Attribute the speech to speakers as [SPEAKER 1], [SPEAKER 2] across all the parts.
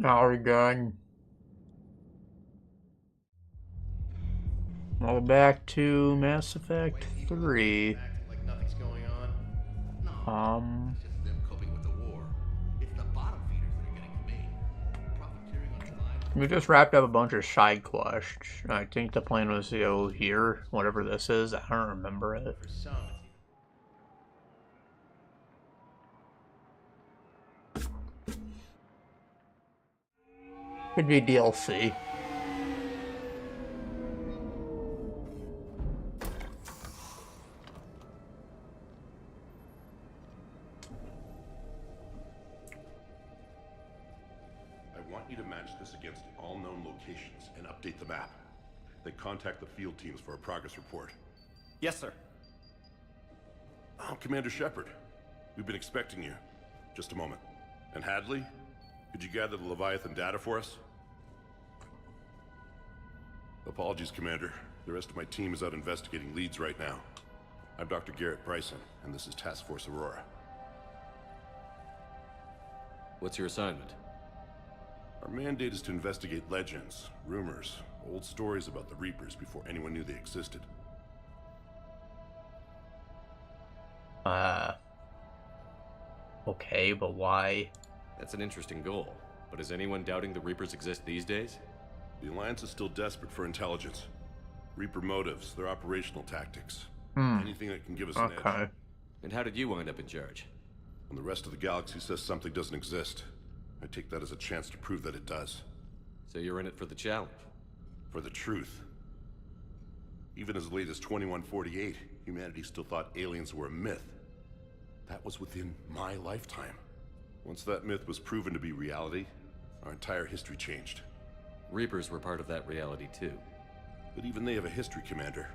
[SPEAKER 1] Now we're done. Well, back to Mass Effect 3.
[SPEAKER 2] Like nothing's going on. No, it's just them coping with the war. It's the bottom feeders that are getting made. Profiteering on the lives.
[SPEAKER 1] We just wrapped up a bunch of side quests. I think the plan was to go here, whatever this is. I don't remember it.
[SPEAKER 2] For some, it's
[SPEAKER 1] Could be DLC.
[SPEAKER 3] I want you to match this against all known locations and update the map. Then contact the field teams for a progress report.
[SPEAKER 2] Yes, sir.
[SPEAKER 3] I'm Commander Shepard. We've been expecting you. Just a moment. And Hadley, could you gather the Leviathan data for us? Apologies, Commander. The rest of my team is out investigating leads right now. I'm Dr. Garrett Bryson, and this is Task Force Aurora.
[SPEAKER 4] What's your assignment?
[SPEAKER 3] Our mandate is to investigate legends, rumors, old stories about the Reapers before anyone knew they existed.
[SPEAKER 1] Okay, but why?
[SPEAKER 4] That's an interesting goal. But is anyone doubting the Reapers exist these days?
[SPEAKER 3] The Alliance is still desperate for intelligence. Reaper motives, their operational tactics. Anything that can give us an edge.
[SPEAKER 4] And how did you wind up in charge?
[SPEAKER 3] When the rest of the galaxy says something doesn't exist, I take that as a chance to prove that it does.
[SPEAKER 4] So you're in it for the challenge?
[SPEAKER 3] For the truth. Even as late as 2148, humanity still thought aliens were a myth. That was within my lifetime. Once that myth was proven to be reality, our entire history changed.
[SPEAKER 4] Reapers were part of that reality too.
[SPEAKER 3] But even they have a history, Commander.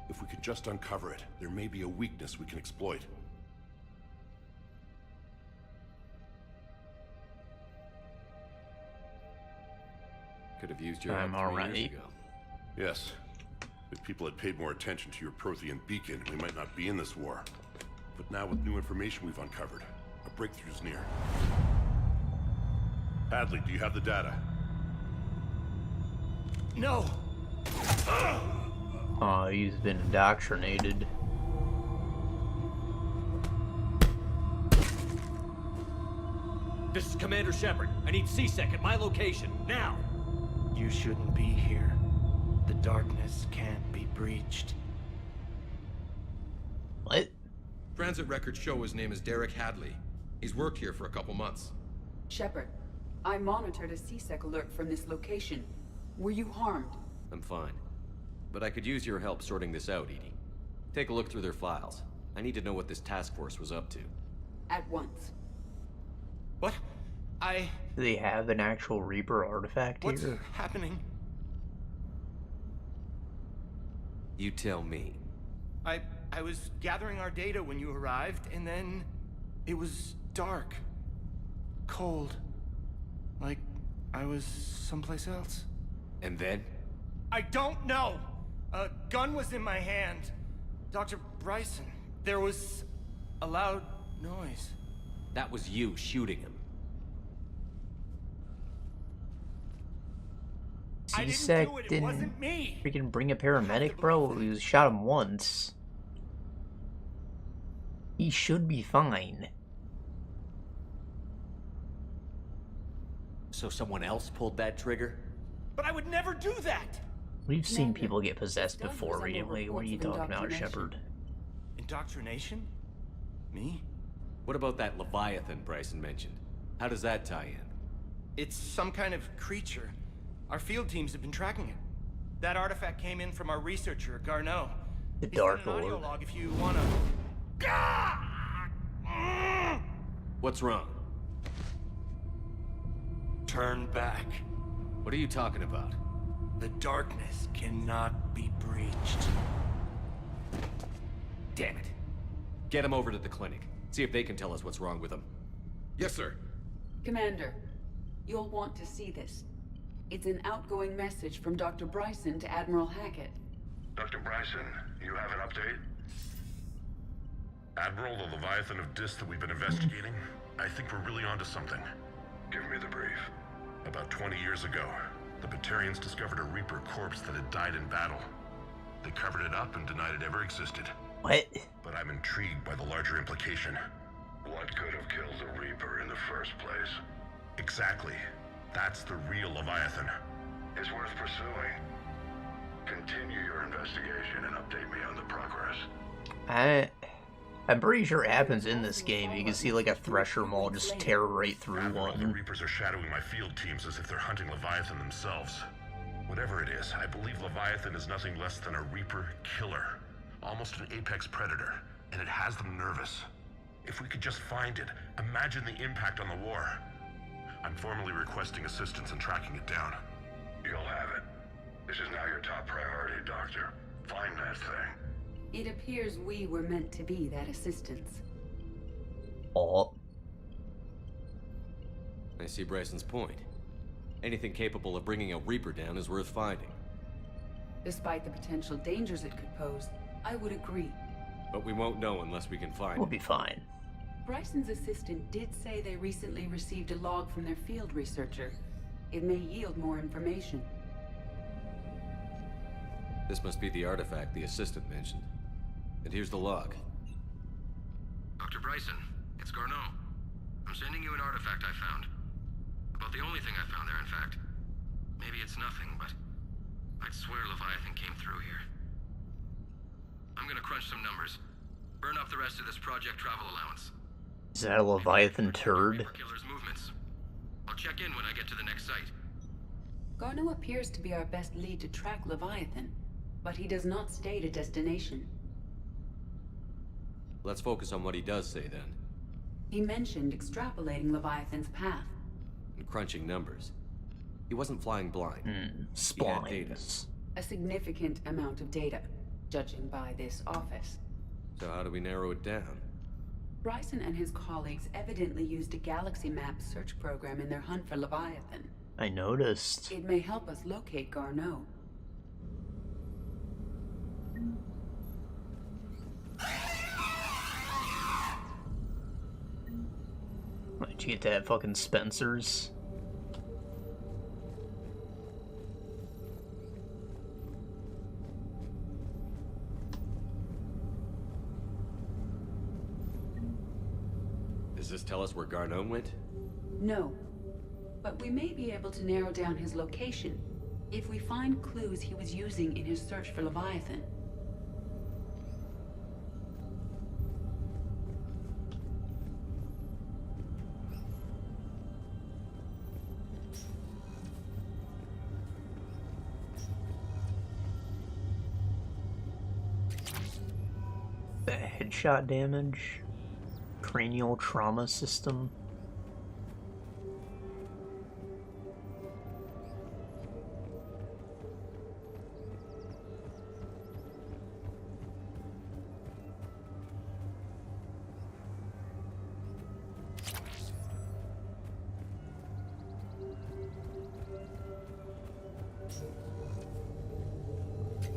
[SPEAKER 3] If we could just uncover it, there may be a weakness we can exploit.
[SPEAKER 4] Could have used your
[SPEAKER 1] I'm
[SPEAKER 4] help 3
[SPEAKER 1] already.
[SPEAKER 4] years ago.
[SPEAKER 3] Yes. If people had paid more attention to your Prothean beacon, we might not be in this war. But now with new information we've uncovered, a breakthrough's near. Hadley, do you have the data?
[SPEAKER 2] no.
[SPEAKER 1] Oh, he's been indoctrinated.
[SPEAKER 4] This is Commander Shepard. I need C-Sec at my location, now!
[SPEAKER 5] You shouldn't be here. The darkness can't be breached.
[SPEAKER 1] What?
[SPEAKER 6] Transit records show his name is Derek Hadley. He's worked here for a couple months.
[SPEAKER 7] Shepard, I monitored a C-Sec alert from this location. Were you harmed?
[SPEAKER 4] I'm fine. But I could use your help sorting this out, Edie. Take a look through their files. I need to know what this task force was up to.
[SPEAKER 7] At once.
[SPEAKER 5] What?
[SPEAKER 1] Do they have an actual Reaper artifact
[SPEAKER 5] What's
[SPEAKER 1] here?
[SPEAKER 5] happening?
[SPEAKER 4] You tell me.
[SPEAKER 5] I was gathering our data when you arrived, and then it was dark. Cold. Like I was someplace else.
[SPEAKER 4] And then?
[SPEAKER 5] I don't know! A gun was in my hand. Dr. Bryson. There was a loud noise.
[SPEAKER 4] That was you shooting him.
[SPEAKER 5] I didn't
[SPEAKER 1] C-Sec
[SPEAKER 5] do it, it
[SPEAKER 1] didn't
[SPEAKER 5] wasn't me!
[SPEAKER 1] freaking bring a paramedic, bro. He shot him once. He should be fine.
[SPEAKER 4] So someone else pulled that trigger?
[SPEAKER 5] But I would never do that!
[SPEAKER 1] We've seen
[SPEAKER 7] Commander,
[SPEAKER 1] people get possessed
[SPEAKER 7] this does
[SPEAKER 1] before
[SPEAKER 7] resemble
[SPEAKER 1] recently. What are you
[SPEAKER 7] reports of
[SPEAKER 1] talking about,
[SPEAKER 7] indoctrination.
[SPEAKER 1] Shepard?
[SPEAKER 5] Indoctrination? Me?
[SPEAKER 4] What about that Leviathan Bryson mentioned? How does that tie in?
[SPEAKER 5] It's some kind of creature. Our field teams have been tracking it. That artifact came in from our researcher, Garneau.
[SPEAKER 1] The
[SPEAKER 5] He's got
[SPEAKER 1] Dark
[SPEAKER 5] an audio
[SPEAKER 1] Lord.
[SPEAKER 5] log if you wanna...
[SPEAKER 4] What's wrong?
[SPEAKER 5] Turn back.
[SPEAKER 4] What are you talking about?
[SPEAKER 5] The darkness cannot be breached.
[SPEAKER 4] Damn it. Get him over to the clinic. See if they can tell us what's wrong with him.
[SPEAKER 6] Yes, sir.
[SPEAKER 7] Commander, you'll want to see this. It's an outgoing message from Dr. Bryson to Admiral Hackett.
[SPEAKER 3] Dr. Bryson, you have an update? Admiral, the Leviathan of Dis that we've been investigating, I think we're really onto something. Give me the brief. About 20 years ago, the Batarians discovered a Reaper corpse that had died in battle. They covered it up and denied it ever existed.
[SPEAKER 1] What?
[SPEAKER 3] But I'm intrigued by the larger implication.
[SPEAKER 8] What could have killed the Reaper in the first place?
[SPEAKER 3] Exactly. That's the real Leviathan.
[SPEAKER 8] It's worth pursuing. Continue your investigation and update me on the progress.
[SPEAKER 1] I'm pretty sure it happens in this game. You can see like a Thresher Maul just tear right through
[SPEAKER 3] The
[SPEAKER 1] one.
[SPEAKER 3] Reapers are shadowing my field teams as if they're hunting Leviathan themselves. Whatever it is, I believe Leviathan is nothing less than a Reaper killer. Almost an apex predator, and it has them nervous. If we could just find it, imagine the impact on the war. I'm formally requesting assistance in tracking it down.
[SPEAKER 8] You'll have it. This is now your top priority, Doctor. Find that thing.
[SPEAKER 7] It appears we were meant to be that assistance.
[SPEAKER 1] Oh.
[SPEAKER 4] I see Bryson's point. Anything capable of bringing a Reaper down is worth finding.
[SPEAKER 7] Despite the potential dangers it could pose, I would agree.
[SPEAKER 4] But we won't know unless we can find
[SPEAKER 1] We'll
[SPEAKER 4] it.
[SPEAKER 1] be fine.
[SPEAKER 7] Bryson's assistant did say they recently received a log from their field researcher. It may yield more information.
[SPEAKER 4] This must be the artifact the assistant mentioned. And here's the log.
[SPEAKER 6] Dr. Bryson, it's Garneau. I'm sending you an artifact I found. About the only thing I found there, in fact. Maybe it's nothing, but I'd swear Leviathan came through here. I'm gonna crunch some numbers. Burn up the rest of this project travel allowance.
[SPEAKER 1] Is that a Leviathan turd?
[SPEAKER 6] Reaper killer's movements. I'll check in when I get to the next site.
[SPEAKER 7] Garneau appears to be our best lead to track Leviathan, but he does not state a destination.
[SPEAKER 4] Let's focus on what he does say then.
[SPEAKER 7] He mentioned extrapolating Leviathan's path.
[SPEAKER 4] And crunching numbers. He wasn't flying blind. He had data.
[SPEAKER 1] Splines.
[SPEAKER 7] A significant amount of data, judging by this office.
[SPEAKER 4] So how do we narrow it down?
[SPEAKER 7] Bryson and his colleagues evidently used a galaxy map search program in their hunt for Leviathan.
[SPEAKER 1] I noticed.
[SPEAKER 7] It may help us locate Garneau.
[SPEAKER 1] Why'd you get that fucking Spencer's?
[SPEAKER 4] Does this tell us where Garneau went?
[SPEAKER 7] No, but we may be able to narrow down his location if we find clues he was using in his search for Leviathan.
[SPEAKER 1] The headshot damage? Cranial trauma system?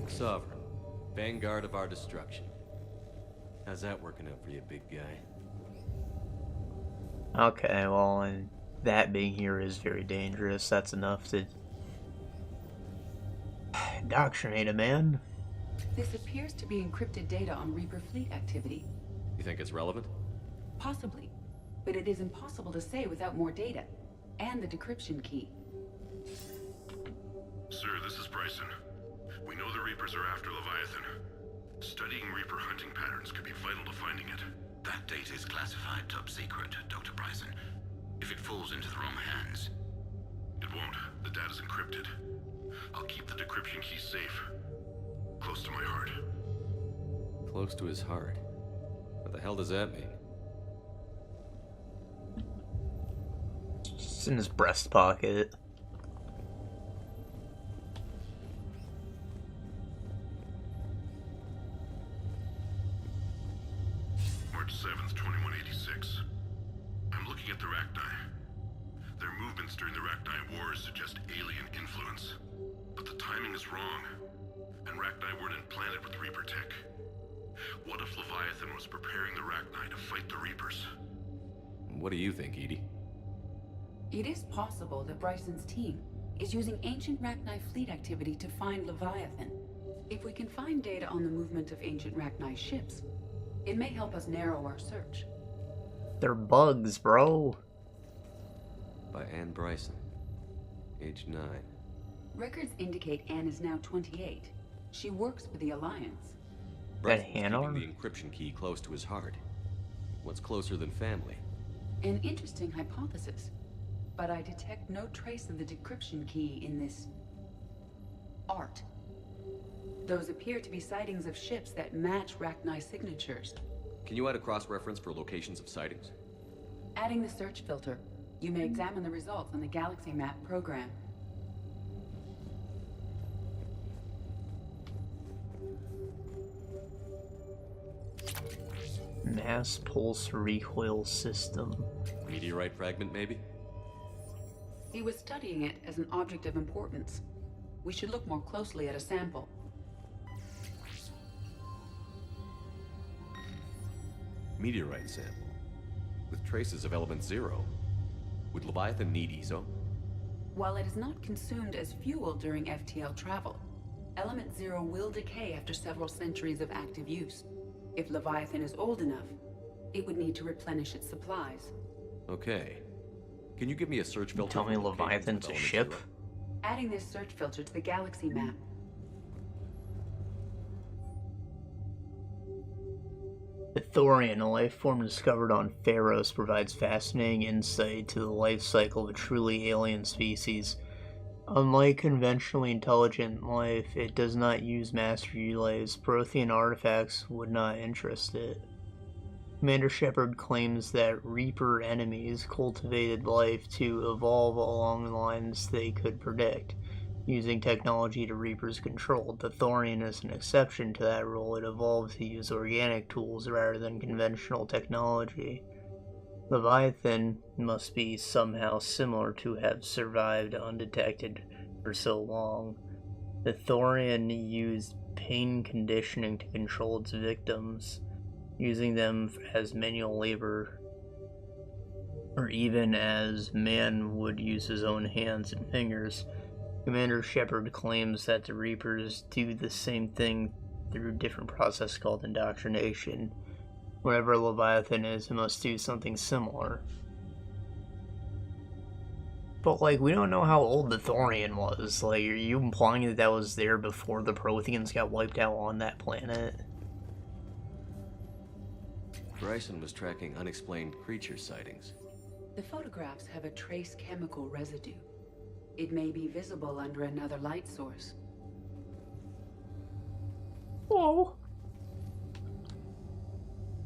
[SPEAKER 4] Sovereign. Vanguard of our destruction. How's that working out for you, big guy?
[SPEAKER 1] Okay, well, and that being here is very dangerous. That's enough to indoctrinate a man.
[SPEAKER 7] This appears to be encrypted data on Reaper fleet activity.
[SPEAKER 4] You think it's relevant?
[SPEAKER 7] Possibly, but it is impossible to say without more data, and the decryption key.
[SPEAKER 3] Sir, this is Bryson. We know the Reapers are after Leviathan. Studying Reaper hunting patterns could be vital to finding it.
[SPEAKER 2] That data is classified top secret, Dr. Bryson. If it falls into the wrong hands...
[SPEAKER 3] It won't. The data's encrypted. I'll keep the decryption key safe. Close to my heart.
[SPEAKER 4] Close to his heart. What the hell does that mean?
[SPEAKER 1] It's in his breast pocket.
[SPEAKER 3] March 7th, 2186. I'm looking at the Rachni. Their movements during the Rachni Wars suggest alien influence. But the timing is wrong. And Rachni weren't implanted with Reaper tech. What if Leviathan was preparing the Rachni to fight the Reapers?
[SPEAKER 4] What do you think, Edie?
[SPEAKER 7] It is possible that Bryson's team is using ancient Rachni fleet activity to find Leviathan. If we can find data on the movement of ancient Rachni ships, it may help us narrow our search.
[SPEAKER 1] They're bugs, bro.
[SPEAKER 4] By Anne Bryson, age 9.
[SPEAKER 7] Records indicate Anne is now 28. She works for the Alliance.
[SPEAKER 4] Bryson's
[SPEAKER 1] Hannah?
[SPEAKER 4] keeping the encryption key close to his heart. What's closer than family?
[SPEAKER 7] An interesting hypothesis, but I detect no trace of the decryption key in this art. Those appear to be sightings of ships that match Rachni signatures.
[SPEAKER 4] Can you add a cross-reference for locations of sightings?
[SPEAKER 7] Adding the search filter, you may examine the results on the Galaxy Map program.
[SPEAKER 1] Mass pulse recoil system.
[SPEAKER 4] Meteorite fragment, maybe?
[SPEAKER 7] He was studying it as an object of importance. We should look more closely at a sample.
[SPEAKER 4] Meteorite sample. With traces of element 0. Would Leviathan need Eezo?
[SPEAKER 7] While it is not consumed as fuel during FTL travel, element 0 will decay after several centuries of active use. If Leviathan is old enough, it would need to replenish its supplies.
[SPEAKER 4] Okay. Can you give me a search filter?
[SPEAKER 1] Tell me
[SPEAKER 4] for locations
[SPEAKER 1] Leviathan's
[SPEAKER 4] with
[SPEAKER 1] a
[SPEAKER 4] element
[SPEAKER 1] ship?
[SPEAKER 4] 0?
[SPEAKER 7] Adding this search filter to the Galaxy Map.
[SPEAKER 1] The Thorian, a life form discovered on Pharos, provides fascinating insight to the life cycle of a truly alien species. Unlike conventionally intelligent life, it does not use master relays. Prothean artifacts would not interest it. Commander Shepard claims that Reaper enemies cultivated life to evolve along the lines they could predict, using technology to Reaper's control. The Thorian is an exception to that rule. It evolved to use organic tools rather than conventional technology. Leviathan must be somehow similar to have survived undetected for so long. The Thorian used pain conditioning to control its victims, using them as manual labor, or even as man would use his own hands and fingers. Commander Shepard claims that the Reapers do the same thing through a different process called indoctrination. Wherever Leviathan is, it must do something similar. But, like, we don't know how old the Thorian was. Like, are you implying that that was there before the Protheans got wiped out on that planet?
[SPEAKER 4] Bryson was tracking unexplained creature sightings.
[SPEAKER 7] The photographs have a trace chemical residue. It may be visible under another light source.
[SPEAKER 1] Whoa.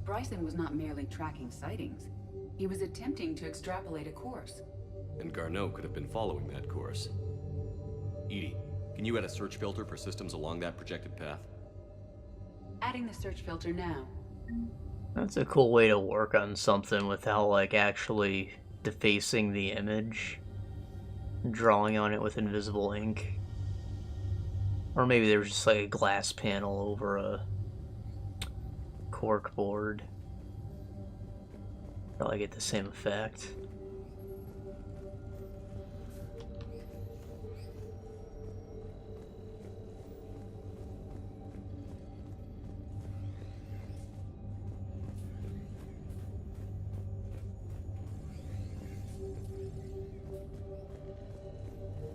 [SPEAKER 7] Bryson was not merely tracking sightings. He was attempting to extrapolate a course.
[SPEAKER 4] And Garneau could have been following that course. Edie, can you add a search filter for systems along that projected path?
[SPEAKER 7] Adding the search filter now.
[SPEAKER 1] That's a cool way to work on something without, like, actually defacing the image. Drawing on it with invisible ink. Or maybe there's just, like, a glass panel over a cork board. Probably get the same effect.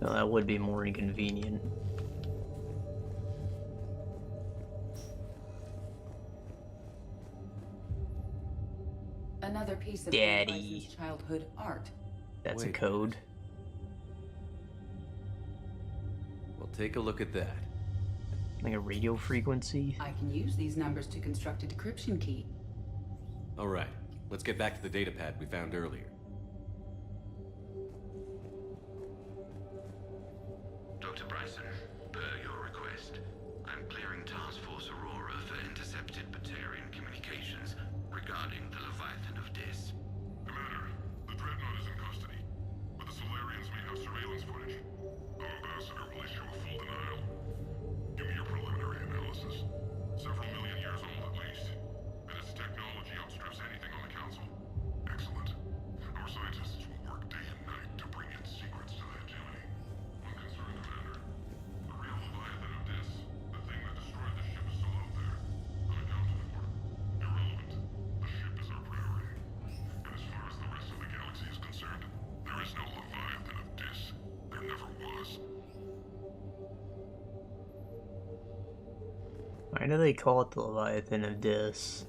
[SPEAKER 1] No, that would be more inconvenient.
[SPEAKER 7] Another piece of
[SPEAKER 1] Daddy.
[SPEAKER 7] Bryson's childhood art.
[SPEAKER 1] That's a
[SPEAKER 4] Wait.
[SPEAKER 1] code.
[SPEAKER 4] Well, take a look at that.
[SPEAKER 1] Like a radio frequency.
[SPEAKER 7] I can use these numbers to construct a decryption key.
[SPEAKER 4] Alright, let's get back to the datapad we found earlier.
[SPEAKER 6] Dr. Bryson, per your request, I'm clearing Task Force Aurora for intercepted Batarian communications regarding the Leviathan of Dis.
[SPEAKER 8] Commander, the Dreadnought is in custody, but the Solarians may have surveillance footage. Our ambassador will issue a full denial. Give me your preliminary analysis. Several million years old at least, and its technology outstrips anything on the Council. Excellent. Our scientists will work day and night to
[SPEAKER 1] Why do they call it the Leviathan of Dis?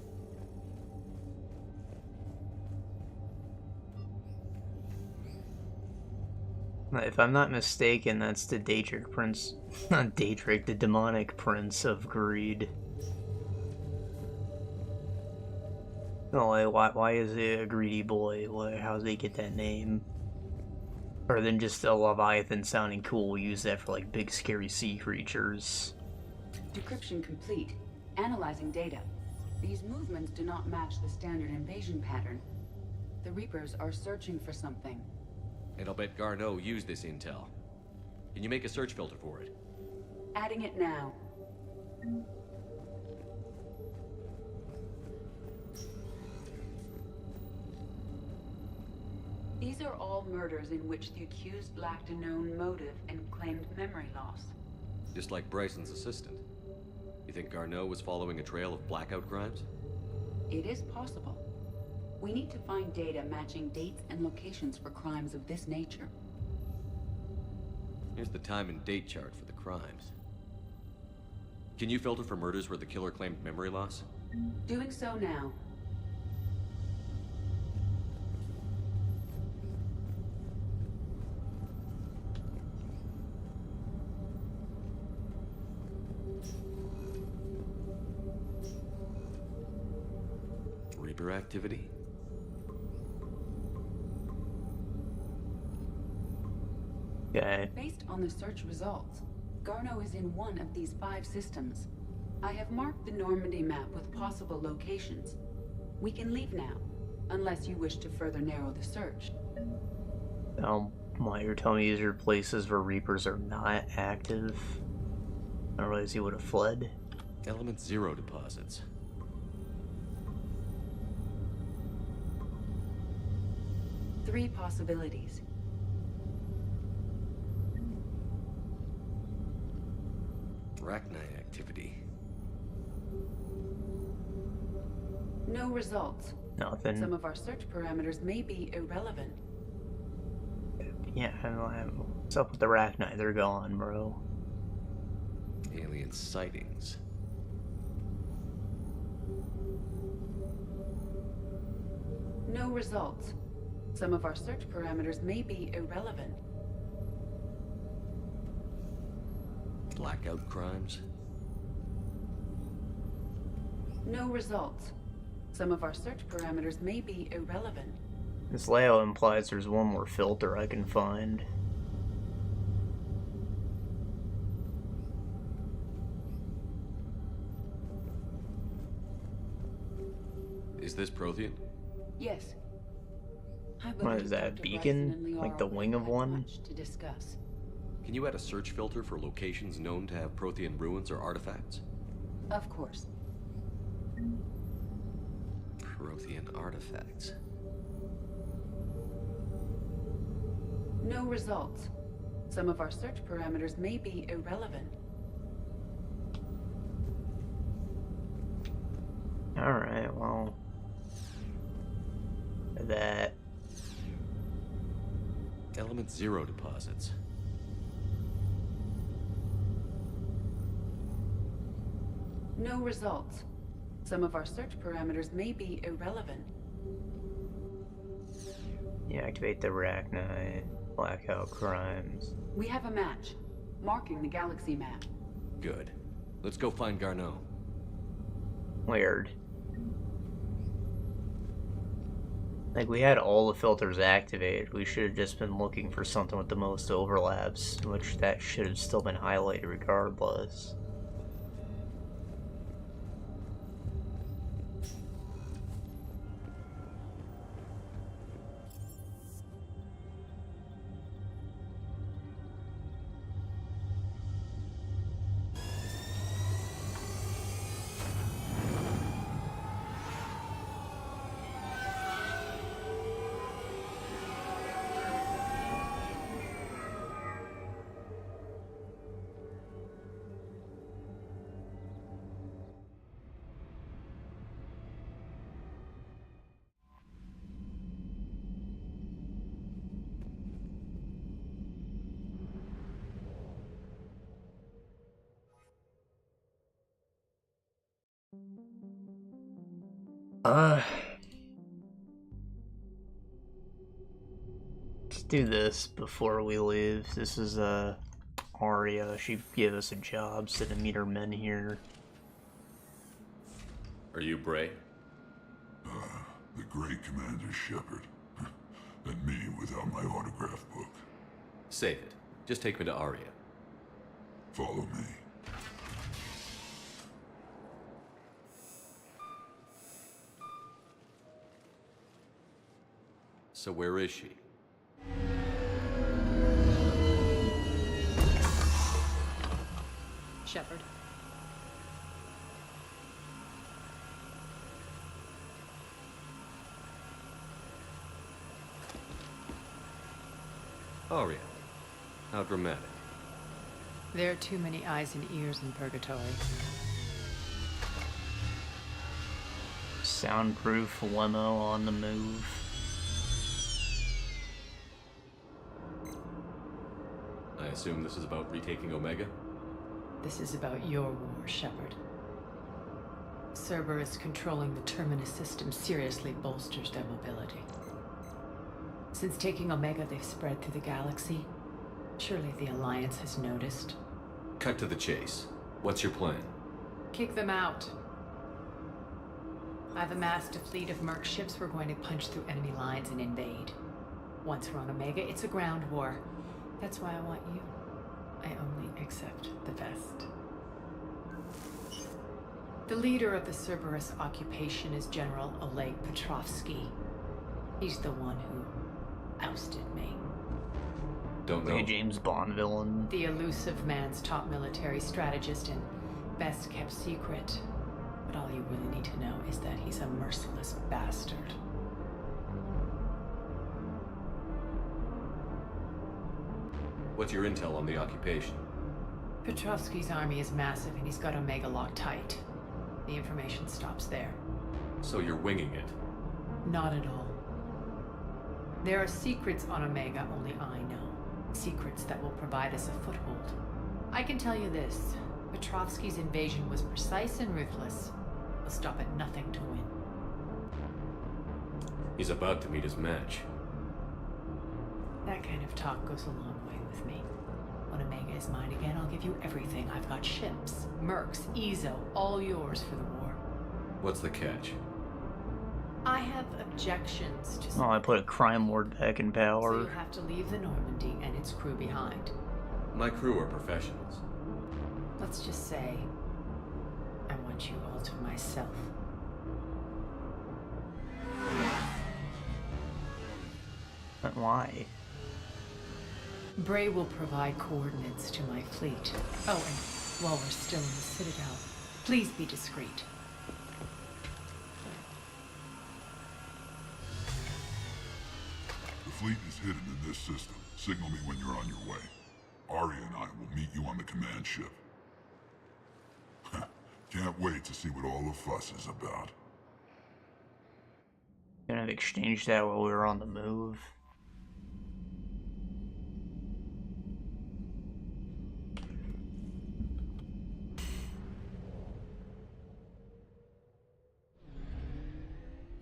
[SPEAKER 1] If I'm not mistaken, that's the Daedric Prince... Not Daedric, the demonic Prince of Greed. No, like, why is he a greedy boy? How does he get that name? Other than just a Leviathan sounding cool, we use that for like big scary sea creatures.
[SPEAKER 7] Decryption complete. Analyzing data. These movements do not match the standard invasion pattern. The Reapers are searching for something.
[SPEAKER 4] And I'll bet Garneau used this intel. Can you make a search filter for it?
[SPEAKER 7] Adding it now. These are all murders in which the accused lacked a known motive and claimed memory loss.
[SPEAKER 4] Just like Bryson's assistant. You think Garneau was following a trail of blackout crimes?
[SPEAKER 7] It is possible. We need to find data matching dates and locations for crimes of this nature.
[SPEAKER 4] Here's the time and date chart for the crimes. Can you filter for murders where the killer claimed memory loss?
[SPEAKER 7] Doing so now.
[SPEAKER 4] Reaper activity?
[SPEAKER 1] Okay.
[SPEAKER 7] Based on the search results, Garneau is in one of these 5 systems. I have marked the Normandy map with possible locations. We can leave now, unless you wish to further narrow the search.
[SPEAKER 1] Why you're telling me these are places where Reapers are not active? I realize he would have fled.
[SPEAKER 4] Element 0 deposits.
[SPEAKER 7] Three possibilities.
[SPEAKER 4] Arachnite activity.
[SPEAKER 7] No results.
[SPEAKER 1] Nothing.
[SPEAKER 7] Some of our search parameters may be irrelevant.
[SPEAKER 1] Yeah, I don't know. What's up with the Arachnite? They're gone, bro.
[SPEAKER 4] Alien sightings.
[SPEAKER 7] No results. Some of our search parameters may be irrelevant.
[SPEAKER 4] Blackout crimes.
[SPEAKER 7] No results. Some of our search parameters may be irrelevant.
[SPEAKER 1] This layout implies there's one more filter I can find.
[SPEAKER 4] Is this Prothean?
[SPEAKER 7] Yes. I
[SPEAKER 1] What is that,
[SPEAKER 7] Dr.
[SPEAKER 1] beacon?
[SPEAKER 7] Bryson and
[SPEAKER 1] Like the
[SPEAKER 7] Liara
[SPEAKER 1] wing of
[SPEAKER 7] had
[SPEAKER 1] one?
[SPEAKER 7] much to discuss.
[SPEAKER 4] Can you add a search filter for locations known to have Prothean ruins or artifacts?
[SPEAKER 7] Of course.
[SPEAKER 4] Prothean artifacts.
[SPEAKER 7] No results. Some of our search parameters may be irrelevant.
[SPEAKER 1] Alright, well... That...
[SPEAKER 4] Element 0 deposits.
[SPEAKER 7] No results. Some of our search parameters may be irrelevant.
[SPEAKER 1] Yeah, activate the Arachnite. Blackout crimes.
[SPEAKER 7] We have a match, marking the galaxy map.
[SPEAKER 4] Good. Let's go find Garneau.
[SPEAKER 1] Weird. Like, we had all the filters activated. We should have just been looking for something with the most overlaps, which that should have still been highlighted regardless. Let's do this before we leave. This is, Aria. She gave us a job, so to meet her men here.
[SPEAKER 4] Are you Bray?
[SPEAKER 8] The great Commander Shepard. And me without my autograph book.
[SPEAKER 4] Save it. Just take me to Aria.
[SPEAKER 8] Follow me.
[SPEAKER 4] So where is she?
[SPEAKER 7] Shepard.
[SPEAKER 4] Aria. How dramatic.
[SPEAKER 7] There are too many eyes and ears in Purgatory.
[SPEAKER 1] Soundproof limo on the move.
[SPEAKER 4] I assume this is about retaking Omega?
[SPEAKER 7] This is about your war, Shepard. Cerberus controlling the Terminus system seriously bolsters their mobility. Since taking Omega, they've spread through the galaxy. Surely the Alliance has noticed.
[SPEAKER 4] Cut to the chase. What's your plan?
[SPEAKER 7] Kick them out. I've amassed a fleet of merc ships. We're going to punch through enemy lines and invade. Once we're on Omega, it's a ground war. That's why I want you. I only accept the best. The leader of the Cerberus occupation is General Oleg Petrovsky. He's the one who ousted me.
[SPEAKER 4] Don't know.
[SPEAKER 1] Like a James Bond villain.
[SPEAKER 7] The elusive man's top military strategist and best kept secret. But all you really need to know is that he's a merciless bastard.
[SPEAKER 4] What's your intel on the occupation?
[SPEAKER 7] Petrovsky's army is massive and he's got Omega locked tight. The information stops there.
[SPEAKER 4] So you're winging it?
[SPEAKER 7] Not at all. There are secrets on Omega only I know. Secrets that will provide us a foothold. I can tell you this. Petrovsky's invasion was precise and ruthless. He'll stop at nothing to win.
[SPEAKER 4] He's about to meet his match.
[SPEAKER 7] That kind of talk goes a long way with me. When Omega is mine again, I'll give you everything. I've got ships, mercs, Eezo, all yours for the war.
[SPEAKER 4] What's the catch?
[SPEAKER 7] I have objections to...
[SPEAKER 1] Oh, I put a crime lord back in
[SPEAKER 7] So
[SPEAKER 1] power.
[SPEAKER 7] you have to leave the Normandy and its crew behind.
[SPEAKER 4] My crew are professionals.
[SPEAKER 7] Let's just say, I want you all to myself.
[SPEAKER 1] But why?
[SPEAKER 7] Bray will provide coordinates to my fleet. Oh, and while we're still in the Citadel, please be discreet.
[SPEAKER 8] The fleet is hidden in this system. Signal me when you're on your way. Aria and I will meet you on the command ship. Can't wait to see what all the fuss is about.
[SPEAKER 1] Gonna have exchanged that while we were on the move.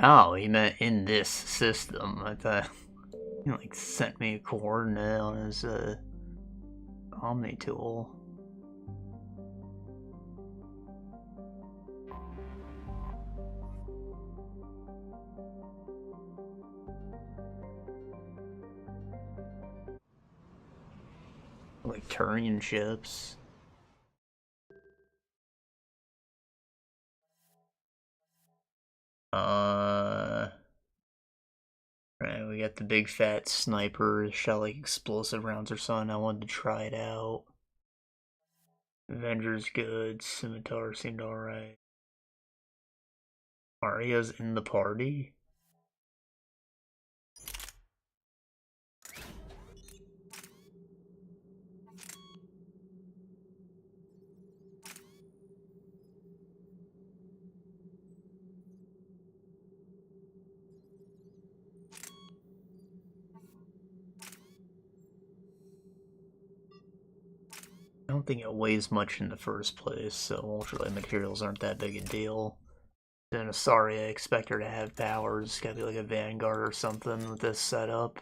[SPEAKER 1] Oh, he meant in this system. I thought he like sent me a coordinate on his Omni tool. Like Turian ships. Right, we got the big fat sniper, shot like explosive rounds or something. I wanted to try it out. Avenger's good, Scimitar seemed alright. Aria's in the party? I don't think it weighs much in the first place, so ultralight materials aren't that big a deal. Then sorry, I expect her to have powers. It's gotta be like a Vanguard or something with this setup.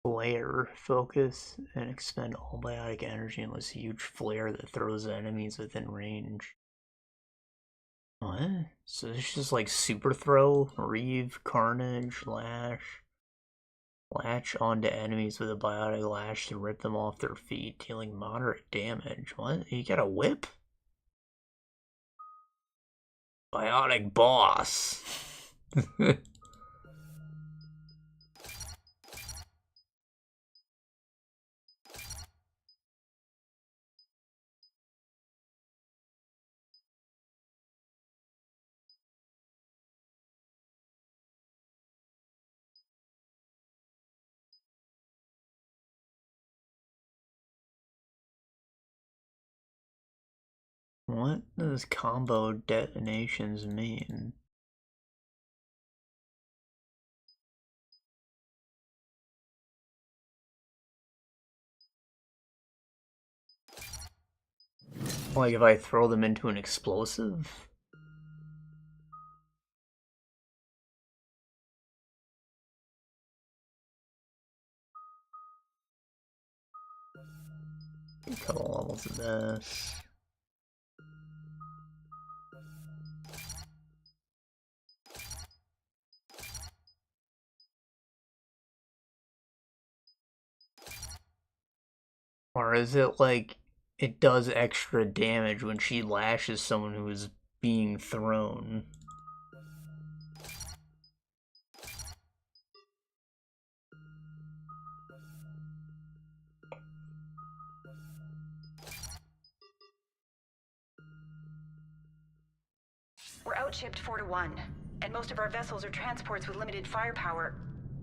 [SPEAKER 1] Flare, focus, and expend all biotic energy in this huge flare that throws enemies within range. What? So it's just like super throw, reeve, carnage, lash. Latch onto enemies with a biotic lash to rip them off their feet, dealing moderate damage. What? You got a whip? Biotic boss. What does combo detonations mean? Like if I throw them into an explosive? A couple levels of this. Or is it like it does extra damage when she lashes someone who is being thrown?
[SPEAKER 9] We're outshipped 4-1, and most of our vessels are transports with limited firepower.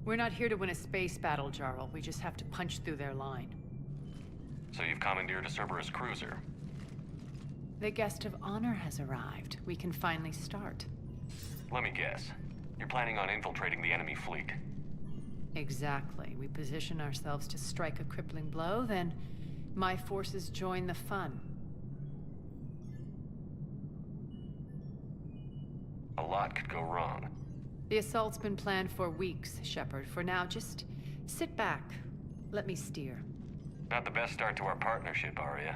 [SPEAKER 10] We're not here to win a space battle, Jarl. We just have to punch through their line.
[SPEAKER 6] So you've commandeered a Cerberus cruiser?
[SPEAKER 10] The guest of honor has arrived. We can finally start.
[SPEAKER 6] Let me guess. You're planning on infiltrating the enemy fleet?
[SPEAKER 10] Exactly. We position ourselves to strike a crippling blow, then my forces join the fun.
[SPEAKER 6] A lot could go wrong.
[SPEAKER 10] The assault's been planned for weeks, Shepard. For now, just sit back. Let me steer.
[SPEAKER 6] Not the best start to our partnership, Aria.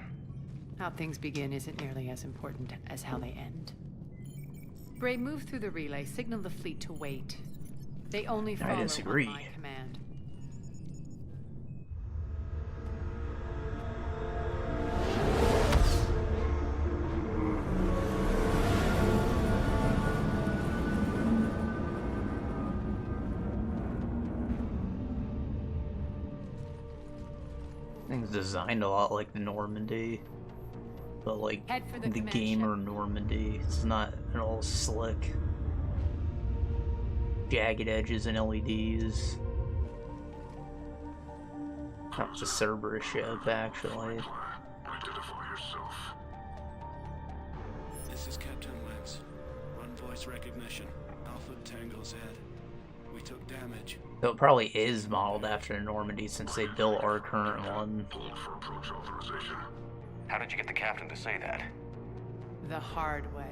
[SPEAKER 10] How things begin isn't nearly as important as how they end. Bray, move through the relay. Signal the fleet to wait. They only follow on my command.
[SPEAKER 1] Thing's designed a lot like the Normandy, but like the gamer Normandy. It's not at all slick. Jagged edges and LEDs. That was a Cerberus ship, actually.
[SPEAKER 8] Identify yourself.
[SPEAKER 11] This is Captain Wentz. Run voice recognition. Alpha Tango's head. We took damage.
[SPEAKER 1] So it probably is modeled after the Normandy since they built our current one.
[SPEAKER 8] Hold for approach authorization.
[SPEAKER 6] How did you get the captain to say that?
[SPEAKER 10] The hard way.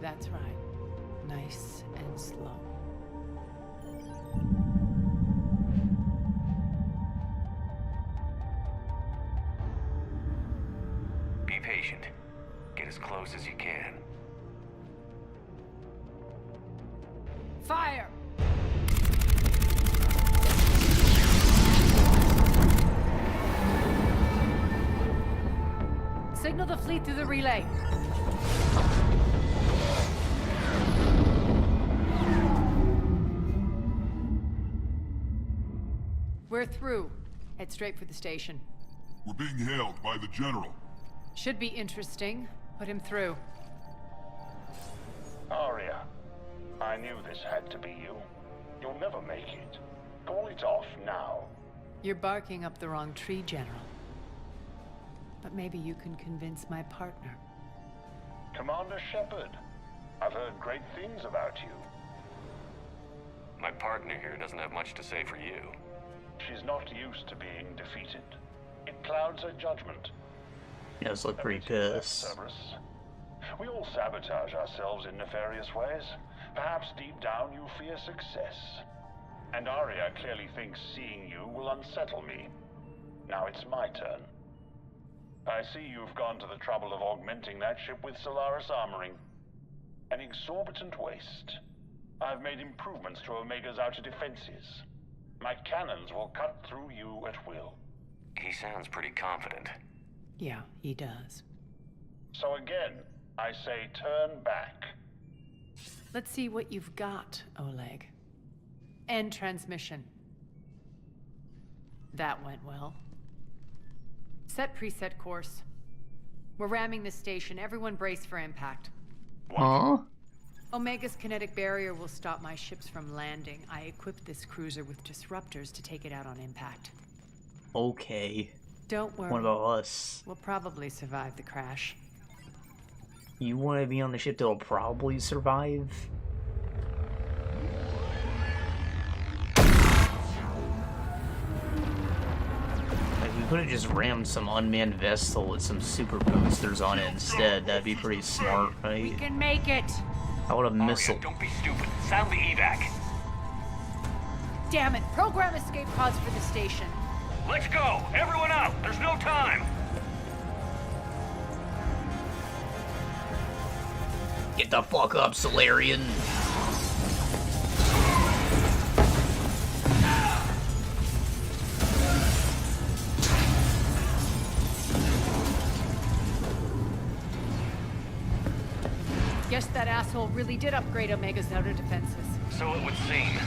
[SPEAKER 10] That's right. Nice and slow.
[SPEAKER 6] Be patient. Get as close as you can.
[SPEAKER 10] Fire! Signal the fleet through the relay. We're through. Head straight for the station.
[SPEAKER 8] We're being hailed by the General.
[SPEAKER 10] Should be interesting. Put him through.
[SPEAKER 12] Aria, I knew this had to be you. You'll never make it. Call it off now.
[SPEAKER 10] You're barking up the wrong tree, General. But maybe you can convince my partner.
[SPEAKER 12] Commander Shepard, I've heard great things about you.
[SPEAKER 6] My partner here doesn't have much to say for you.
[SPEAKER 12] She's not used to being defeated. It clouds her judgment.
[SPEAKER 1] He does look pretty pissed.
[SPEAKER 12] Cerberus. We all sabotage ourselves in nefarious ways. Perhaps deep down you fear success. And Aria clearly thinks seeing you will unsettle me. Now it's my turn. I see you've gone to the trouble of augmenting that ship with Solaris armoring. An exorbitant waste. I've made improvements to Omega's outer defenses. My cannons will cut through you at will.
[SPEAKER 6] He sounds pretty confident.
[SPEAKER 10] Yeah, he does.
[SPEAKER 12] So again, I say turn back.
[SPEAKER 10] Let's see what you've got, Oleg. End transmission. That went well. Set preset course. We're ramming the station. Everyone brace for impact.
[SPEAKER 1] Huh?
[SPEAKER 10] Omega's kinetic barrier will stop my ships from landing. I equipped this cruiser with disruptors to take it out on impact.
[SPEAKER 1] Okay.
[SPEAKER 10] Don't worry.
[SPEAKER 1] What about us?
[SPEAKER 10] We'll probably survive the crash.
[SPEAKER 1] You want to be on the ship that'll probably survive? Like, we could have just rammed some unmanned vessel with some super boosters on it instead. That'd be pretty smart, right?
[SPEAKER 10] We can make it!
[SPEAKER 1] I would have missile.
[SPEAKER 6] Aria, don't be stupid. Sound the evac.
[SPEAKER 10] Damn it! Program escape pods for the station.
[SPEAKER 6] Let's go! Everyone out! There's no time!
[SPEAKER 1] Get the fuck up, Solarian!
[SPEAKER 10] Guess that asshole really did upgrade Omega's outer defenses.
[SPEAKER 6] So it would seem.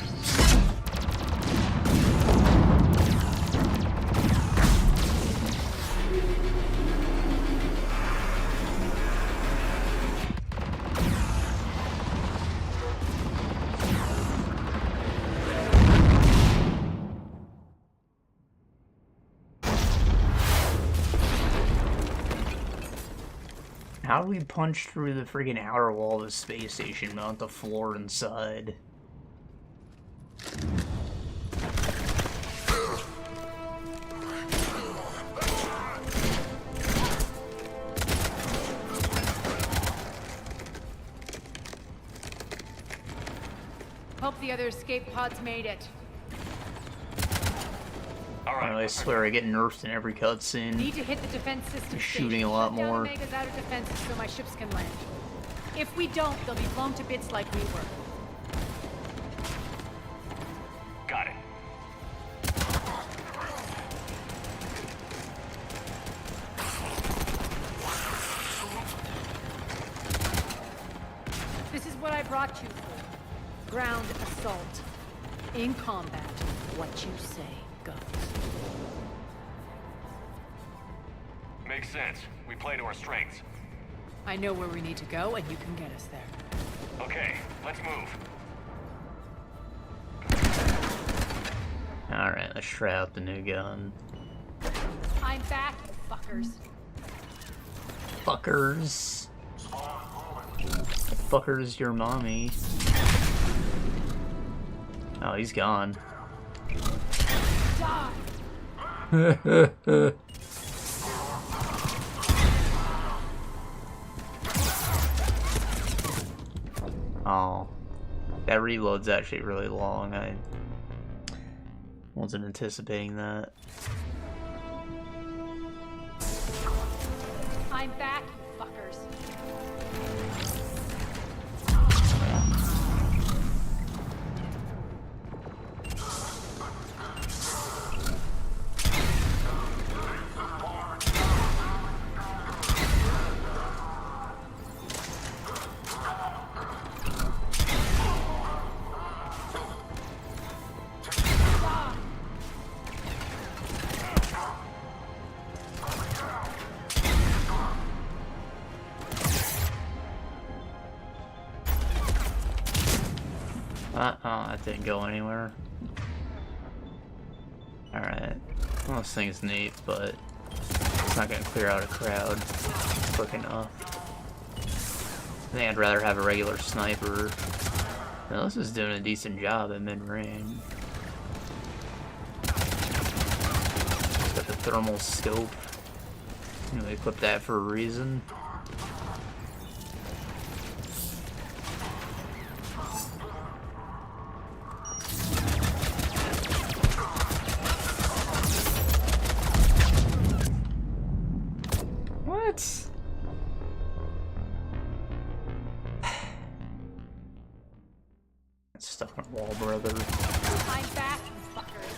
[SPEAKER 1] How do we punch through the friggin' outer wall of the space station, not the floor inside?
[SPEAKER 10] Hope the other escape pods made it.
[SPEAKER 1] I swear I get nerfed in every cutscene.
[SPEAKER 10] Need to hit the defense system.
[SPEAKER 1] Shooting a lot more.
[SPEAKER 10] Omega's outer defenses so my ships can land. If we don't, they'll be blown to bits like we were.
[SPEAKER 6] Got it.
[SPEAKER 10] This is what I brought you for. Ground assault. In combat, what you say goes.
[SPEAKER 6] Makes sense. We play to our strengths.
[SPEAKER 10] I know where we need to go, and you can get us there.
[SPEAKER 6] Okay, let's move.
[SPEAKER 1] Alright, let's try out the new gun.
[SPEAKER 10] I'm back, you fuckers.
[SPEAKER 1] Fuckers. Fuckers, your mommy. Oh, he's gone.
[SPEAKER 10] Die!
[SPEAKER 1] Oh, that reload's actually really long. I wasn't anticipating that.
[SPEAKER 10] I'm back, you fuckers.
[SPEAKER 1] That didn't go anywhere. Alright. Well, this thing's neat, but it's not gonna clear out a crowd quick enough. I think I'd rather have a regular sniper. Now, this is doing a decent job at mid-range. Got the thermal scope. You know, we equipped that for a reason. What? It's stuck on a wall, brother.
[SPEAKER 10] I'm back, fuckers.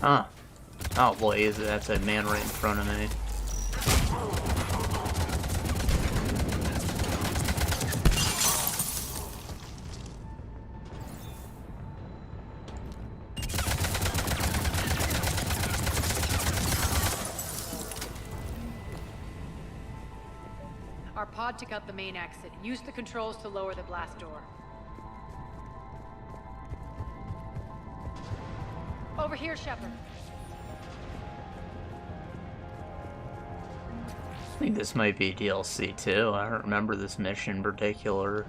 [SPEAKER 1] Huh. Oh boy, that's a man right in front of me.
[SPEAKER 10] Our pod took out the main exit. Use the controls to lower the blast door. Over here, Shepard.
[SPEAKER 1] I think this might be DLC too. I don't remember this mission in particular.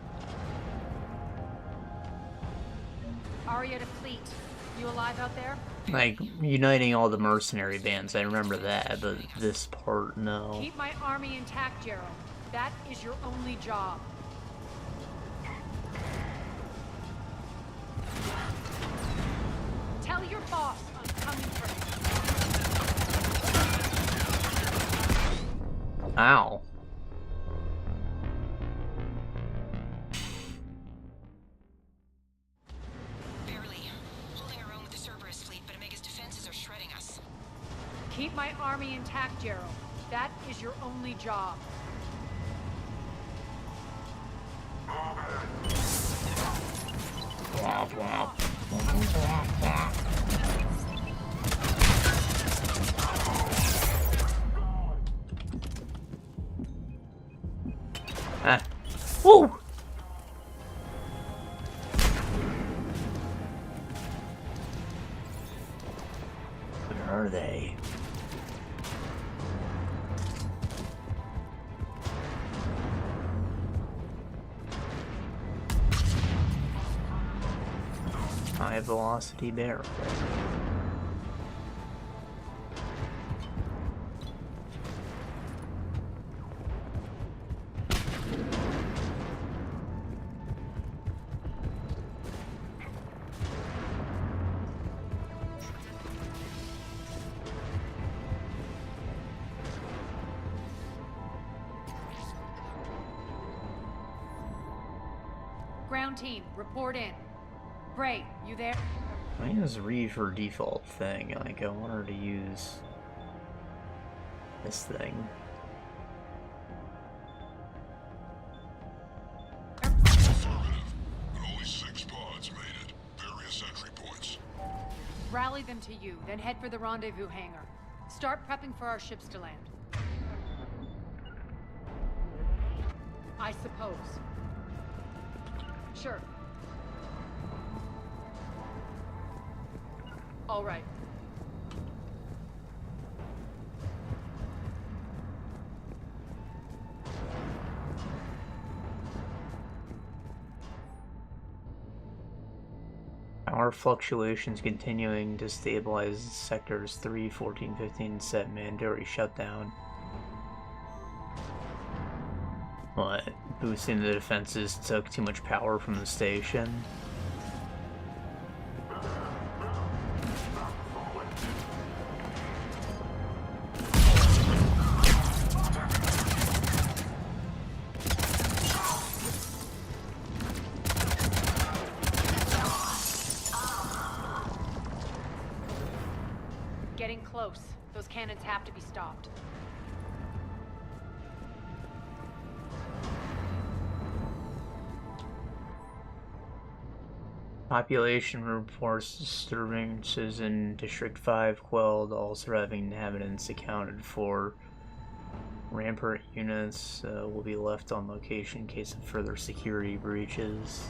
[SPEAKER 10] Aria to fleet. You alive out there?
[SPEAKER 1] Like, uniting all the mercenary bands, I remember that, but this part, no.
[SPEAKER 10] Keep my army intact, Gerald. That is your only job. Tell your boss I'm coming for him.
[SPEAKER 1] Ow.
[SPEAKER 9] Barely. Holding our own with the Cerberus fleet, but Omega's defenses are shredding us.
[SPEAKER 10] Keep my army intact, Gerald. That is your only job.
[SPEAKER 1] Womp womp. Ah. Woo! Where are they? High velocity barrel.
[SPEAKER 10] Ground team, report in. Bray, you there?
[SPEAKER 1] I use read her default thing. Like, I want her to use this thing.
[SPEAKER 8] Affirmative. And only 6 pods made it. Various entry points.
[SPEAKER 10] Rally them to you, then head for the rendezvous hangar. Start prepping for our ships to land. I suppose. Sure. All right.
[SPEAKER 1] Power fluctuations continuing to stabilize sectors 3, 14, 15, set mandatory shutdown. What? Boosting the defenses took too much power from the station?
[SPEAKER 10] Getting close. Those cannons have to be stopped.
[SPEAKER 1] Population reports disturbances in District 5 quelled, all surviving inhabitants accounted for. Rampart units will be left on location in case of further security breaches.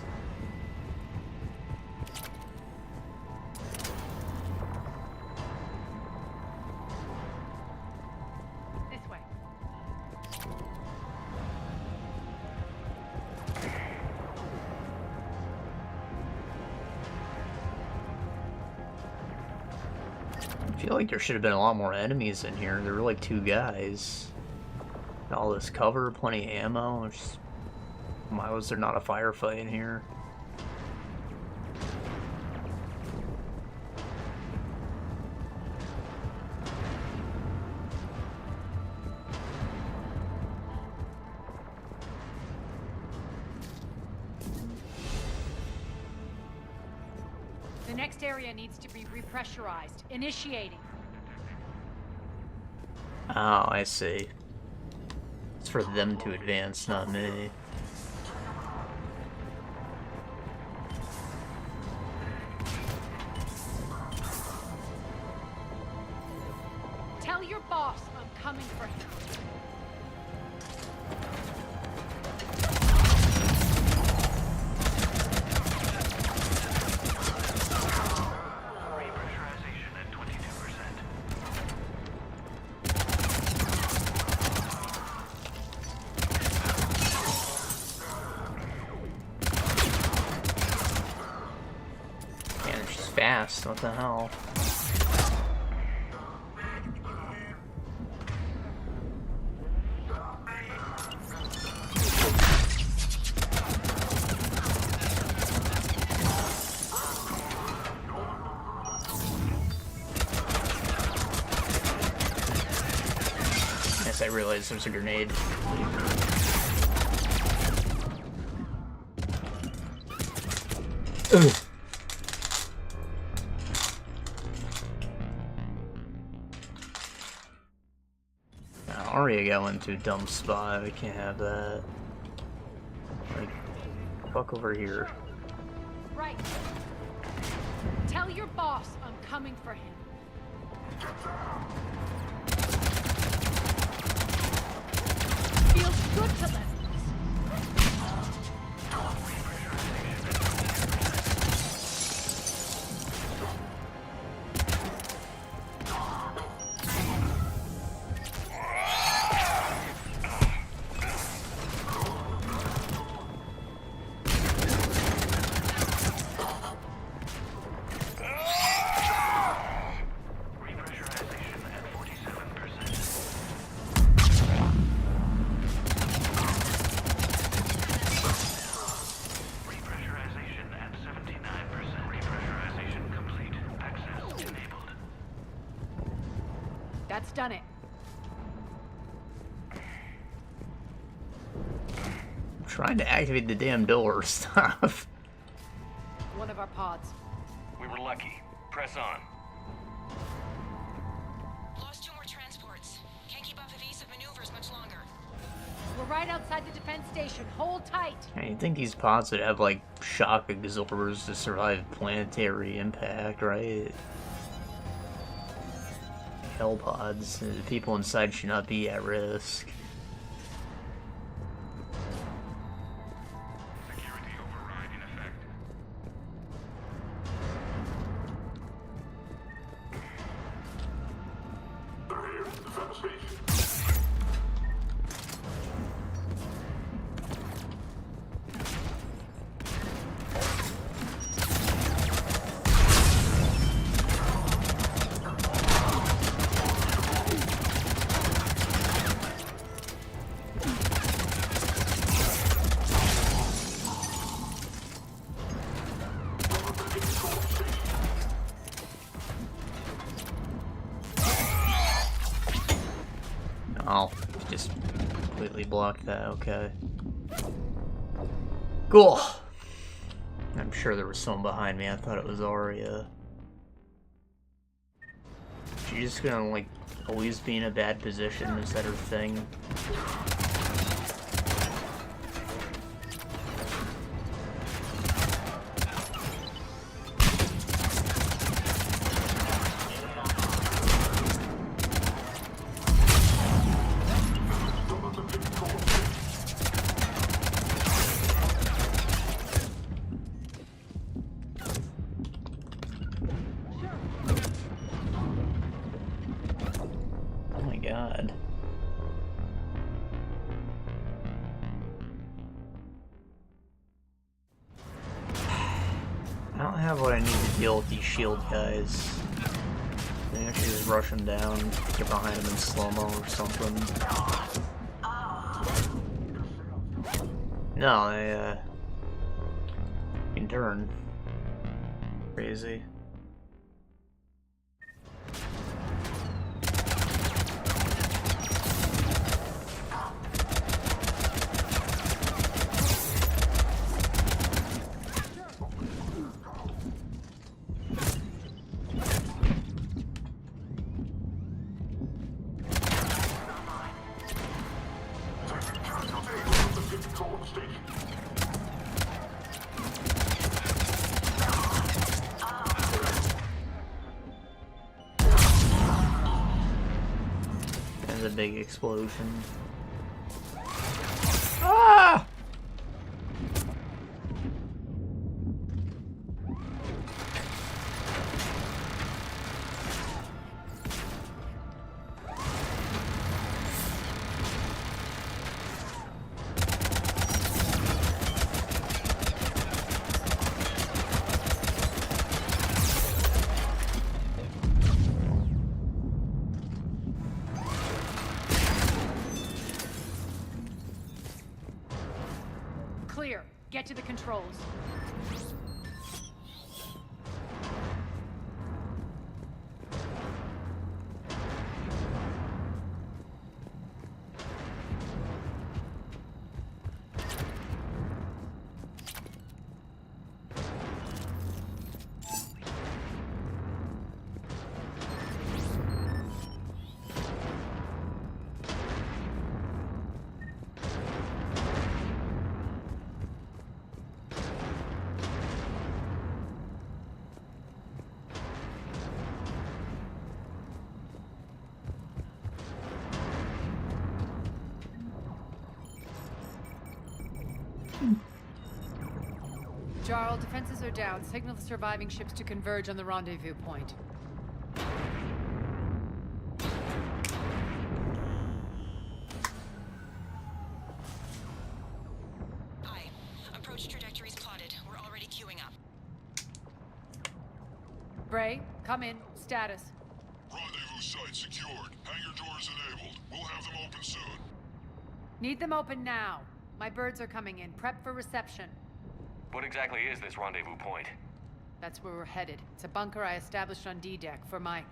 [SPEAKER 1] I feel like there should have been a lot more enemies in here. There were like 2 guys. All this cover, plenty of ammo. Just, why was there not a firefight in here?
[SPEAKER 10] The next area needs to be repressurized. Initiating.
[SPEAKER 1] Oh, I see. It's for them to advance, not me.
[SPEAKER 10] Tell your boss I'm coming for him.
[SPEAKER 1] Fast, what the hell? Yes, I realized there's a grenade. Ugh. Aria got into a dumb spot. I can't have that. Like, fuck over here.
[SPEAKER 10] Right. Tell your boss I'm coming for him. Feels good to let That's done it.
[SPEAKER 1] I'm trying to activate the damn door. Stop.
[SPEAKER 10] One of our pods.
[SPEAKER 6] We were lucky. Press on.
[SPEAKER 9] Lost 2 more transports. Can't keep up evasive maneuvers much longer.
[SPEAKER 10] We're right outside the defense station. Hold tight.
[SPEAKER 1] I think these pods would have like shock absorbers to survive planetary impact, right? Hell pods. The people inside should not be at risk.
[SPEAKER 8] Security override in effect. They're here. Defense station.
[SPEAKER 1] blocked that, okay. Cool! I'm sure there was someone behind me, I thought it was Aria. She's just gonna, like, always be in a bad position, is that her thing? With these shield guys. I think I should just rush them down, get behind them in slow-mo or something. No, I can turn. Crazy. A big explosion. Ah!
[SPEAKER 10] Get to the controls. Jarl, defenses are down. Signal the surviving ships to converge on the rendezvous point.
[SPEAKER 9] Hi. Approach trajectories plotted. We're already queuing up.
[SPEAKER 10] Bray, come in. Status.
[SPEAKER 8] Rendezvous site secured. Hangar doors enabled. We'll have them open soon.
[SPEAKER 10] Need them open now. My birds are coming in. Prep for reception.
[SPEAKER 4] What exactly is this rendezvous point?
[SPEAKER 10] That's where we're headed. It's a bunker I established on D-Deck for my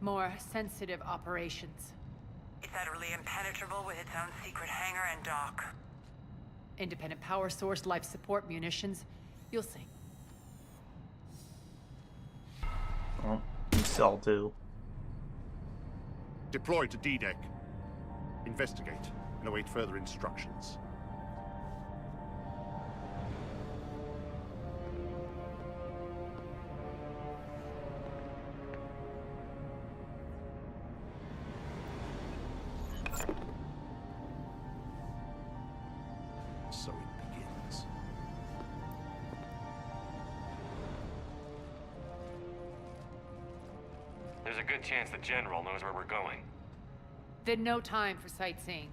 [SPEAKER 10] more sensitive operations.
[SPEAKER 13] It's utterly impenetrable with its own secret hangar and dock.
[SPEAKER 10] Independent power source, life support, munitions. You'll see.
[SPEAKER 1] Well, Cell 2.
[SPEAKER 14] Deploy to D-Deck. Investigate and await further instructions. So it begins.
[SPEAKER 4] There's a good chance the General knows where we're going.
[SPEAKER 10] Then no time for sightseeing.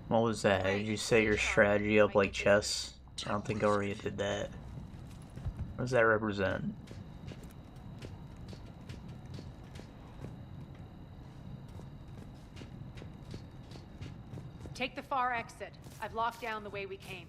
[SPEAKER 1] What was that? Did you set your strategy up like chess? I don't think Aria did that. What does that represent?
[SPEAKER 10] Take the far exit. I've locked down the way we came.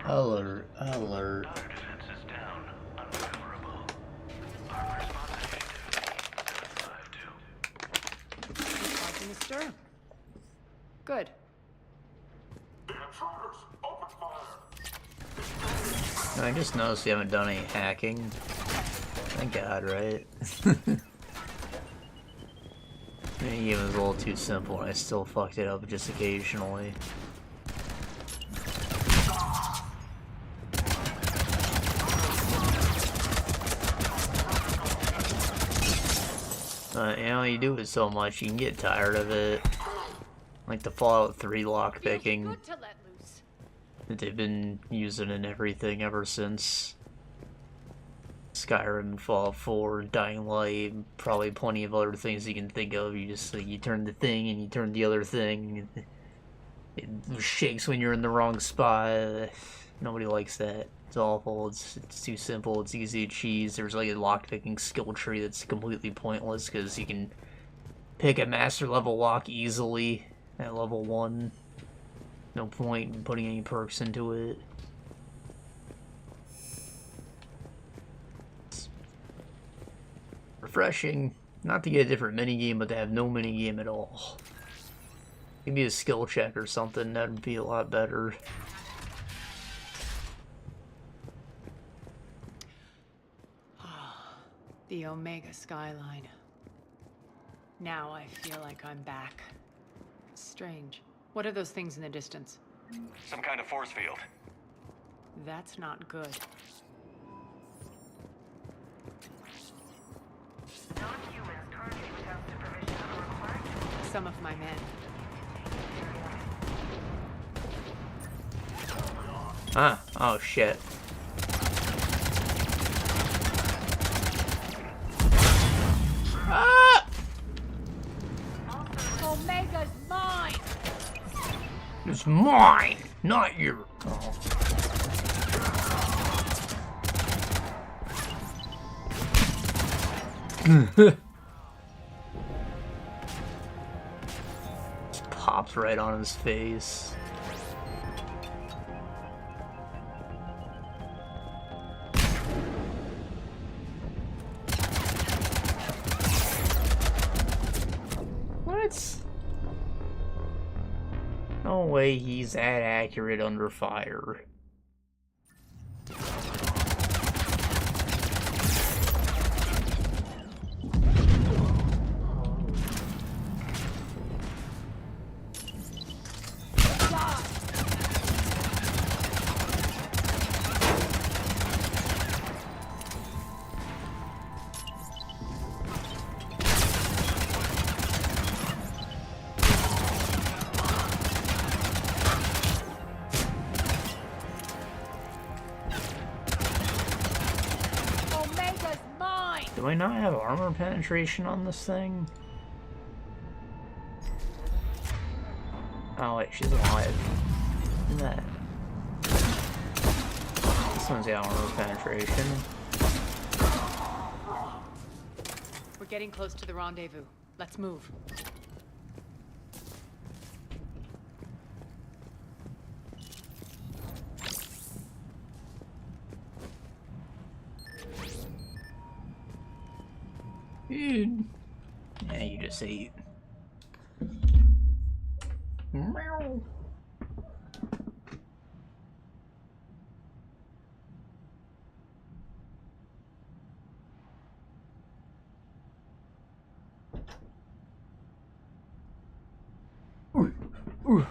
[SPEAKER 1] Alert, alert.
[SPEAKER 15] Our defenses down, unrecoverable. Our response activity 752.
[SPEAKER 10] Watching the stir. Good.
[SPEAKER 8] The intruders, open fire.
[SPEAKER 1] I just noticed you haven't done any hacking. Thank God, right? The game was a little too simple and I still fucked it up just occasionally. You know, you do it so much, you can get tired of it. Like the Fallout 3 lockpicking that they've been using in everything ever since Skyrim and Fallout 4, Dying Light, probably plenty of other things you can think of. You just like, you turn the thing and you turn the other thing. It shakes when you're in the wrong spot. Nobody likes that. It's awful. It's too simple. It's easy to cheese. There's like a lockpicking skill tree that's completely pointless because you can pick a master level lock easily at level 1. No point in putting any perks into it. It's refreshing. Not to get a different minigame, but to have no minigame at all. Maybe a skill check or something, that would be a lot better.
[SPEAKER 10] The Omega skyline. Now I feel like I'm back. Strange. What are those things in the distance?
[SPEAKER 15] Some kind of force field.
[SPEAKER 10] That's not good.
[SPEAKER 9] Non-humans targeting without supervision are required.
[SPEAKER 10] Some of my men.
[SPEAKER 1] Ah, oh shit. Ah!
[SPEAKER 10] Omega's mine!
[SPEAKER 1] It's mine, not your. Oh. Just pops right on his face. What? No way he's that accurate under fire. Do I not have armor penetration on this thing? Oh wait, she's alive. Look at that. This one's got armor penetration.
[SPEAKER 10] We're getting close to the rendezvous. Let's move.
[SPEAKER 1] Dude. Yeah, you just ate. Meow. Ooh.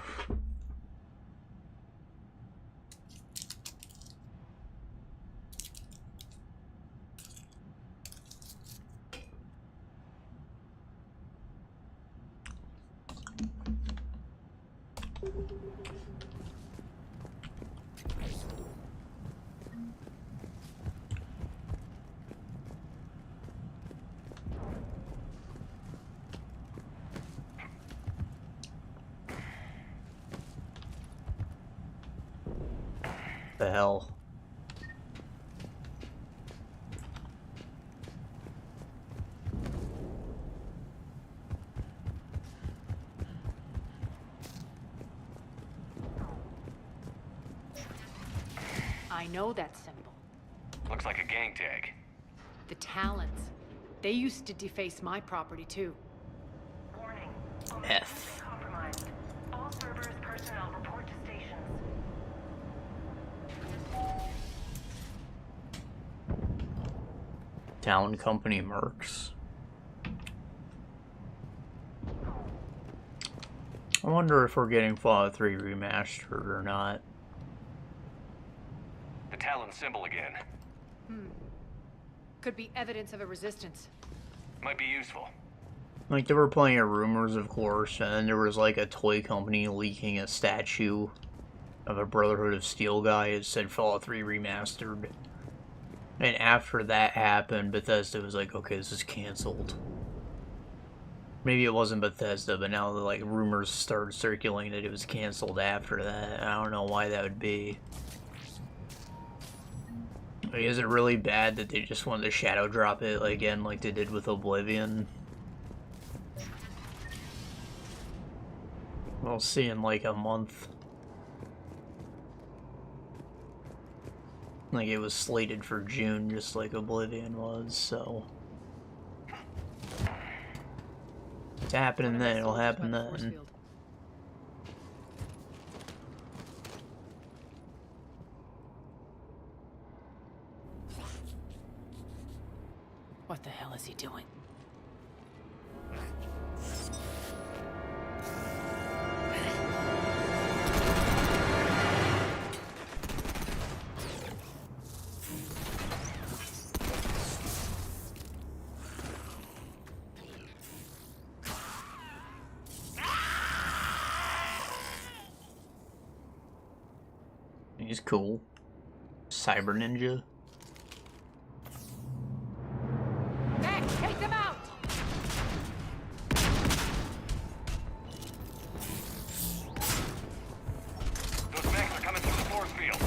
[SPEAKER 1] The hell?
[SPEAKER 10] I know that symbol.
[SPEAKER 15] Looks like a gang tag.
[SPEAKER 10] The Talons. They used to deface my property too.
[SPEAKER 9] Warning.
[SPEAKER 1] F.
[SPEAKER 9] Compromised. All Cerberus personnel report to stations.
[SPEAKER 1] Talon Company mercs. I wonder if we're getting Fallout 3 remastered or not.
[SPEAKER 15] The Talon symbol again.
[SPEAKER 10] Could be evidence of a resistance.
[SPEAKER 15] Might be useful.
[SPEAKER 1] Like, there were plenty of rumors, of course, and then there was like a toy company leaking a statue of a Brotherhood of Steel guy. It said Fallout 3 remastered. And after that happened, Bethesda was like, okay, this is canceled. Maybe it wasn't Bethesda, but now like rumors started circulating that it was canceled after that. I don't know why that would be. Like, is it really bad that they just wanted to shadow drop it again like they did with Oblivion? We'll see in like a month. Like, it was slated for June, just like Oblivion was, so... It's happening then, it'll happen then.
[SPEAKER 10] What the hell is he doing?
[SPEAKER 1] He's cool. Cyber Ninja.
[SPEAKER 10] Max, take them out!
[SPEAKER 15] Those mechs are coming through the force field.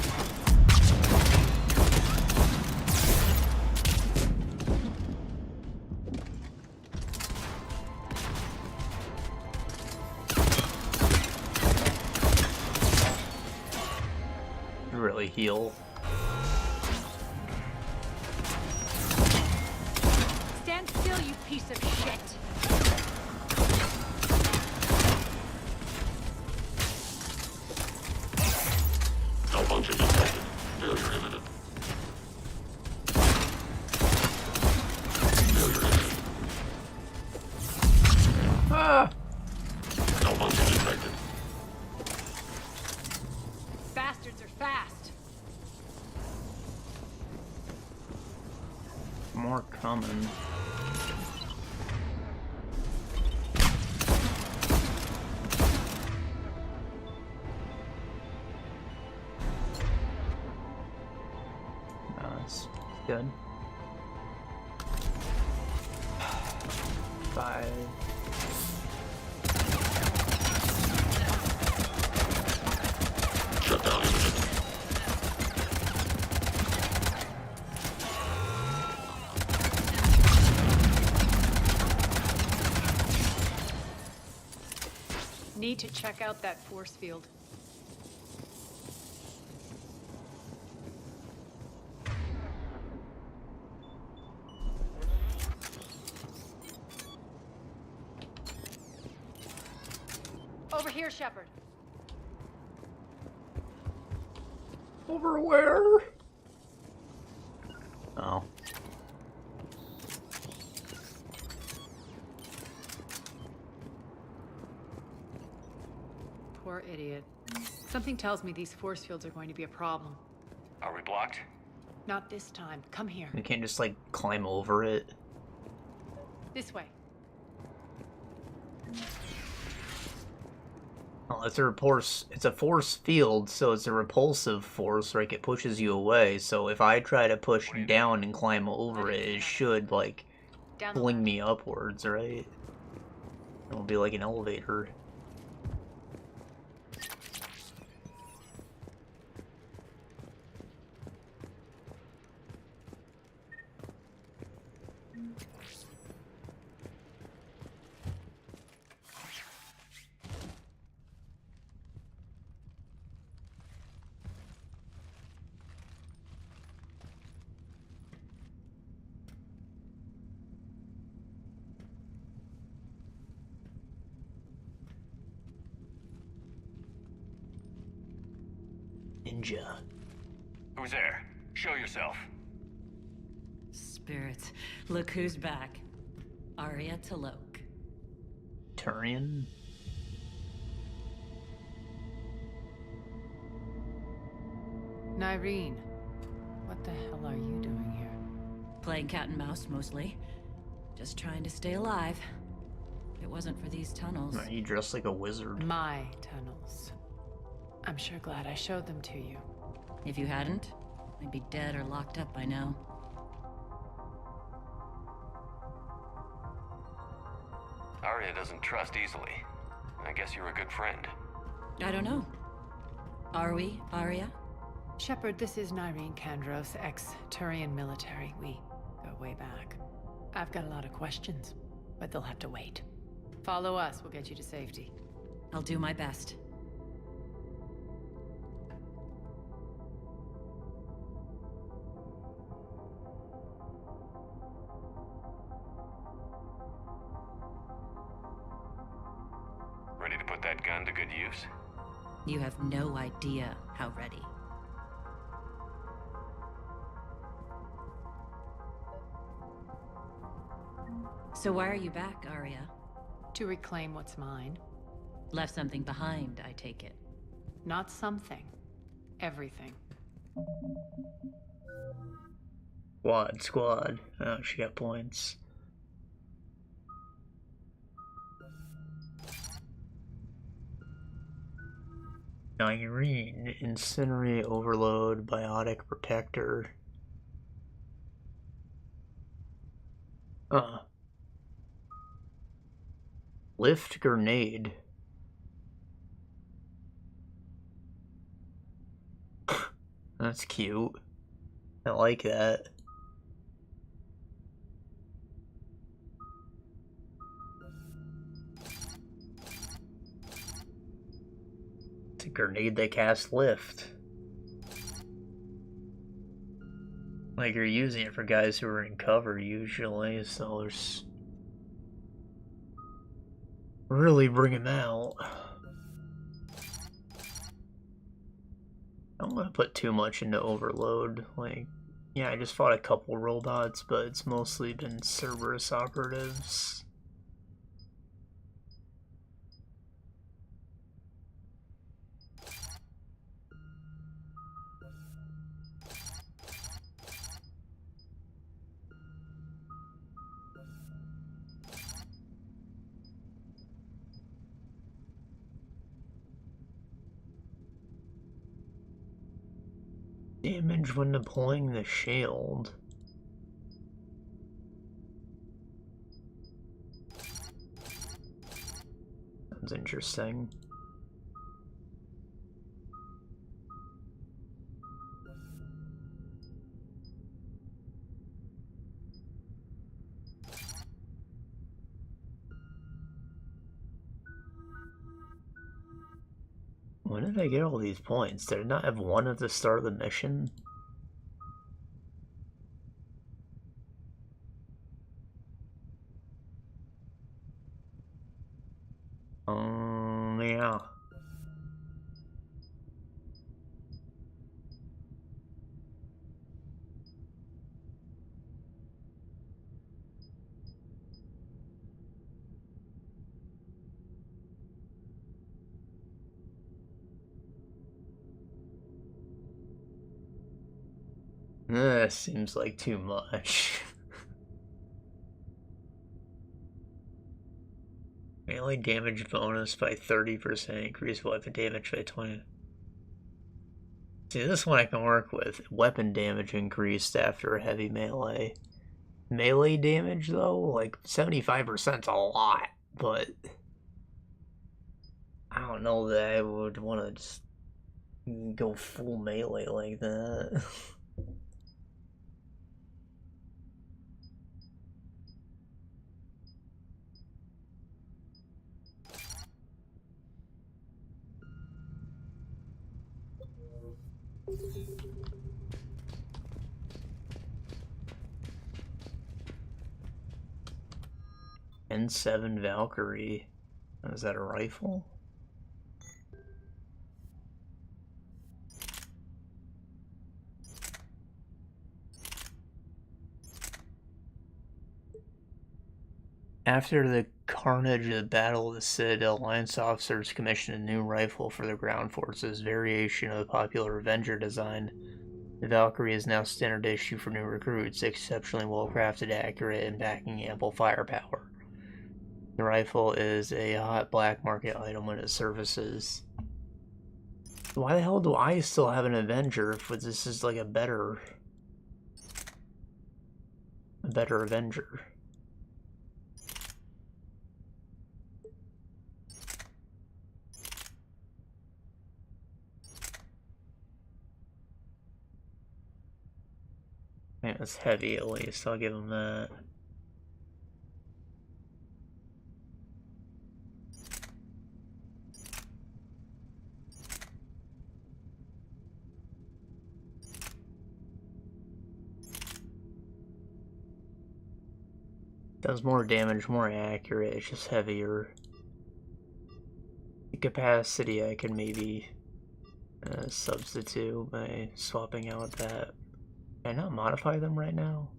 [SPEAKER 1] Really heal.
[SPEAKER 10] Stand still, you piece of shit!
[SPEAKER 8] Malfunction detected. Failure imminent. Failure imminent.
[SPEAKER 1] Ah!
[SPEAKER 8] Malfunction detected.
[SPEAKER 10] Bastards are fast!
[SPEAKER 1] More coming. That's good. 5.
[SPEAKER 8] Shutdown imminent.
[SPEAKER 10] Need to check out that force field. Over here, Shepard.
[SPEAKER 1] Over where? Oh.
[SPEAKER 10] Poor idiot. Something tells me these force fields are going to be a problem.
[SPEAKER 15] Are we blocked?
[SPEAKER 10] Not this time. Come here.
[SPEAKER 1] You can't just like climb over it.
[SPEAKER 10] This way.
[SPEAKER 1] Well, it's a force field, so it's a repulsive force, like it pushes you away. So if I try to push down and climb over it, it should like fling me upwards, right? It'll be like an elevator. Ninja.
[SPEAKER 15] Who's there? Show yourself.
[SPEAKER 16] Spirits, look who's back. Aria Talok.
[SPEAKER 1] Turian?
[SPEAKER 10] Nyreen, what the hell are you doing here?
[SPEAKER 16] Playing cat and mouse, mostly. Just trying to stay alive. If it wasn't for these tunnels...
[SPEAKER 1] Are you dressed like a wizard?
[SPEAKER 10] My tunnels. I'm sure glad I showed them to you.
[SPEAKER 16] If you hadn't, I'd be dead or locked up by now.
[SPEAKER 15] Aria doesn't trust easily. I guess you're a good friend.
[SPEAKER 16] I don't know. Are we, Aria?
[SPEAKER 10] Shepard, this is Nyreen Kandros, ex-Turian military. We go way back. I've got a lot of questions, but they'll have to wait. Follow us, we'll get you to safety.
[SPEAKER 16] I'll do my best.
[SPEAKER 15] Ready to put that gun to good use?
[SPEAKER 16] You have no idea how ready. So why are you back, Aria?
[SPEAKER 10] To reclaim what's mine.
[SPEAKER 16] Left something behind, I take it.
[SPEAKER 10] Not something. Everything.
[SPEAKER 1] Squad. Oh, she got points. Nyreen, Incinerate, Overload, Biotic Protector. Lift Grenade. That's cute. I like that. It's a grenade that casts Lift. Like, you're using it for guys who are in cover usually, so there's... really bring him out. I don't want to put too much into Overload. Like, yeah, I just fought a couple robots, but it's mostly been Cerberus operatives. Damage when deploying the shield. Sounds interesting. When did I get all these points? Did I not have one at the start of the mission? Yeah. Seems like too much. Melee damage bonus by 30%, increase weapon damage by 20%. See, this one I can work with. Weapon damage increased after heavy melee. Melee damage, though, like 75%'s a lot, but I don't know that I would want to just go full melee like that. N7 Valkyrie. Is that a rifle? After the carnage of the Battle of the Citadel, Alliance officers commissioned a new rifle for their ground forces, variation of the popular Avenger design. The Valkyrie is now standard issue for new recruits, exceptionally well-crafted, accurate, and packing ample firepower. The rifle is a hot black market item when it surfaces. Why the hell do I still have an Avenger if this is like a better Avenger? Yeah, it's heavy at least, I'll give him that. Does more damage, more accurate, it's just heavier. The capacity I could maybe substitute by swapping out that. Can I not modify them right now?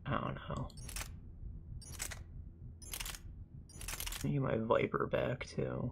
[SPEAKER 1] I don't know. Get my Viper back too.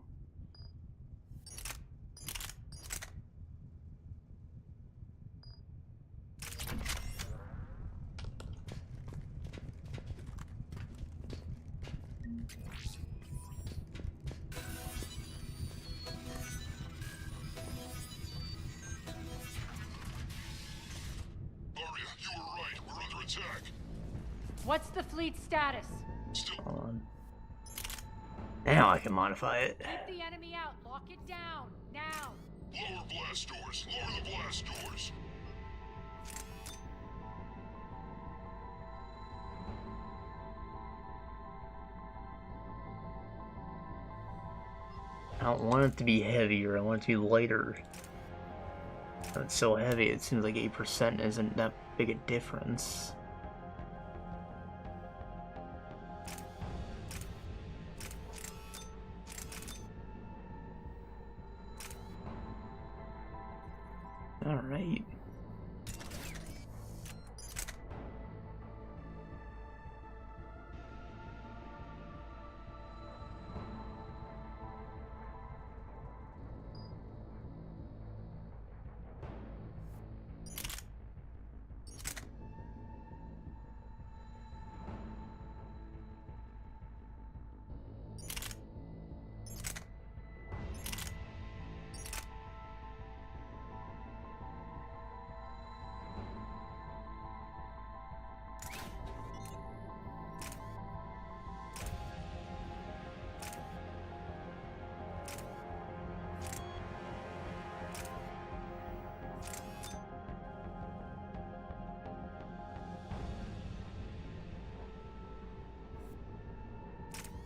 [SPEAKER 10] What's the fleet status?
[SPEAKER 1] Hold on. Now I can modify it.
[SPEAKER 10] Keep the enemy out. Lock it down. Now.
[SPEAKER 8] Lower blast doors. Lower the blast doors.
[SPEAKER 1] I don't want it to be heavier, I want it to be lighter. It's so heavy, it seems like 8% isn't that big a difference. Alright.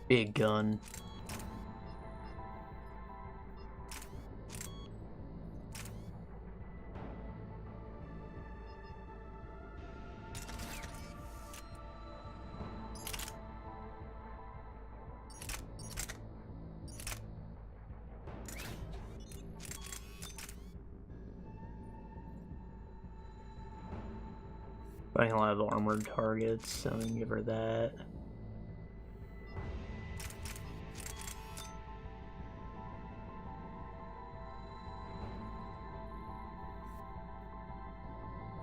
[SPEAKER 1] Big gun. Finding a lot of armored targets, so I'm gonna give her that.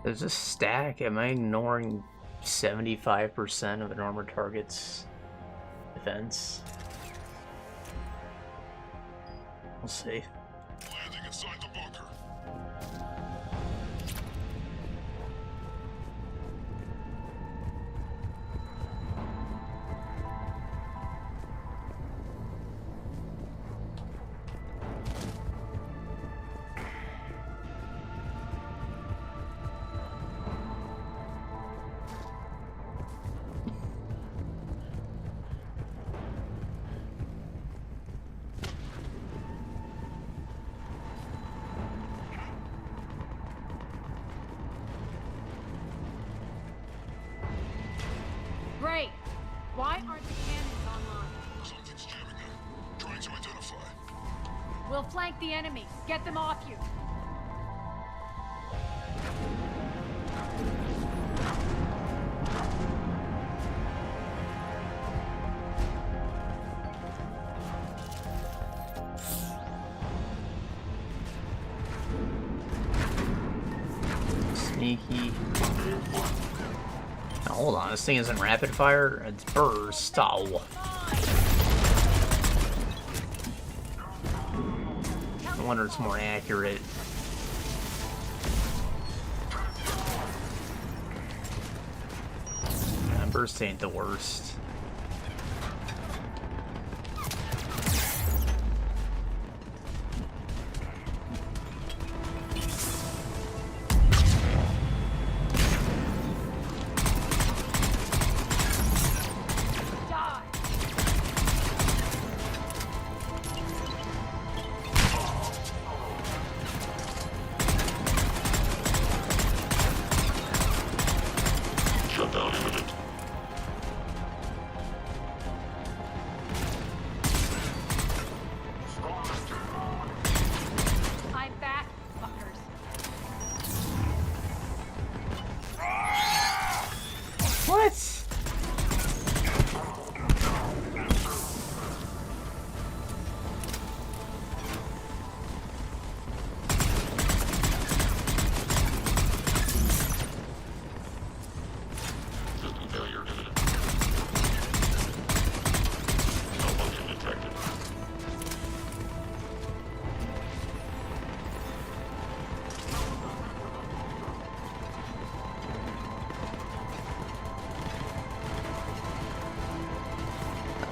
[SPEAKER 1] There's a stack. Am I ignoring 75% of an armored target's defense? We'll see.
[SPEAKER 8] Landing inside the bunker.
[SPEAKER 10] Great! Why aren't the cannons online?
[SPEAKER 8] Something's jamming them. Trying to identify.
[SPEAKER 10] We'll flank the enemy. Get them off you.
[SPEAKER 1] Now, hold on, this thing isn't rapid fire, it's burst. Oh. I wonder it's more accurate. Burst ain't the worst.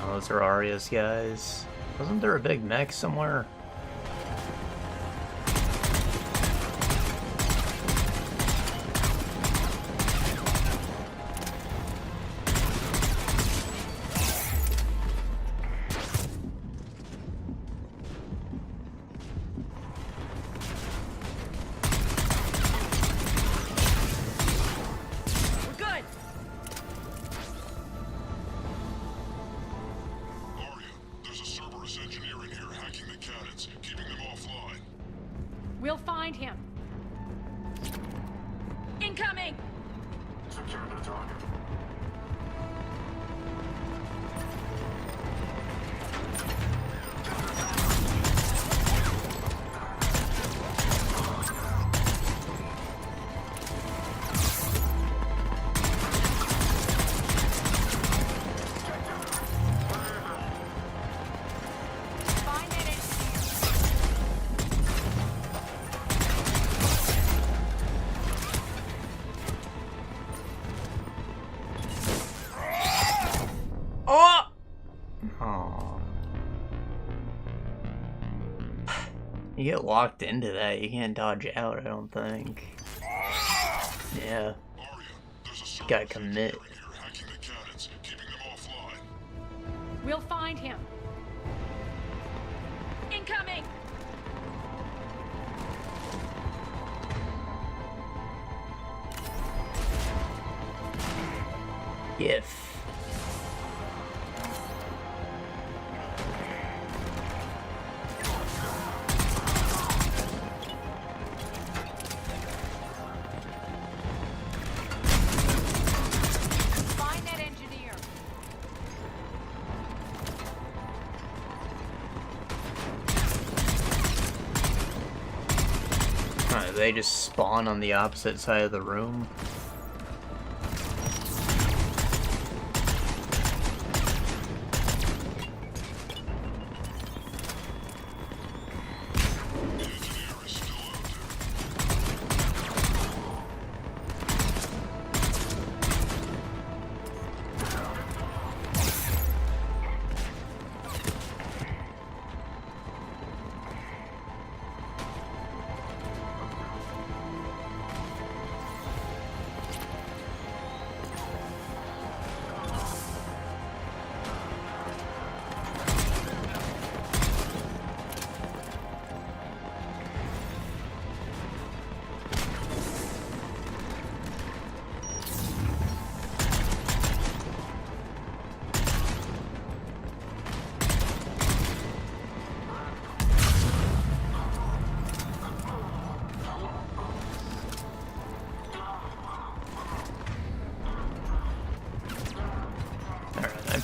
[SPEAKER 1] Those are Aria's guys. Wasn't there a big mech somewhere?
[SPEAKER 10] We'll find him. Incoming!
[SPEAKER 8] Secure the target.
[SPEAKER 1] You get locked into that, you can't dodge out, I don't think. Yeah. Gotta commit.
[SPEAKER 10] We'll find him. Incoming!
[SPEAKER 1] If. They just spawn on the opposite side of the room.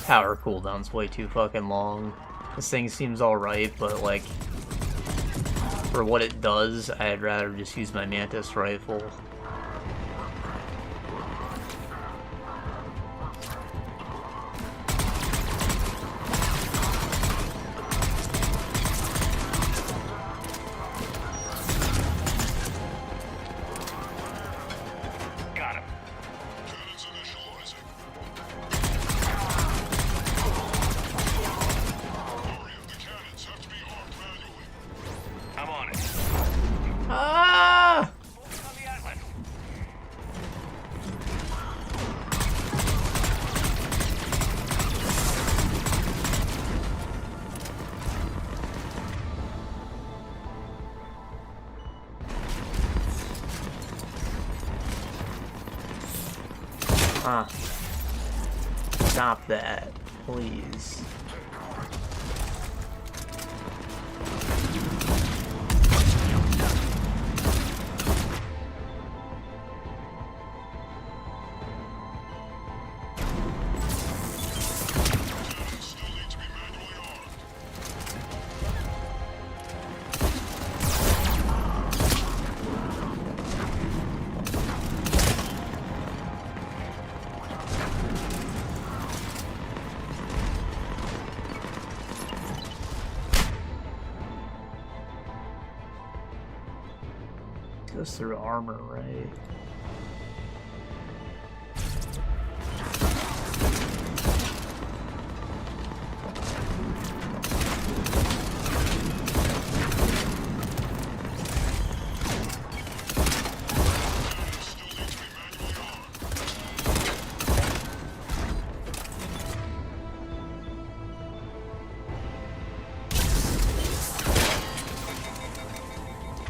[SPEAKER 1] Power cooldown's way too fucking long. This thing seems alright, but like, for what it does, I'd rather just use my Mantis rifle. Ah. Stop that, please. Goes through armor, right?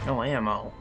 [SPEAKER 1] No ammo.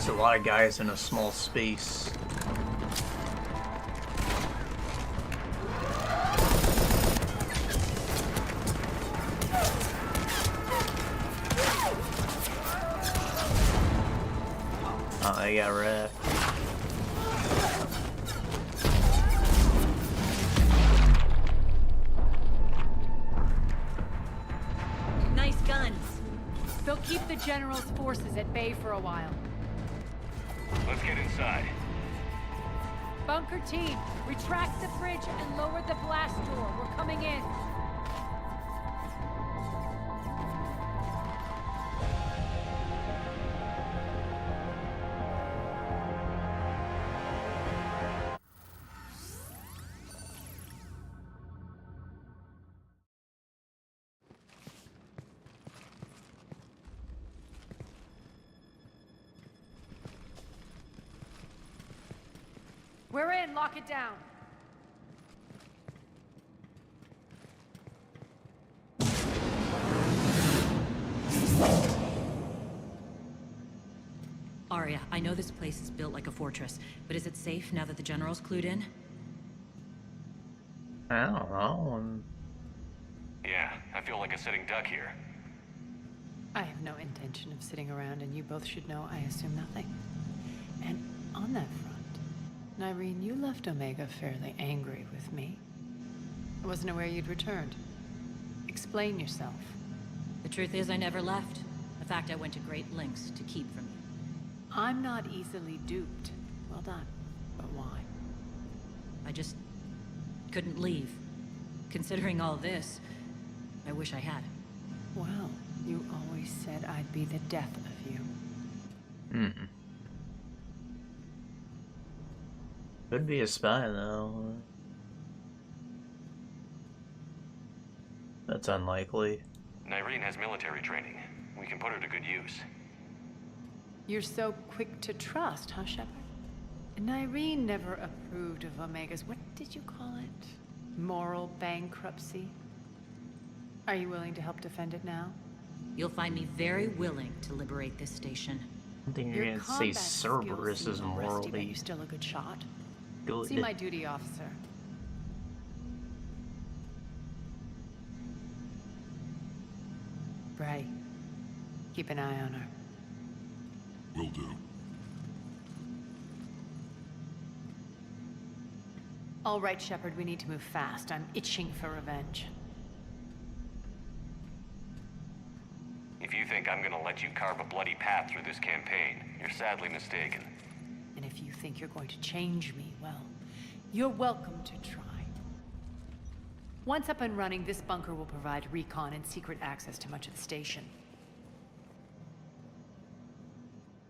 [SPEAKER 1] A lot of guys in a small space. Oh, I got wrecked.
[SPEAKER 10] Nice guns. They'll keep the General's forces at bay for a while.
[SPEAKER 15] Let's get inside.
[SPEAKER 10] Bunker team, retract the bridge and lower the blast door. We're coming in. We're in, lock it down.
[SPEAKER 16] Aria, I know this place is built like a fortress, but is it safe now that the General's clued in?
[SPEAKER 1] I don't know.
[SPEAKER 15] Yeah, I feel like a sitting duck here.
[SPEAKER 10] I have no intention of sitting around, and you both should know I assume nothing. And on that front, Nyreen, you left Omega fairly angry with me. I wasn't aware you'd returned. Explain yourself.
[SPEAKER 16] The truth is I never left. In fact, I went to great lengths to keep from you.
[SPEAKER 10] I'm not easily duped. Well done. But why?
[SPEAKER 16] I just couldn't leave. Considering all this, I wish I had.
[SPEAKER 10] Well, you always said I'd be the death of you.
[SPEAKER 1] Could be a spy, though. That's unlikely.
[SPEAKER 15] Nyreen has military training. We can put her to good use.
[SPEAKER 10] You're so quick to trust, huh, Shepard? Nyreen never approved of Omega's, what did you call it? Moral bankruptcy? Are you willing to help defend it now?
[SPEAKER 16] You'll find me very willing to liberate this station.
[SPEAKER 1] I think you're gonna say Cerberus is morally
[SPEAKER 10] but you're still a good shot.
[SPEAKER 1] good.
[SPEAKER 10] See my duty, officer. Bray, keep an eye on her.
[SPEAKER 8] Will do.
[SPEAKER 10] All right, Shepard, we need to move fast. I'm itching for revenge.
[SPEAKER 15] If you think I'm gonna let you carve a bloody path through this campaign, you're sadly mistaken.
[SPEAKER 10] And if you think you're going to change me, well, you're welcome to try. Once up and running, this bunker will provide recon and secret access to much of the station.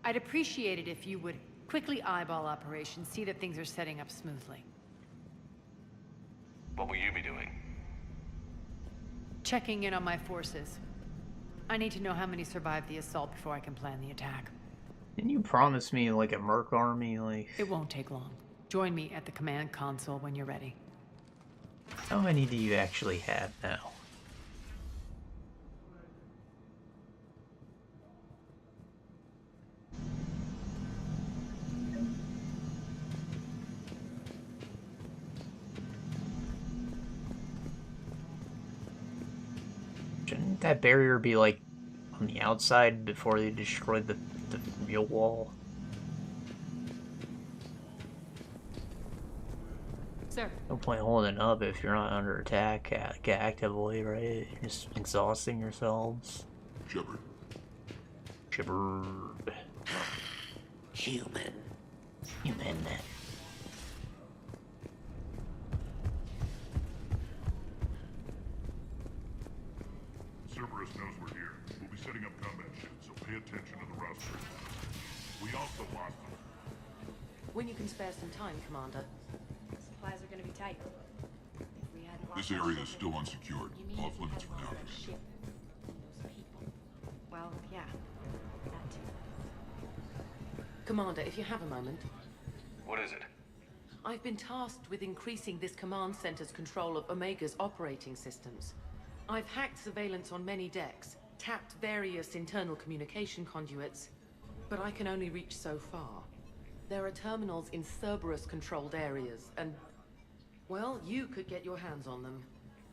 [SPEAKER 10] I'd appreciate it if you would quickly eyeball operations, see that things are setting up smoothly.
[SPEAKER 15] What will you be doing?
[SPEAKER 10] Checking in on my forces. I need to know how many survived the assault before I can plan the attack.
[SPEAKER 1] Didn't you promise me, like, a merc army, like...
[SPEAKER 10] It won't take long. Join me at the command console when you're ready.
[SPEAKER 1] How many do you actually have now? Shouldn't that barrier be, like, on the outside before they destroyed the real wall?
[SPEAKER 10] Sir.
[SPEAKER 1] No point holding up if you're not under attack actively, right? You're just exhausting yourselves.
[SPEAKER 8] Shepard.
[SPEAKER 1] Shepard.
[SPEAKER 17] Human.
[SPEAKER 1] Human.
[SPEAKER 8] Cerberus knows we're here. We'll be setting up combat ships, so pay attention to the roster. We also lost them.
[SPEAKER 18] When you can spare some time, Commander. Supplies are going to be tight.
[SPEAKER 8] This area is still unsecured. Off limits for now.
[SPEAKER 18] Well, yeah. That too. Commander, if you have a moment.
[SPEAKER 15] What is it?
[SPEAKER 18] I've been tasked with increasing this command center's control of Omega's operating systems. I've hacked surveillance on many decks, tapped various internal communication conduits, but I can only reach so far. There are terminals in Cerberus-controlled areas, and, well, you could get your hands on them.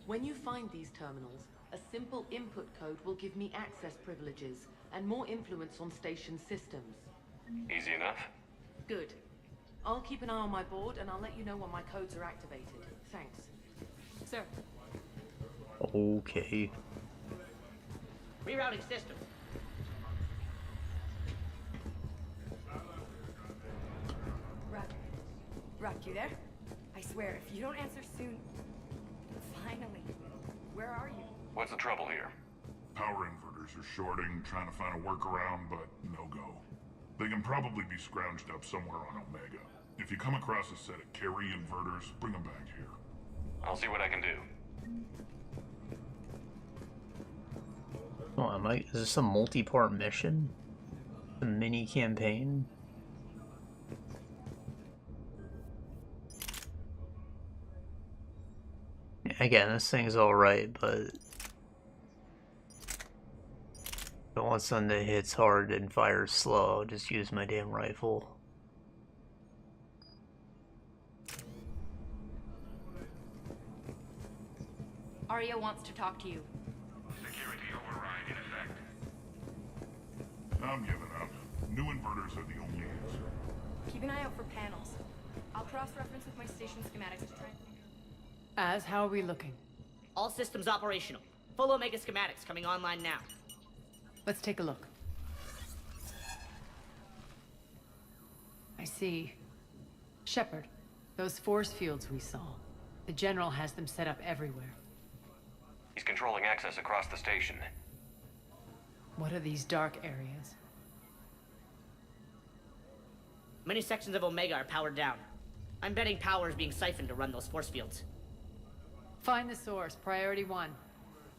[SPEAKER 18] When you find these terminals, a simple input code will give me access privileges and more influence on station systems.
[SPEAKER 15] Easy enough?
[SPEAKER 18] Good. I'll keep an eye on my board, and I'll let you know when my codes are activated. Thanks. Sir.
[SPEAKER 1] Okay.
[SPEAKER 17] Rerouting system.
[SPEAKER 19] Rock, you there? I swear, if you don't answer soon... Finally. Where are you?
[SPEAKER 15] What's the trouble here?
[SPEAKER 8] Power inverters are shorting, trying to find a workaround, but no go. They can probably be scrounged up somewhere on Omega. If you come across a set of carry inverters, bring them back here.
[SPEAKER 15] I'll see what I can do.
[SPEAKER 1] Oh, is this a multi-part mission? A mini campaign? Again, this thing's alright, but don't want something that hits hard and fires slow. Just use my damn rifle.
[SPEAKER 19] Aria wants to talk to you.
[SPEAKER 8] Security override in effect. I'm giving up. New inverters are the only answer.
[SPEAKER 19] Keep an eye out for panels. I'll cross-reference with my station schematics to try and...
[SPEAKER 10] How are we looking?
[SPEAKER 17] All systems operational. Full Omega schematics coming online now.
[SPEAKER 10] Let's take a look. I see. Shepard, those force fields we saw. The General has them set up everywhere.
[SPEAKER 15] He's controlling access across the station.
[SPEAKER 10] What are these dark areas?
[SPEAKER 17] Many sections of Omega are powered down. I'm betting power is being siphoned to run those force fields.
[SPEAKER 10] Find the source, priority 1.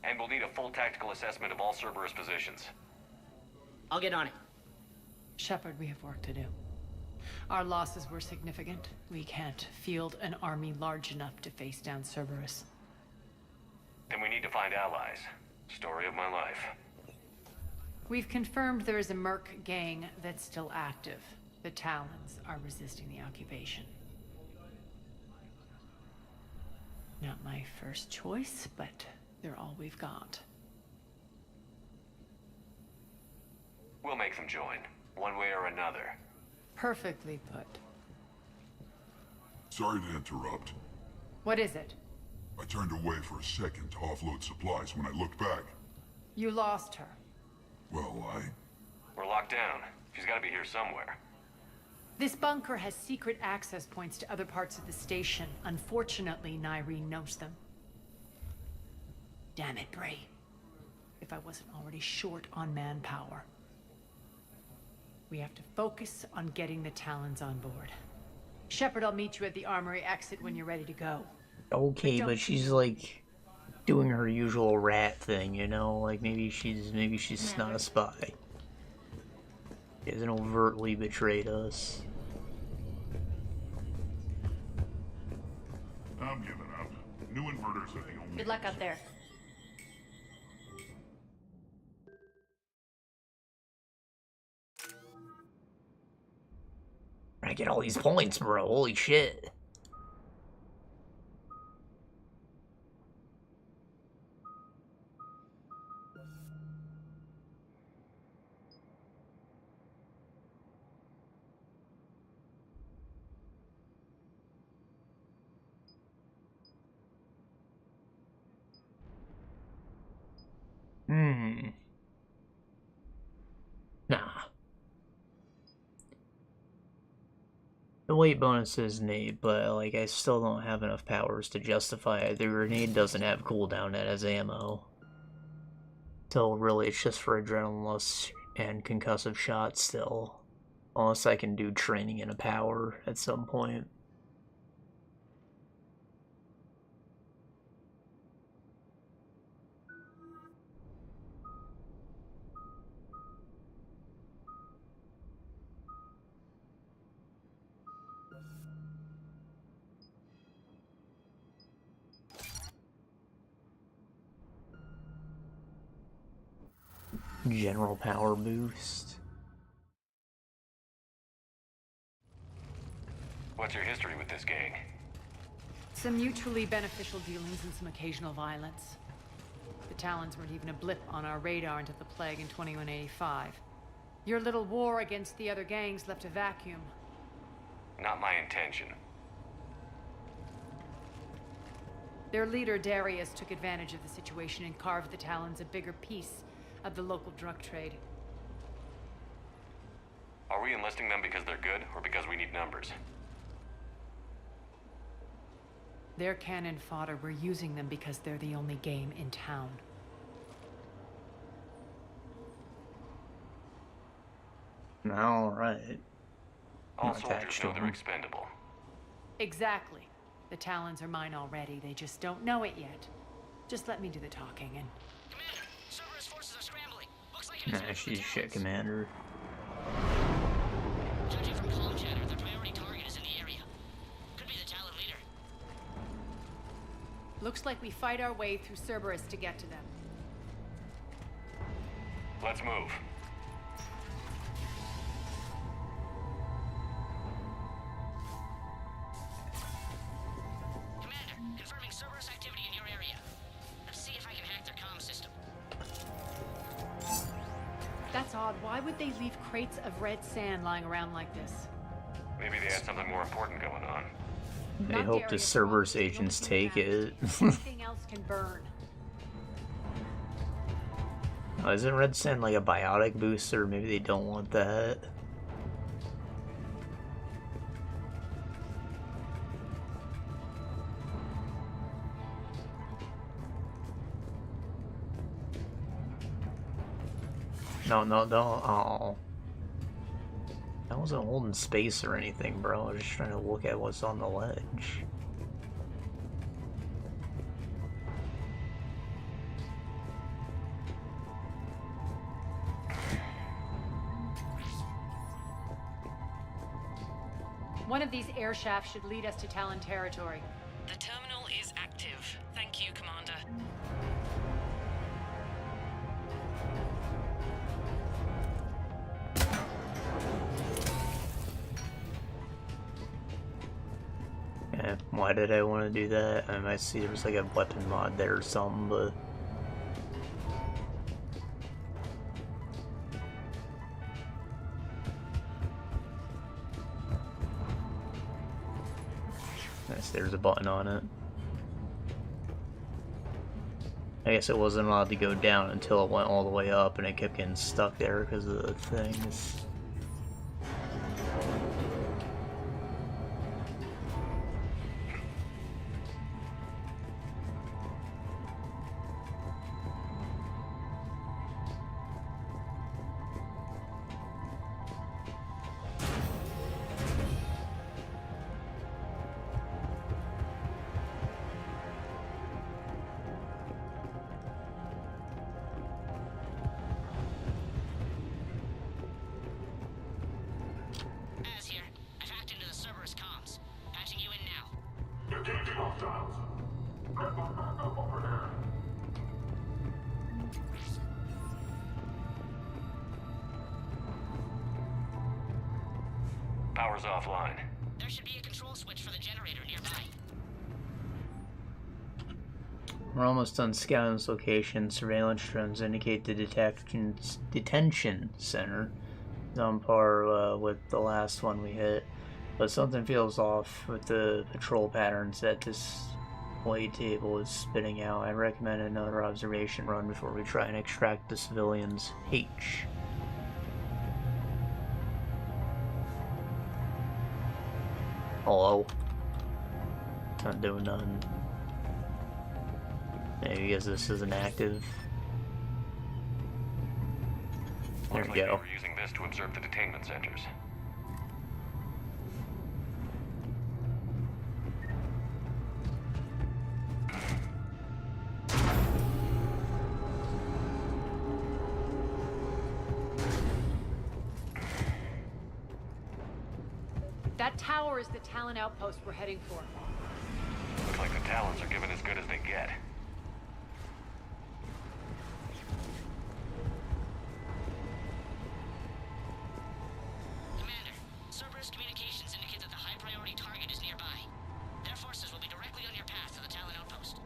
[SPEAKER 15] And we'll need a full tactical assessment of all Cerberus positions.
[SPEAKER 17] I'll get on it.
[SPEAKER 10] Shepard, we have work to do. Our losses were significant. We can't field an army large enough to face down Cerberus.
[SPEAKER 15] Then we need to find allies. Story of my life.
[SPEAKER 10] We've confirmed there is a merc gang that's still active. The Talons are resisting the occupation. Not my first choice, but they're all we've got.
[SPEAKER 15] We'll make them join, one way or another.
[SPEAKER 10] Perfectly put.
[SPEAKER 8] Sorry to interrupt.
[SPEAKER 10] What is it?
[SPEAKER 8] I turned away for a second to offload supplies. When I looked back,
[SPEAKER 10] You lost her.
[SPEAKER 8] well,
[SPEAKER 15] We're locked down. She's gotta be here somewhere.
[SPEAKER 10] This bunker has secret access points to other parts of the station. Unfortunately, Nyreen knows them. Damn it, Bray. If I wasn't already short on manpower. We have to focus on getting the Talons on board. Shepard, I'll meet you at the armory exit when you're ready to go.
[SPEAKER 1] Okay, but she's like doing her usual rat thing, you know? Like maybe she's not a spy. She hasn't overtly betrayed us.
[SPEAKER 8] I'm giving up. New inverters are the only...
[SPEAKER 19] Good luck out there.
[SPEAKER 1] I get all these points, bro. Holy shit. Nah. The weight bonus is neat, but like I still don't have enough powers to justify it. The grenade doesn't have cooldown, it has ammo. So really it's just for adrenaline and concussive shots still. Unless I can do training in a power at some point. General power boost.
[SPEAKER 15] What's your history with this gang?
[SPEAKER 10] Some mutually beneficial dealings and some occasional violence. The Talons weren't even a blip on our radar until the plague in 2185. Your little war against the other gangs left a vacuum.
[SPEAKER 15] Not my intention.
[SPEAKER 10] Their leader, Darius, took advantage of the situation and carved the Talons a bigger piece of the local drug trade.
[SPEAKER 15] Are we enlisting them because they're good, or because we need numbers?
[SPEAKER 10] They're cannon fodder. We're using them because they're the only game in town.
[SPEAKER 1] Alright.
[SPEAKER 15] All soldiers know they're expendable.
[SPEAKER 10] Exactly. The Talons are mine already. They just don't know it yet. Just let me do the talking and...
[SPEAKER 17] Commander, Cerberus forces are scrambling. Looks like
[SPEAKER 1] Nah, she's shit, Commander.
[SPEAKER 17] Judging from comm chatter, their priority target is in the area. Could be the Talon leader.
[SPEAKER 10] Looks like we fight our way through Cerberus to get to them.
[SPEAKER 15] Let's move.
[SPEAKER 17] Commander, confirming Cerberus activity in your area. Let's see if I can hack their comm system.
[SPEAKER 10] That's odd. Why would they leave crates of red sand lying around like this?
[SPEAKER 15] Maybe they had something more important going on.
[SPEAKER 1] I hope the Cerberus agents take it.
[SPEAKER 10] Anything else can burn.
[SPEAKER 1] Oh, isn't red sand like a biotic booster? Maybe they don't want that. No, don't. Oh. I wasn't holding space or anything, bro. I was just trying to look at what's on the ledge.
[SPEAKER 10] One of these air shafts should lead us to Talon territory.
[SPEAKER 16] The terminal is active. Thank you, Commander.
[SPEAKER 1] Yeah, why did I want to do that? I might see there was like a weapon mod there or something, but... Nice, there's a button on it. I guess it wasn't allowed to go down until it went all the way up, and it kept getting stuck there because of the things.
[SPEAKER 17] Az here. I've hacked into the Cerberus comms. Patching you in now.
[SPEAKER 8] Engaging hostiles. Get the backup over here.
[SPEAKER 15] Power's offline.
[SPEAKER 17] There should be a control switch for the generator nearby.
[SPEAKER 1] We're almost done scouting this location. Surveillance drones indicate the detention center is on par with the last one we hit, but something feels off with the patrol patterns that this white table is spitting out. I recommend another observation run before we try and extract the civilians. H. Hello. Not doing nothing. Maybe because this isn't active. There
[SPEAKER 15] Looks
[SPEAKER 1] we
[SPEAKER 15] like
[SPEAKER 1] go.
[SPEAKER 15] they were using this to observe the detainment centers.
[SPEAKER 10] That tower is the Talon outpost we're heading for.
[SPEAKER 15] Looks like the Talons are giving as good as they get.
[SPEAKER 17] Commander, Cerberus communications indicate that the high-priority target is nearby. Their forces will be directly on your path to the Talon outpost.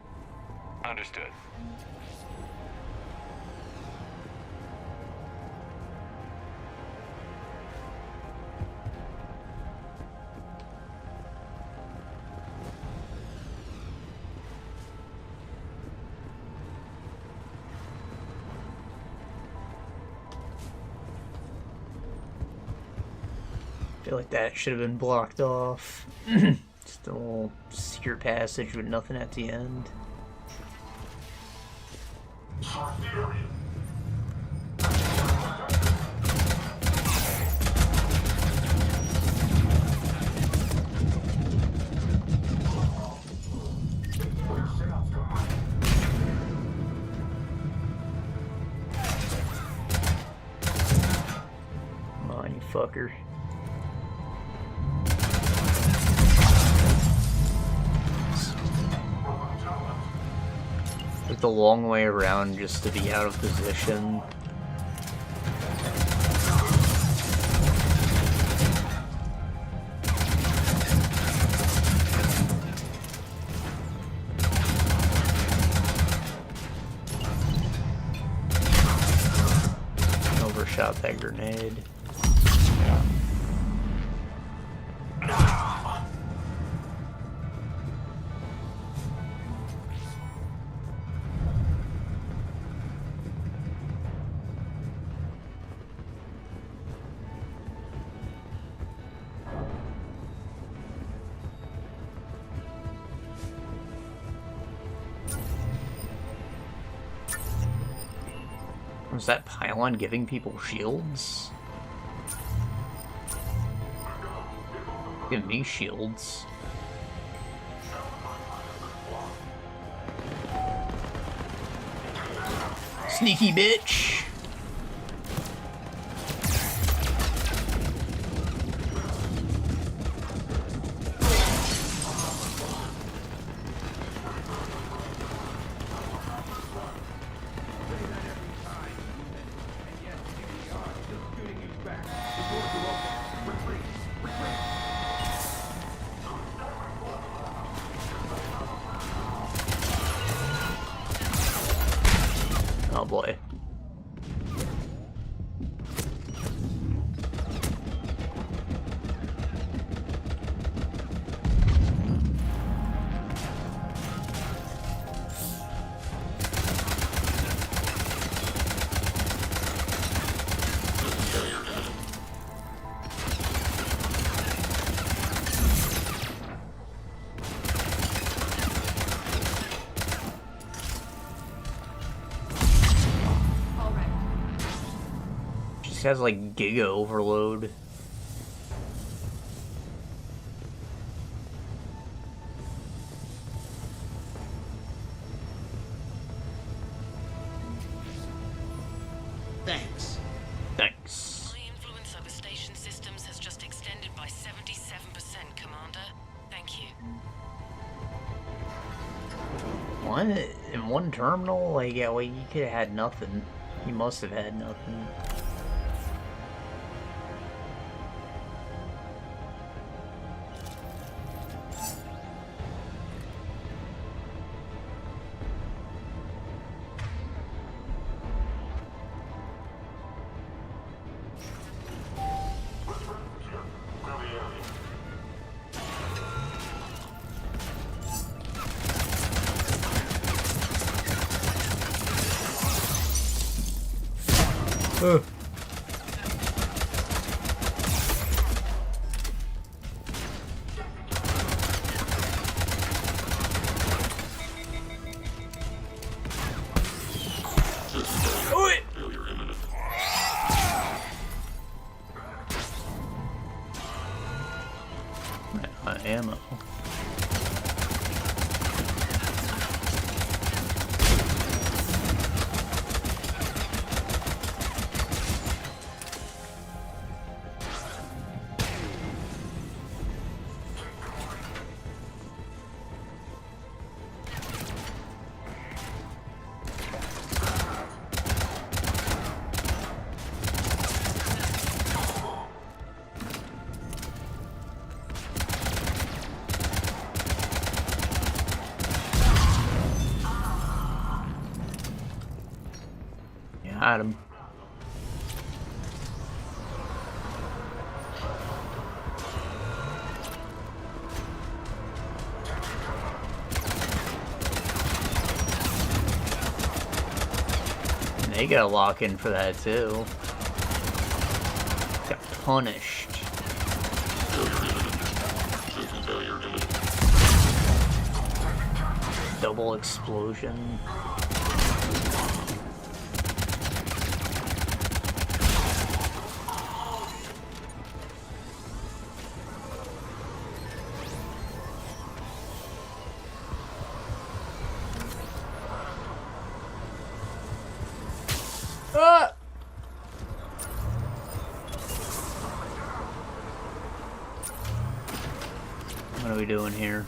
[SPEAKER 15] Understood.
[SPEAKER 1] I feel like that should have been blocked off. Just a little secret passage with nothing at the end. Come on, you fucker. Took the long way around just to be out of position. Overshot that grenade. Was that pylon giving people shields? Give me shields. Sneaky bitch! Oh boy. This has like giga overload.
[SPEAKER 5] Thanks.
[SPEAKER 1] Thanks.
[SPEAKER 17] My influence over station systems has just extended by 77%, Commander. Thank you.
[SPEAKER 1] What? In one terminal? Like, yeah, well, you could have had nothing. You must have had nothing. Ammo. Got him. And they got a lock in for that too. Got punished. Double explosion. What are we doing here?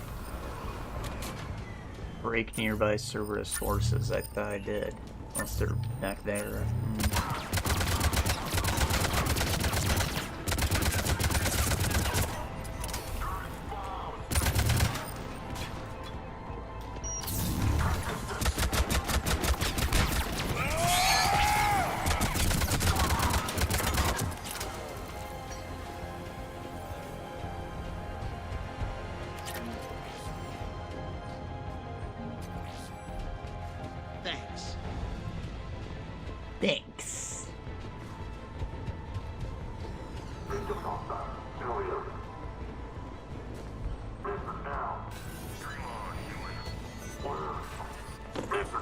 [SPEAKER 1] Break nearby Cerberus forces. I thought I did. Unless they're back there. Thanks.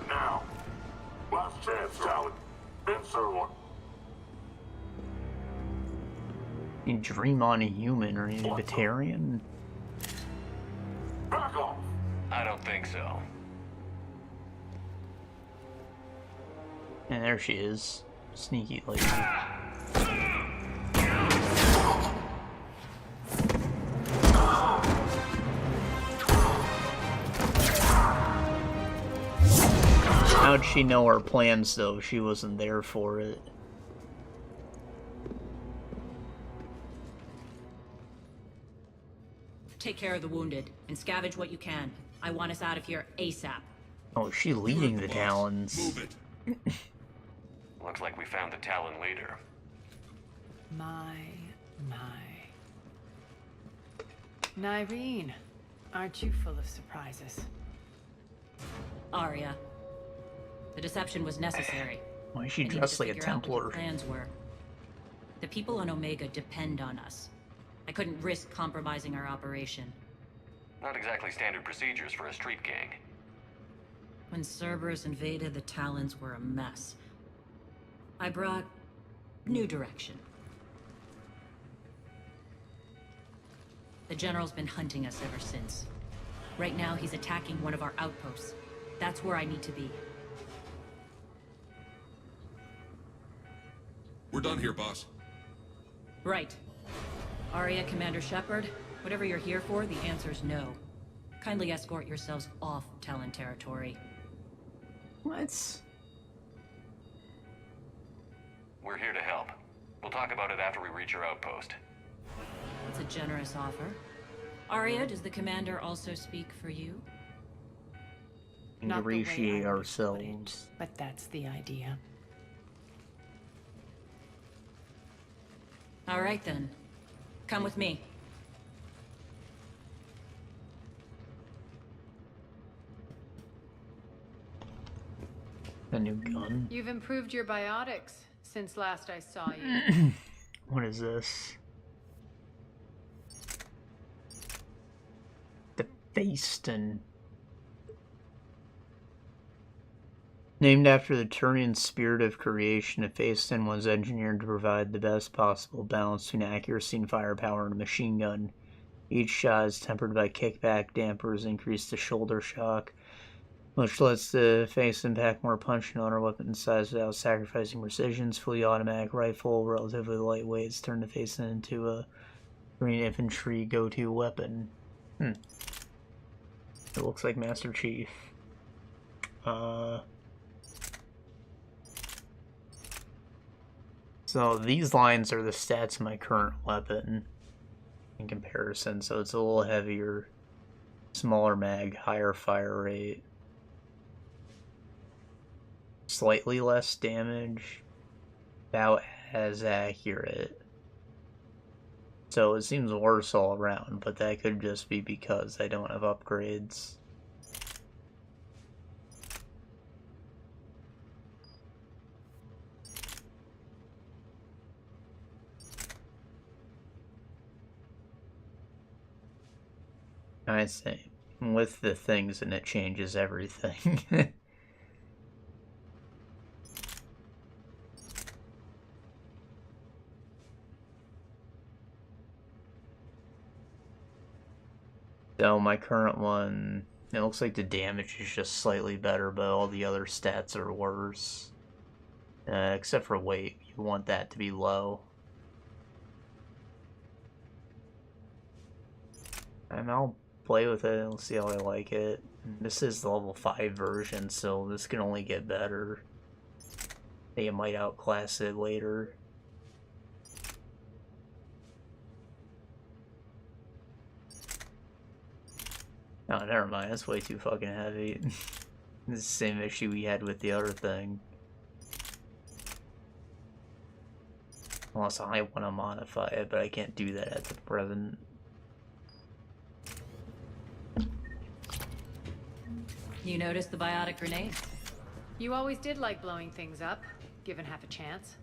[SPEAKER 8] Now. Last chance, Talon. Insert one.
[SPEAKER 1] You dream on a human or a Batarian?
[SPEAKER 8] Back off.
[SPEAKER 15] I don't think so.
[SPEAKER 1] And there she is. Sneaky lady. How'd she know our plans, though? She wasn't there for it.
[SPEAKER 16] Take care of the wounded, and scavenge what you can. I want us out of here ASAP.
[SPEAKER 1] Oh, is she leading the Talons?
[SPEAKER 3] Move it.
[SPEAKER 15] Looks like we found the Talon leader.
[SPEAKER 10] My. Nyreen, aren't you full of surprises?
[SPEAKER 16] Aria. The deception was necessary.
[SPEAKER 1] Why is she
[SPEAKER 16] I needed
[SPEAKER 1] dressed
[SPEAKER 16] to
[SPEAKER 1] like a
[SPEAKER 16] figure out what
[SPEAKER 1] Templar?
[SPEAKER 16] the plans were. The people on Omega depend on us. I couldn't risk compromising our operation.
[SPEAKER 15] Not exactly standard procedures for a street gang.
[SPEAKER 16] When Cerberus invaded, the Talons were a mess. I brought New direction. The General's been hunting us ever since. Right now, he's attacking one of our outposts. That's where I need to be.
[SPEAKER 8] We're done here, boss.
[SPEAKER 16] Right. Aria, Commander Shepard, whatever you're here for, the answer's no. Kindly escort yourselves off Talon territory.
[SPEAKER 1] What?
[SPEAKER 15] We're here to help. We'll talk about it after we reach your outpost.
[SPEAKER 16] That's a generous offer. Aria, does the Commander also speak for you?
[SPEAKER 1] Ingratiate ourselves.
[SPEAKER 10] But that's the idea.
[SPEAKER 16] All right, then. Come with me.
[SPEAKER 1] A new gun.
[SPEAKER 10] You've improved your biotics since last I saw you.
[SPEAKER 1] What is this? The Faceton. Named after the Turian spirit of creation, a Faceton was engineered to provide the best possible balance between accuracy and firepower in a machine gun. Each shot is tempered by kickback dampers, increase the shoulder shock, which lets the Faceton pack more punch and other weapon size without sacrificing precision. Fully automatic rifle, relatively lightweight, turn the Faceton into a Marine infantry go-to weapon. It looks like Master Chief. So these lines are the stats of my current weapon in comparison. So it's a little heavier, smaller mag, higher fire rate, slightly less damage, about as accurate. So it seems worse all around, but that could just be because I don't have upgrades. I see. With the things, and it changes everything. So my current one, it looks like the damage is just slightly better, but all the other stats are worse. Except for weight, you want that to be low. And I'll play with it and see how I like it. This is the level 5 version, so this can only get better. I think it might outclass it later. Oh, never mind, that's way too fucking heavy. This is the same issue we had with the other thing. Unless I want to modify it, but I can't do that at the present.
[SPEAKER 16] You noticed the biotic grenade?
[SPEAKER 10] You always did like blowing things up, given half a chance.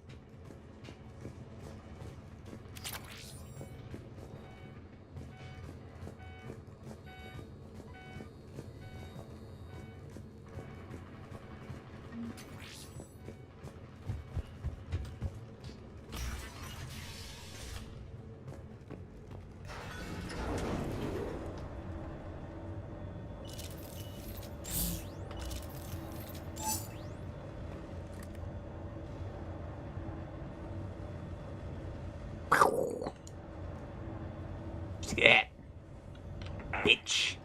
[SPEAKER 1] Yeah. Bitch.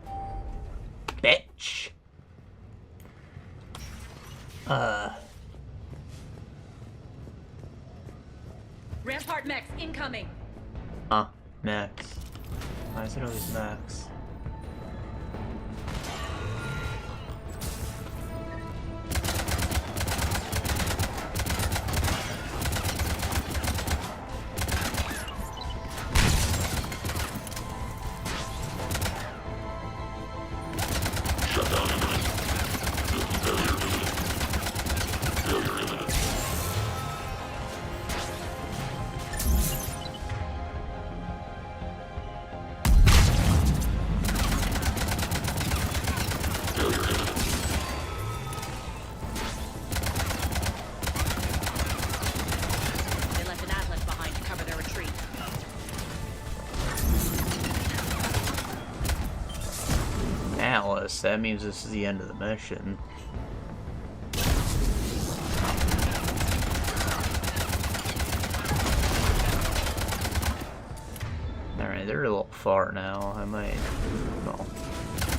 [SPEAKER 1] Bitch.
[SPEAKER 16] Rampart mechs incoming.
[SPEAKER 1] Max. Why is it always Max? Cerberus. That means this is the end of the mission. Alright, they're a little far now. I might... well,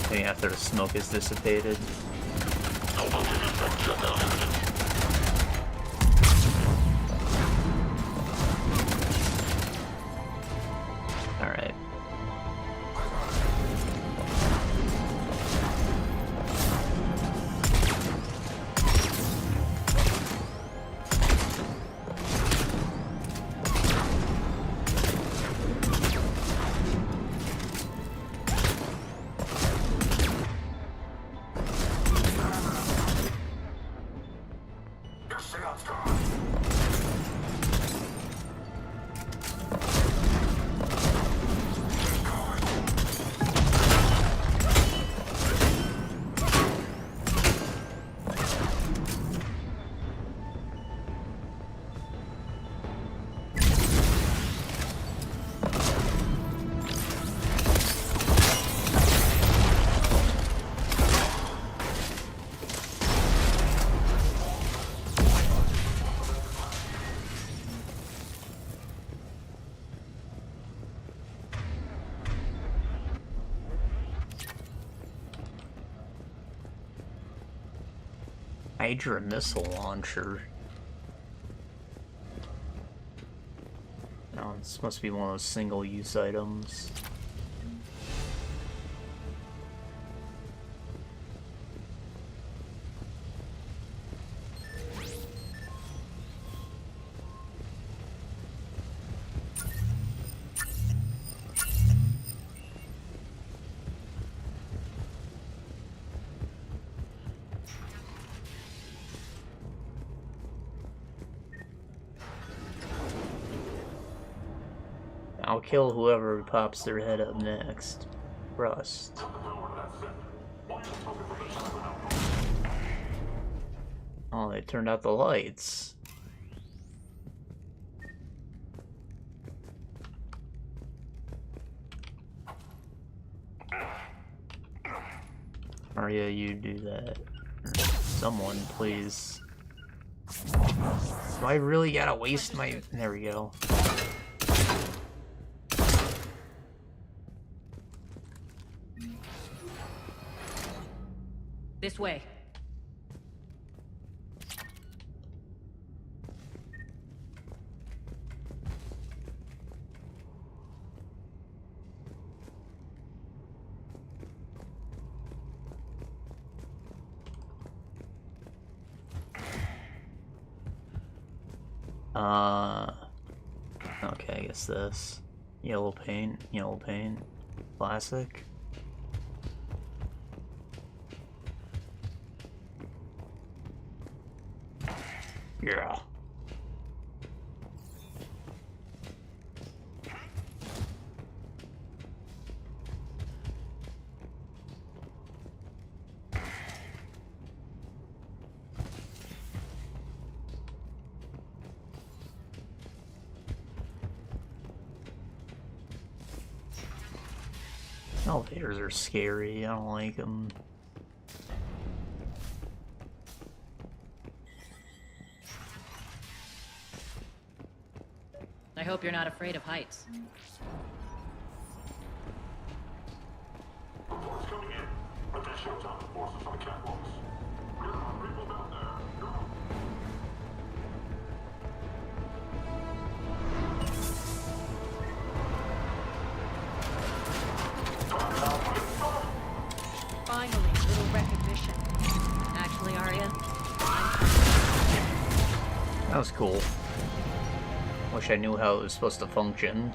[SPEAKER 1] maybe after the smoke is dissipated. Alright. Hydra missile launcher. Oh, this must be one of those single-use items. I'll kill whoever pops their head up next. Rust. Oh, they turned out the lights. Aria, you do that. Someone, please. Do I really gotta waste my... There we go.
[SPEAKER 16] This way.
[SPEAKER 1] Okay, I guess this. Yellow paint, classic. Yeah. Elevators are scary. I don't like them.
[SPEAKER 16] I hope you're not afraid of heights.
[SPEAKER 8] Reports coming in. Additional Talon forces on the catwalks. There are people down there. Go.
[SPEAKER 16] Finally, little recognition. Actually, Aria,
[SPEAKER 1] That was cool. Wish I knew how it was supposed to function.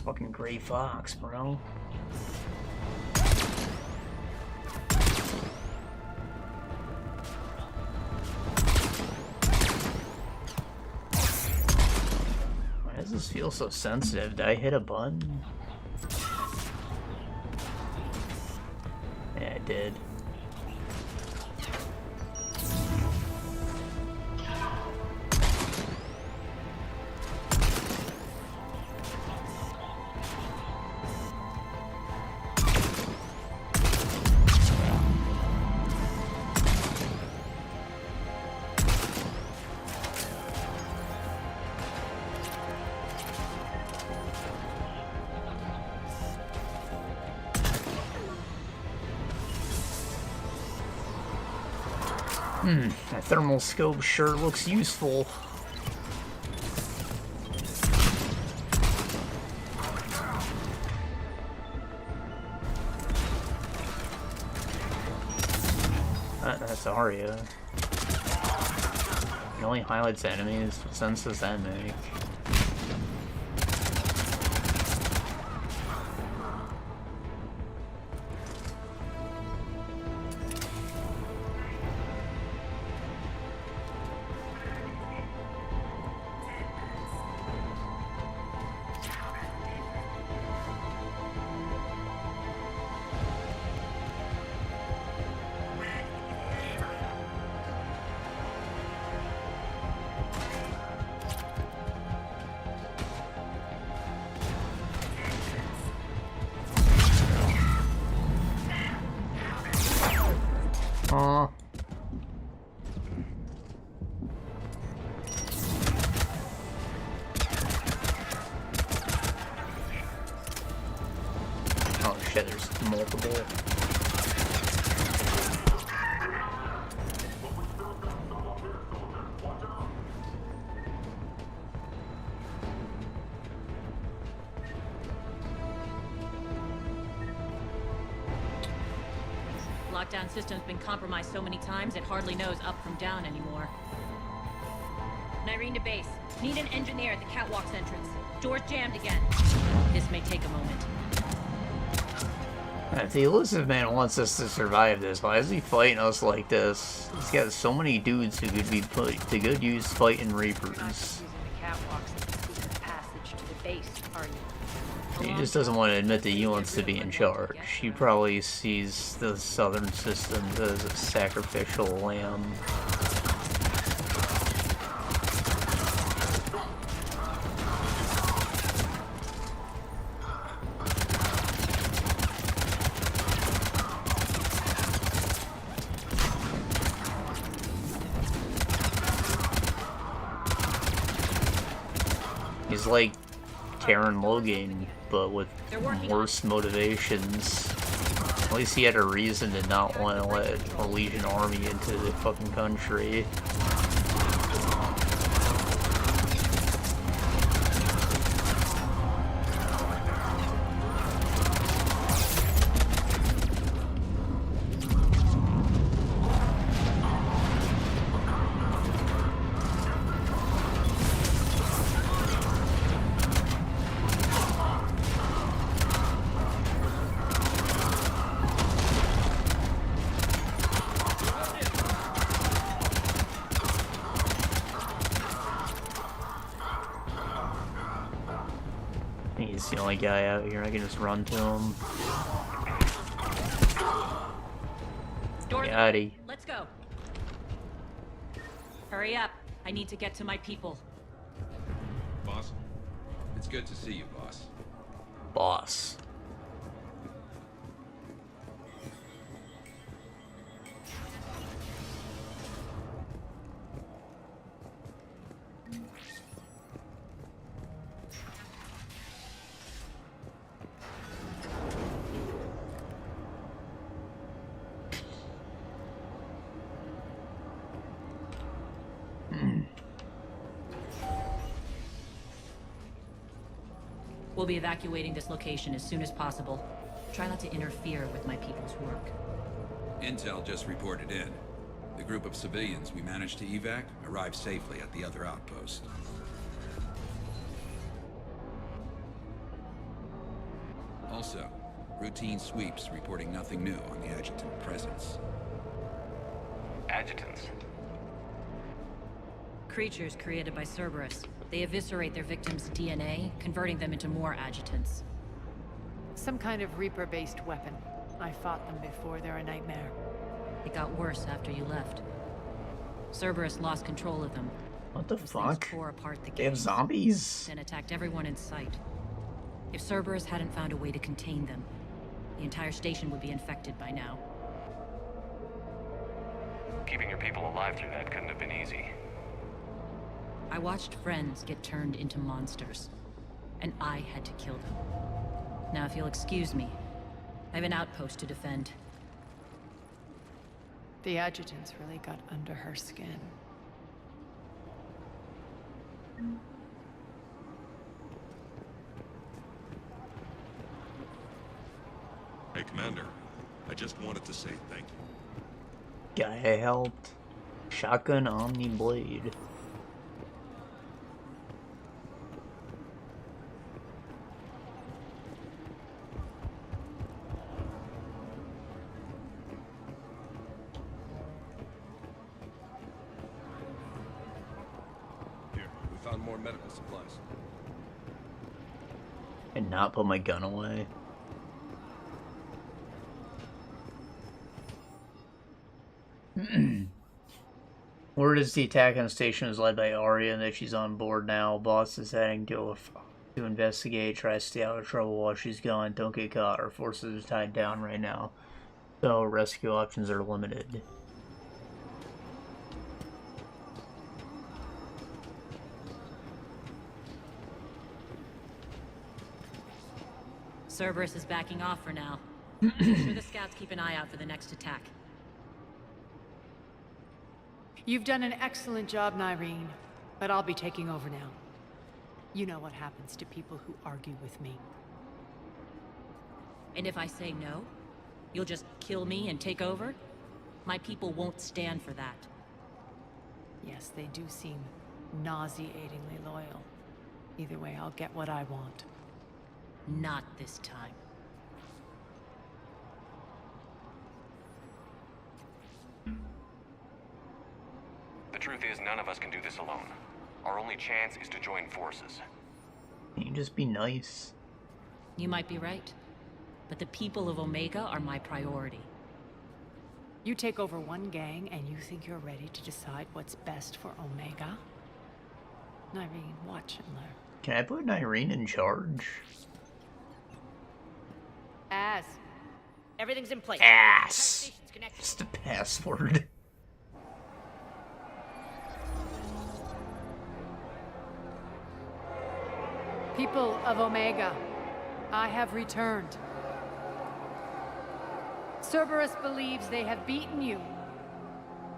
[SPEAKER 1] Fucking gray fox, bro. Why does this feel so sensitive? Did I hit a button? did. That thermal scope sure looks useful. That's Aria. It only highlights enemies. What sense does that make? Oh shit, there's multiple.
[SPEAKER 16] Lockdown system's been compromised so many times it hardly knows up from down anymore. Nyreen to base. Need an engineer at the catwalk's entrance. Door's jammed again. This may take a moment.
[SPEAKER 1] If the elusive man wants us to survive this, why is he fighting us like this? He's got so many dudes who could be put to good use fighting Reapers. He just doesn't want to admit that he wants to be in charge. He probably sees the southern system as a sacrificial lamb. He's like Karen Logan, but with worse motivations. At least he had a reason to not want to let a Legion army into the fucking country. He's the only guy out here. I can just run to him. Yaddy.
[SPEAKER 16] Let's go. Hurry up. I need to get to my people.
[SPEAKER 20] Boss? It's good to see you, boss.
[SPEAKER 1] Boss.
[SPEAKER 16] We'll be evacuating this location as soon as possible. Try not to interfere with my people's work.
[SPEAKER 20] Intel just reported in. The group of civilians we managed to evac arrived safely at the other outpost. Also, routine sweeps reporting nothing new on the adjutant presence.
[SPEAKER 15] Adjutants?
[SPEAKER 16] Creatures created by Cerberus. They eviscerate their victims' DNA, converting them into more adjutants.
[SPEAKER 10] Some kind of Reaper-based weapon. I fought them before. They're a nightmare.
[SPEAKER 16] It got worse after you left. Cerberus lost control of them.
[SPEAKER 1] What the fuck?
[SPEAKER 16] Tore apart the
[SPEAKER 1] They have zombies?
[SPEAKER 16] Then attacked everyone in sight. If Cerberus hadn't found a way to contain them, the entire station would be infected by now.
[SPEAKER 15] Keeping your people alive through that couldn't have been easy.
[SPEAKER 16] I watched friends get turned into monsters, and I had to kill them. Now, if you'll excuse me, I have an outpost to defend.
[SPEAKER 10] The adjutants really got under her skin.
[SPEAKER 8] Hey, Commander. I just wanted to say thank you.
[SPEAKER 1] Guy helped. Shotgun Omni Blade.
[SPEAKER 8] Here, we found more medical supplies.
[SPEAKER 1] And not put my gun away. Word is the attack on the station is led by Aria and that she's on board now. Boss is heading to investigate, try to stay out of trouble while she's gone. Don't get caught. Our forces are tied down right now, so rescue options are limited.
[SPEAKER 16] Cerberus is backing off for now. Make sure the scouts keep an eye out for the next attack.
[SPEAKER 10] You've done an excellent job, Nyreen, but I'll be taking over now. You know what happens to people who argue with me.
[SPEAKER 16] And if I say no, you'll just kill me and take over? My people won't stand for that.
[SPEAKER 10] Yes, they do seem nauseatingly loyal. Either way, I'll get what I want.
[SPEAKER 16] Not this time.
[SPEAKER 15] The truth is, none of us can do this alone. Our only chance is to join forces.
[SPEAKER 1] Can you just be nice?
[SPEAKER 16] You might be right, but the people of Omega are my priority.
[SPEAKER 10] You take over one gang and you think you're ready to decide what's best for Omega? Nyreen, watch and learn.
[SPEAKER 1] Can I put Nyreen in charge?
[SPEAKER 17] As. Everything's in place.
[SPEAKER 1] Ass! Just a password.
[SPEAKER 10] People of Omega, I have returned. Cerberus believes they have beaten you.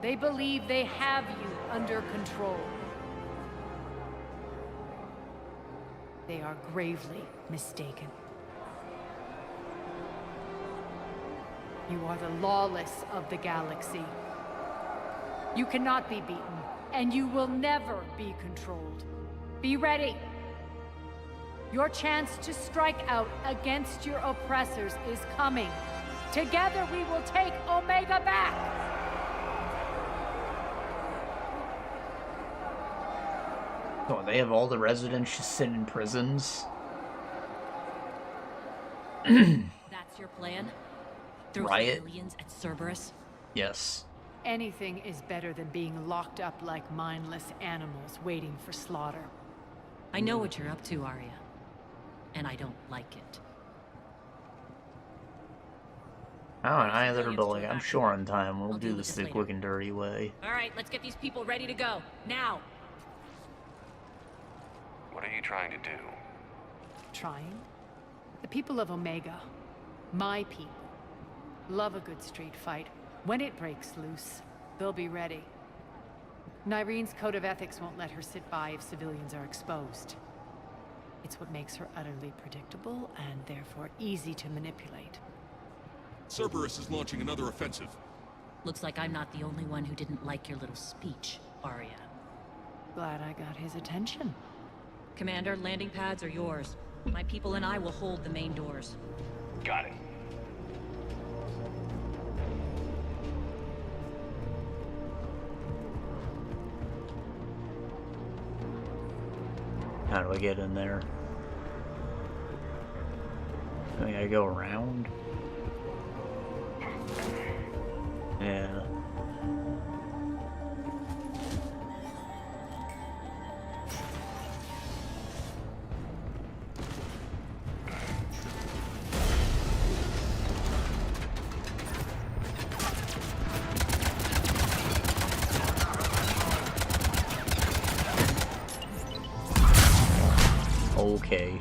[SPEAKER 10] They believe they have you under control. They are gravely mistaken. You are the lawless of the galaxy. You cannot be beaten, and you will never be controlled. Be ready. Your chance to strike out against your oppressors is coming. Together we will take Omega back!
[SPEAKER 1] Oh, they have all the residents just sitting in prisons?
[SPEAKER 16] That's your plan? Throw
[SPEAKER 1] Riot?
[SPEAKER 16] civilians at Cerberus?
[SPEAKER 1] Yes.
[SPEAKER 10] Anything is better than being locked up like mindless animals waiting for slaughter.
[SPEAKER 16] I know what you're up to, Aria. And I don't like it.
[SPEAKER 1] Oh, and either, but like, I'm sure on time. We'll do this the quick and dirty way.
[SPEAKER 16] Alright, let's get these people ready to go. Now!
[SPEAKER 15] What are you trying to do?
[SPEAKER 10] Trying? The people of Omega, my people, love a good street fight. When it breaks loose, they'll be ready. Nyreen's code of ethics won't let her sit by if civilians are exposed. It's what makes her utterly predictable and therefore easy to manipulate.
[SPEAKER 8] Cerberus is launching another offensive.
[SPEAKER 16] Looks like I'm not the only one who didn't like your little speech, Aria.
[SPEAKER 10] Glad I got his attention.
[SPEAKER 16] Commander, landing pads are yours. My people and I will hold the main doors.
[SPEAKER 15] Got it.
[SPEAKER 1] How do I get in there? I gotta go around? Yeah. Okay.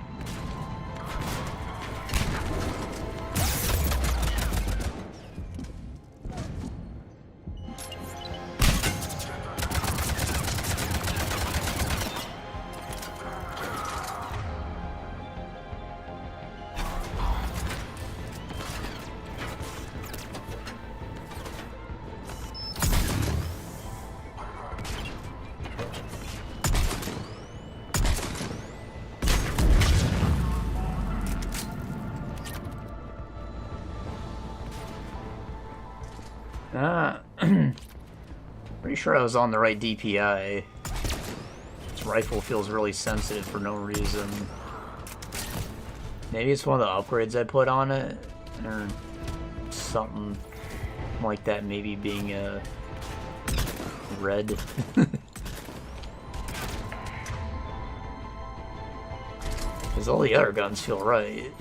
[SPEAKER 1] Pretty sure I was on the right DPI. This rifle feels really sensitive for no reason. Maybe it's one of the upgrades I put on it, or something like that, maybe being red. Because all the other guns feel right.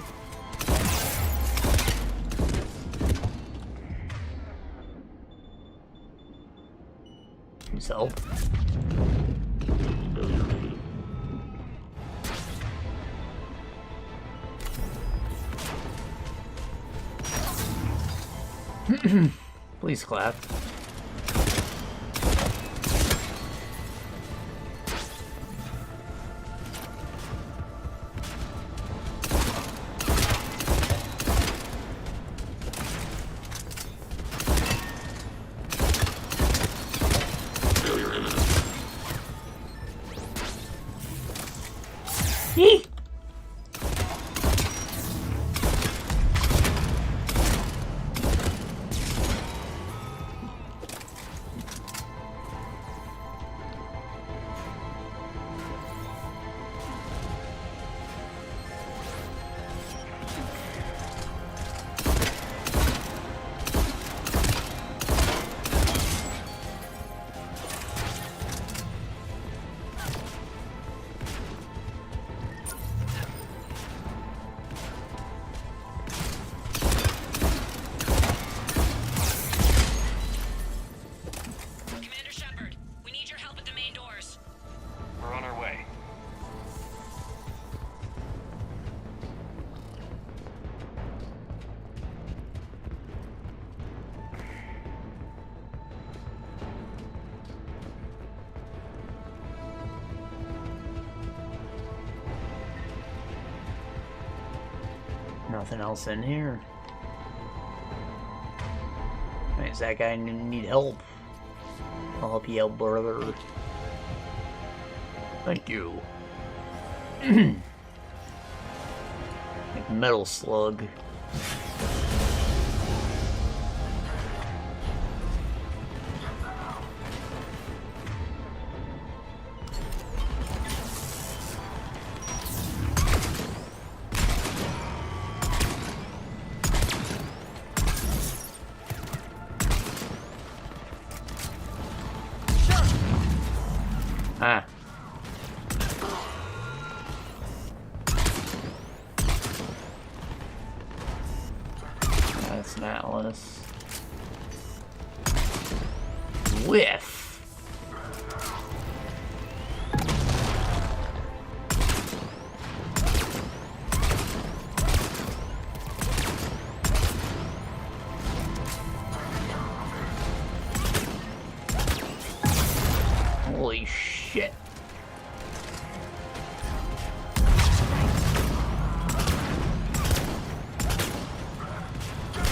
[SPEAKER 1] Help. Please clap. Nothing else in here. Wait, does that guy need help? I'll help you out, brother. Thank you. Like metal slug. Ah. That's an Atlas. Whiff. Holy shit.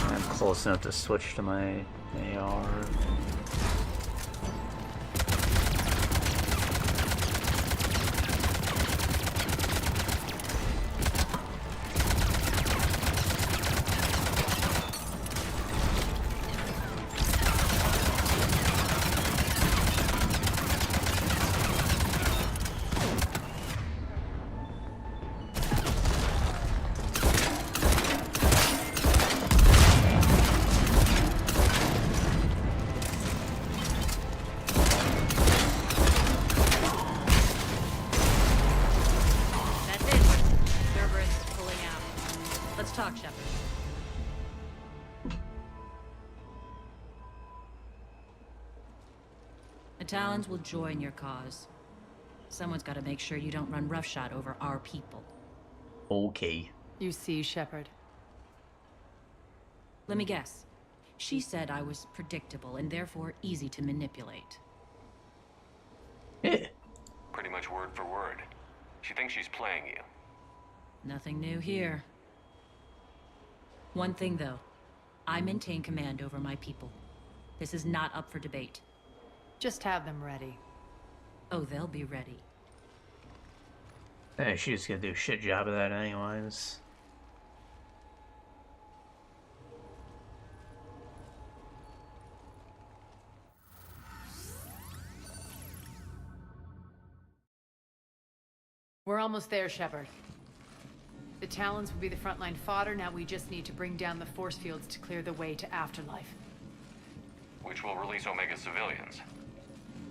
[SPEAKER 1] I'm close enough to switch to my AR.
[SPEAKER 16] talk, Shepard. The Talons will join your cause. Someone's got to make sure you don't run roughshod over our people.
[SPEAKER 1] Okay.
[SPEAKER 10] You see, Shepard.
[SPEAKER 16] Let me guess. She said I was predictable and therefore easy to manipulate.
[SPEAKER 1] Yeah.
[SPEAKER 15] Pretty much word for word. She thinks she's playing you.
[SPEAKER 16] Nothing new here. One thing, though. I maintain command over my people. This is not up for debate.
[SPEAKER 10] Just have them ready.
[SPEAKER 16] Oh, they'll be ready.
[SPEAKER 1] Hey, she's gonna do a shit job of that anyways.
[SPEAKER 10] We're almost there, Shepard. The Talons will be the frontline fodder. Now we just need to bring down the force fields to clear the way to Afterlife.
[SPEAKER 15] Which will release Omega civilians.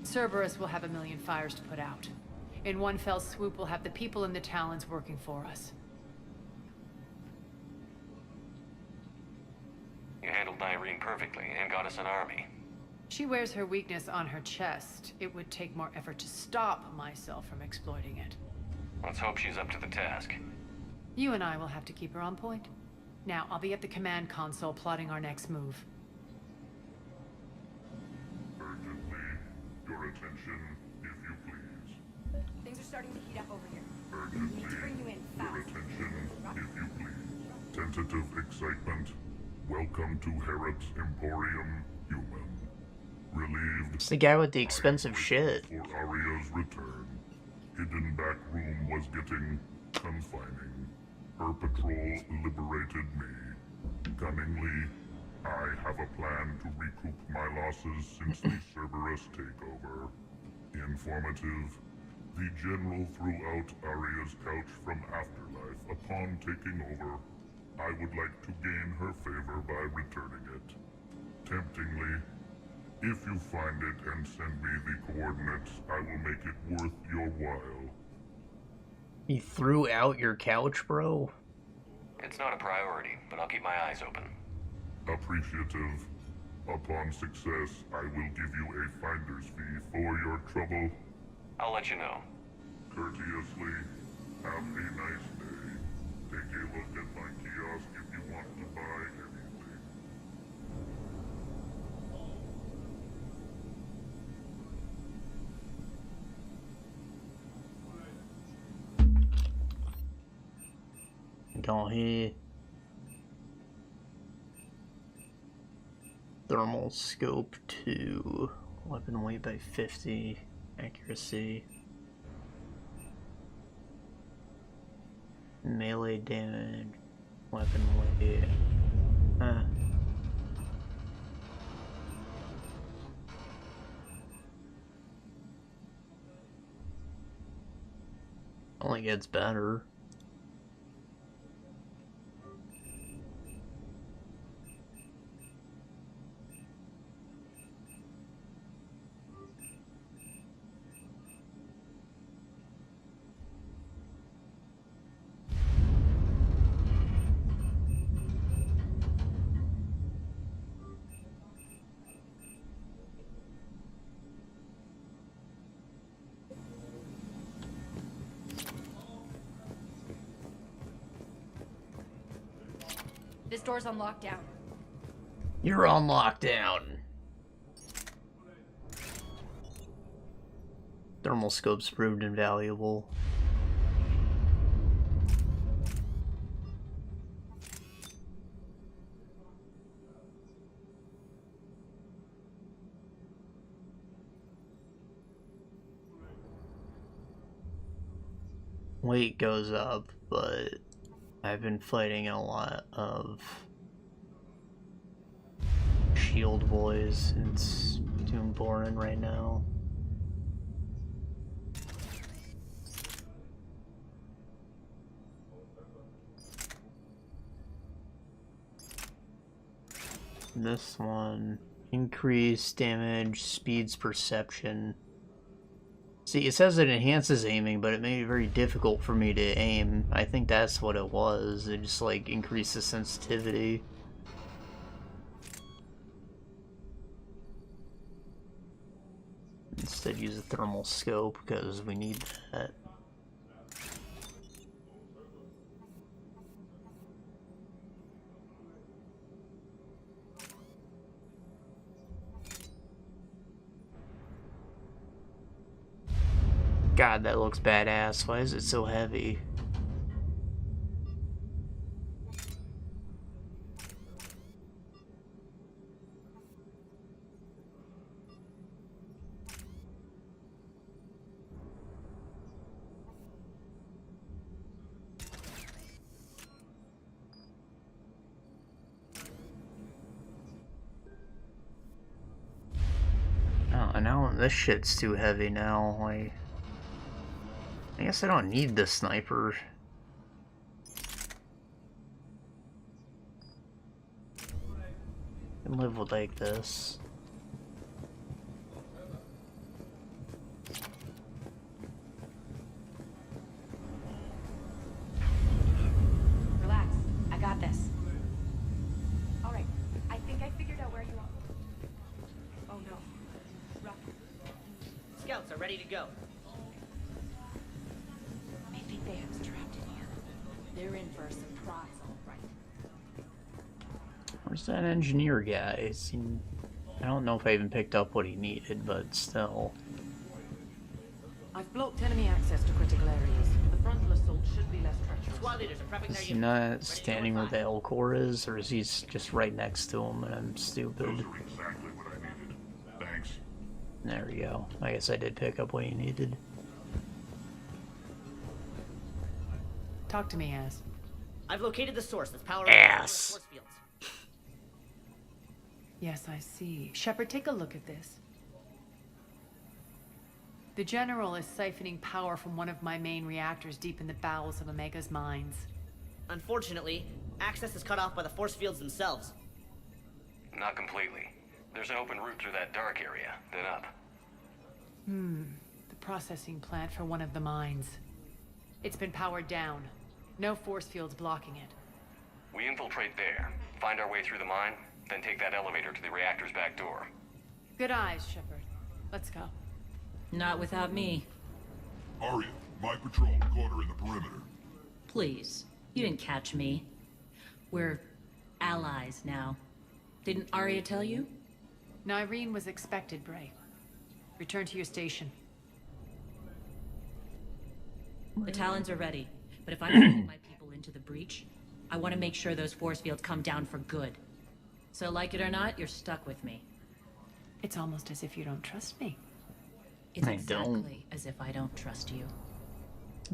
[SPEAKER 10] Cerberus will have 1,000,000 fires to put out. In one fell swoop, we'll have the people in the Talons working for us.
[SPEAKER 15] You handled Irene perfectly and got us an army.
[SPEAKER 10] She wears her weakness on her chest. It would take more effort to stop myself from exploiting it.
[SPEAKER 15] Let's hope she's up to the task.
[SPEAKER 10] You and I will have to keep her on point. Now, I'll be at the command console plotting our next move.
[SPEAKER 8] Urgently, your attention, if you please.
[SPEAKER 19] Things are starting to heat up over here.
[SPEAKER 8] Urgently,
[SPEAKER 19] We need to bring you in
[SPEAKER 8] your
[SPEAKER 19] fast.
[SPEAKER 8] attention, if you please. Tentative excitement. Welcome to Herod's Emporium, human. Relieved.
[SPEAKER 1] It's the guy with the expensive shit.
[SPEAKER 8] For Aria's return. Hidden back room was getting confining. Her patrol liberated me. Cunningly, I have a plan to recoup my losses since the Cerberus takeover. Informative. The General threw out Aria's couch from Afterlife upon taking over. I would like to gain her favor by returning it. Temptingly, if you find it and send me the coordinates, I will make it worth your while.
[SPEAKER 1] You threw out your couch, bro?
[SPEAKER 15] It's not a priority, but I'll keep my eyes open.
[SPEAKER 8] Appreciative. Upon success, I will give you a finder's fee for your trouble.
[SPEAKER 15] I'll let you know.
[SPEAKER 8] Courteously, have a nice day. Take a look at my kiosk if you want to buy anything.
[SPEAKER 1] Go here. Thermal scope 2. Weapon weight by 50. Accuracy. Melee damage. Weapon weight. Only gets better.
[SPEAKER 19] This door's on lockdown.
[SPEAKER 1] You're on lockdown. Thermal scopes proved invaluable. Weight goes up, but I've been fighting a lot of shield boys. It's too boring right now. This one, increase damage, speeds perception, See, it says it enhances aiming, but it made it very difficult for me to aim. I think that's what it was. It just, like, increased the sensitivity. Instead, use a thermal scope, because we need that. God, that looks badass. Why is it so heavy? Oh, and now this shit's too heavy now. I guess I don't need the sniper. I can live with like this.
[SPEAKER 19] Relax. I got this. All right. I think I figured out where you are. Oh no. Rock.
[SPEAKER 17] Scouts are ready to go.
[SPEAKER 19] I think they have us trapped in here. They're in for a surprise, all right.
[SPEAKER 1] Where's that engineer guy? I don't know if I even picked up what he needed, but still.
[SPEAKER 18] I've blocked enemy access to critical areas. The frontal assault should be less treacherous.
[SPEAKER 17] Squad leaders are prepping
[SPEAKER 1] Is
[SPEAKER 17] their
[SPEAKER 1] he
[SPEAKER 17] units.
[SPEAKER 1] not standing where the L core is, or is he just right next to him and I'm stupid?
[SPEAKER 8] Those are exactly what I needed. Thanks.
[SPEAKER 1] There we go. I guess I did pick up what he needed.
[SPEAKER 10] Talk to me, Az.
[SPEAKER 17] I've located the source that's powering
[SPEAKER 1] Ass.
[SPEAKER 17] the force fields.
[SPEAKER 10] Yes, I see. Shepard, take a look at this. The General is siphoning power from one of my main reactors deep in the bowels of Omega's mines.
[SPEAKER 17] Unfortunately, access is cut off by the force fields themselves.
[SPEAKER 15] Not completely. There's an open route through that dark area, then up.
[SPEAKER 10] The processing plant for one of the mines. It's been powered down. No force fields blocking it.
[SPEAKER 15] We infiltrate there, find our way through the mine, then take that elevator to the reactor's back door.
[SPEAKER 10] Good eyes, Shepard. Let's go.
[SPEAKER 16] Not without me.
[SPEAKER 8] Aria, my patrol caught her in the perimeter.
[SPEAKER 16] Please. You didn't catch me. We're allies now. Didn't Aria tell you?
[SPEAKER 10] Nyreen was expected, Bray. Return to your station.
[SPEAKER 16] The Talons are ready, but if I pull my people into the breach, I want to make sure those force fields come down for good. So like it or not, you're stuck with me.
[SPEAKER 10] It's almost as if you don't trust me.
[SPEAKER 16] It's
[SPEAKER 1] I
[SPEAKER 16] exactly as if I don't trust you.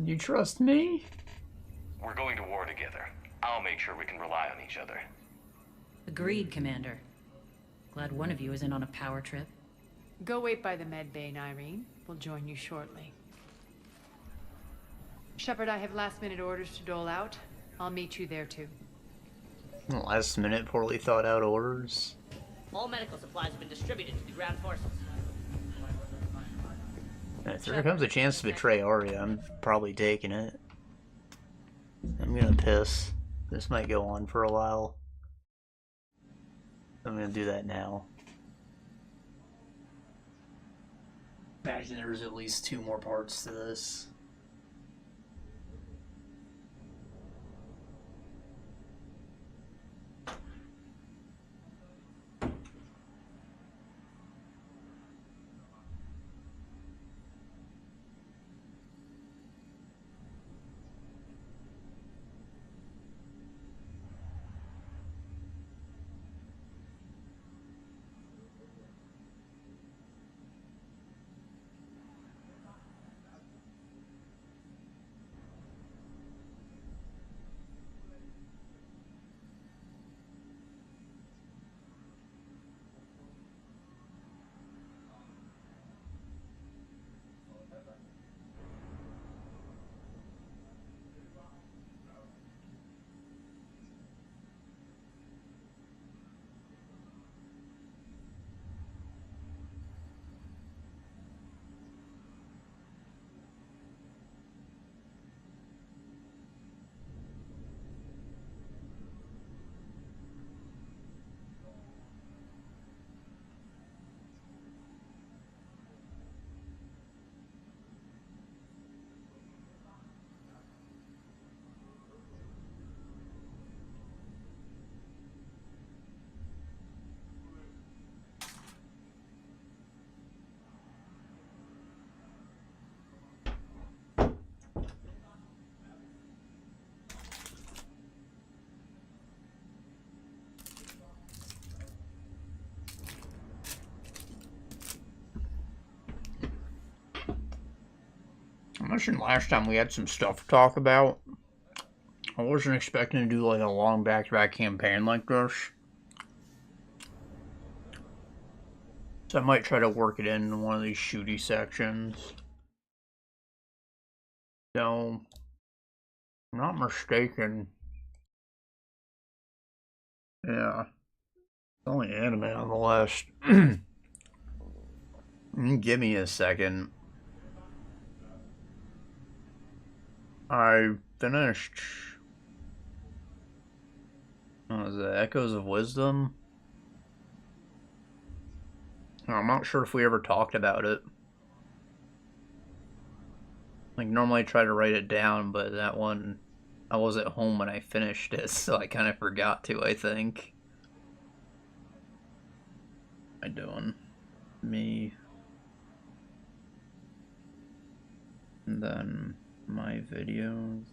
[SPEAKER 1] You trust me?
[SPEAKER 15] We're going to war together. I'll make sure we can rely on each other.
[SPEAKER 16] Agreed, Commander. Glad one of you isn't on a power trip.
[SPEAKER 10] Go wait by the med bay, Nyreen. We'll join you shortly. Shepard, I have last-minute orders to dole out. I'll meet you there, too.
[SPEAKER 1] Last minute, poorly thought out orders.
[SPEAKER 17] All medical supplies have been distributed to the ground forces.
[SPEAKER 1] If there comes a chance to betray Aria, I'm probably taking it. I'm gonna piss. This might go on for a while. I'm gonna do that now. Imagine there's at least 2 more parts to this. mentioned last time we had some stuff to talk about. I wasn't expecting to do like a long back-to-back campaign like this. So I might try to work it in one of these shooty sections. So, if I'm not mistaken. Yeah. It's only anime on the list. Give me a second. I finished. What was it? Echoes of Wisdom? I'm not sure if we ever talked about it. Like, normally I try to write it down, but that one, I was at home when I finished it, so I kind of forgot to, I think. What am I doing? Me. And then my videos.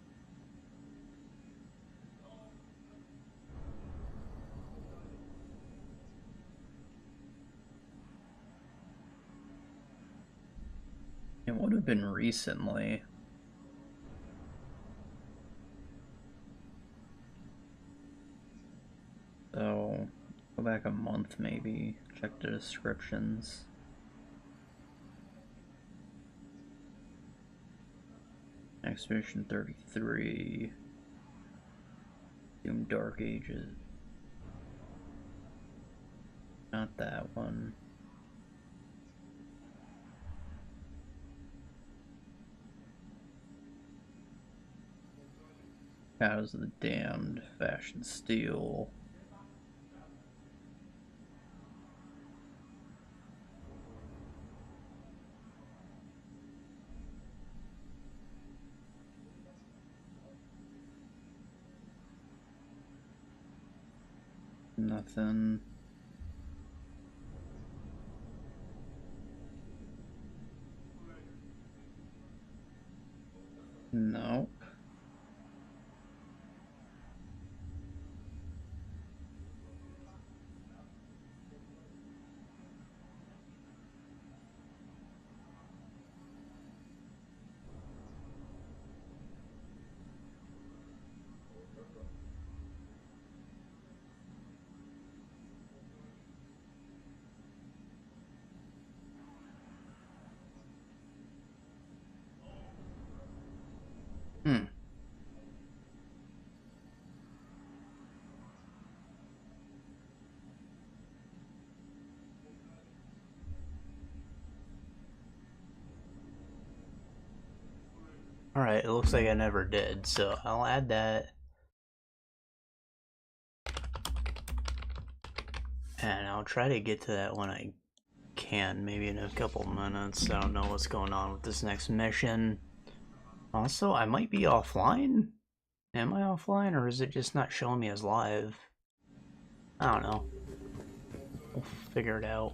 [SPEAKER 1] It would have been recently. So, go back a month maybe, check the descriptions. Expedition 33. Doom Dark Ages. Not that one. Shadows of the Damned, Fashion Steel. Nothing. Nope. Alright, it looks like I never did, so I'll add that. And I'll try to get to that when I can, maybe in a couple minutes. I don't know what's going on with this next mission. Also, I might be offline. Am I offline, or is it just not showing me as live? I don't know. We'll figure it out.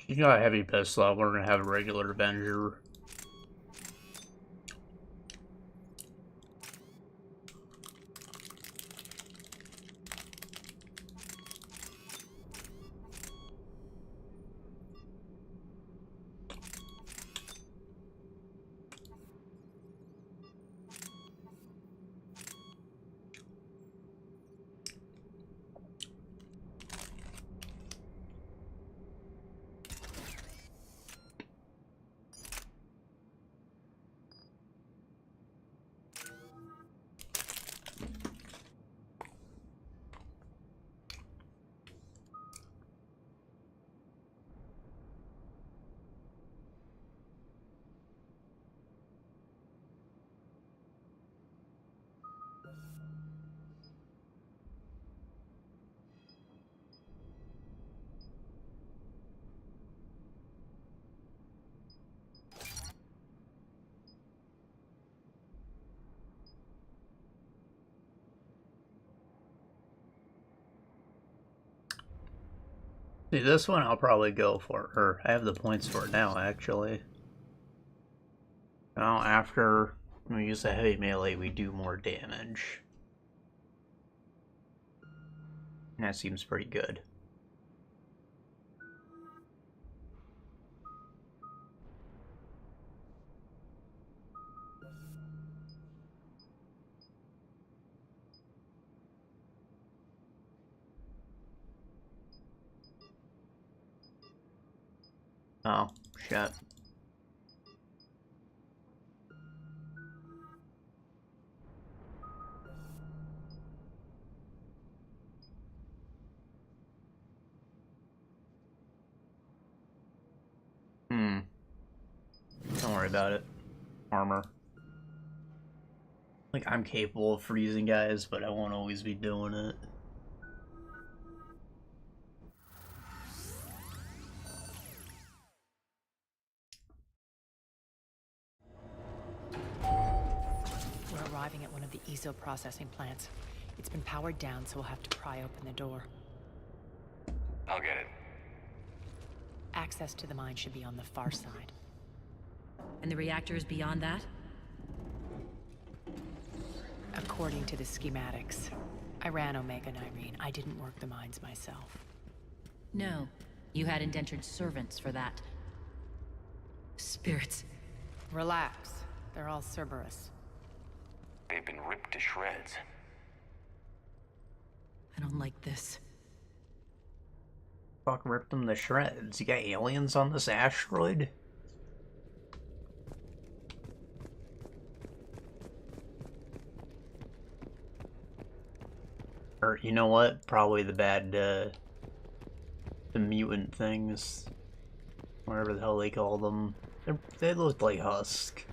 [SPEAKER 1] She's got a heavy pistol. We're gonna have a regular Avenger. See, this one I'll probably go for, or I have the points for it now, actually. Now, after we use the heavy melee, we do more damage. And that seems pretty good. Oh, shit. Don't worry about it. Armor. Like, I'm capable of freezing guys, but I won't always be doing it.
[SPEAKER 10] We're arriving at one of the Eezo processing plants. It's been powered down, so we'll have to pry open the door.
[SPEAKER 15] I'll get it.
[SPEAKER 10] Access to the mine should be on the far side.
[SPEAKER 16] And the reactor is beyond that?
[SPEAKER 10] According to the schematics. I ran Omega and Irene. I didn't work the mines myself.
[SPEAKER 16] No. You had indentured servants for that. Spirits.
[SPEAKER 10] Relax. They're all Cerberus.
[SPEAKER 15] They've been ripped to shreds.
[SPEAKER 16] I don't like this.
[SPEAKER 1] Fuck, ripped them to shreds. You got aliens on this asteroid? Or, you know what? Probably the bad, the mutant things. Whatever the hell they call them. They look like husk.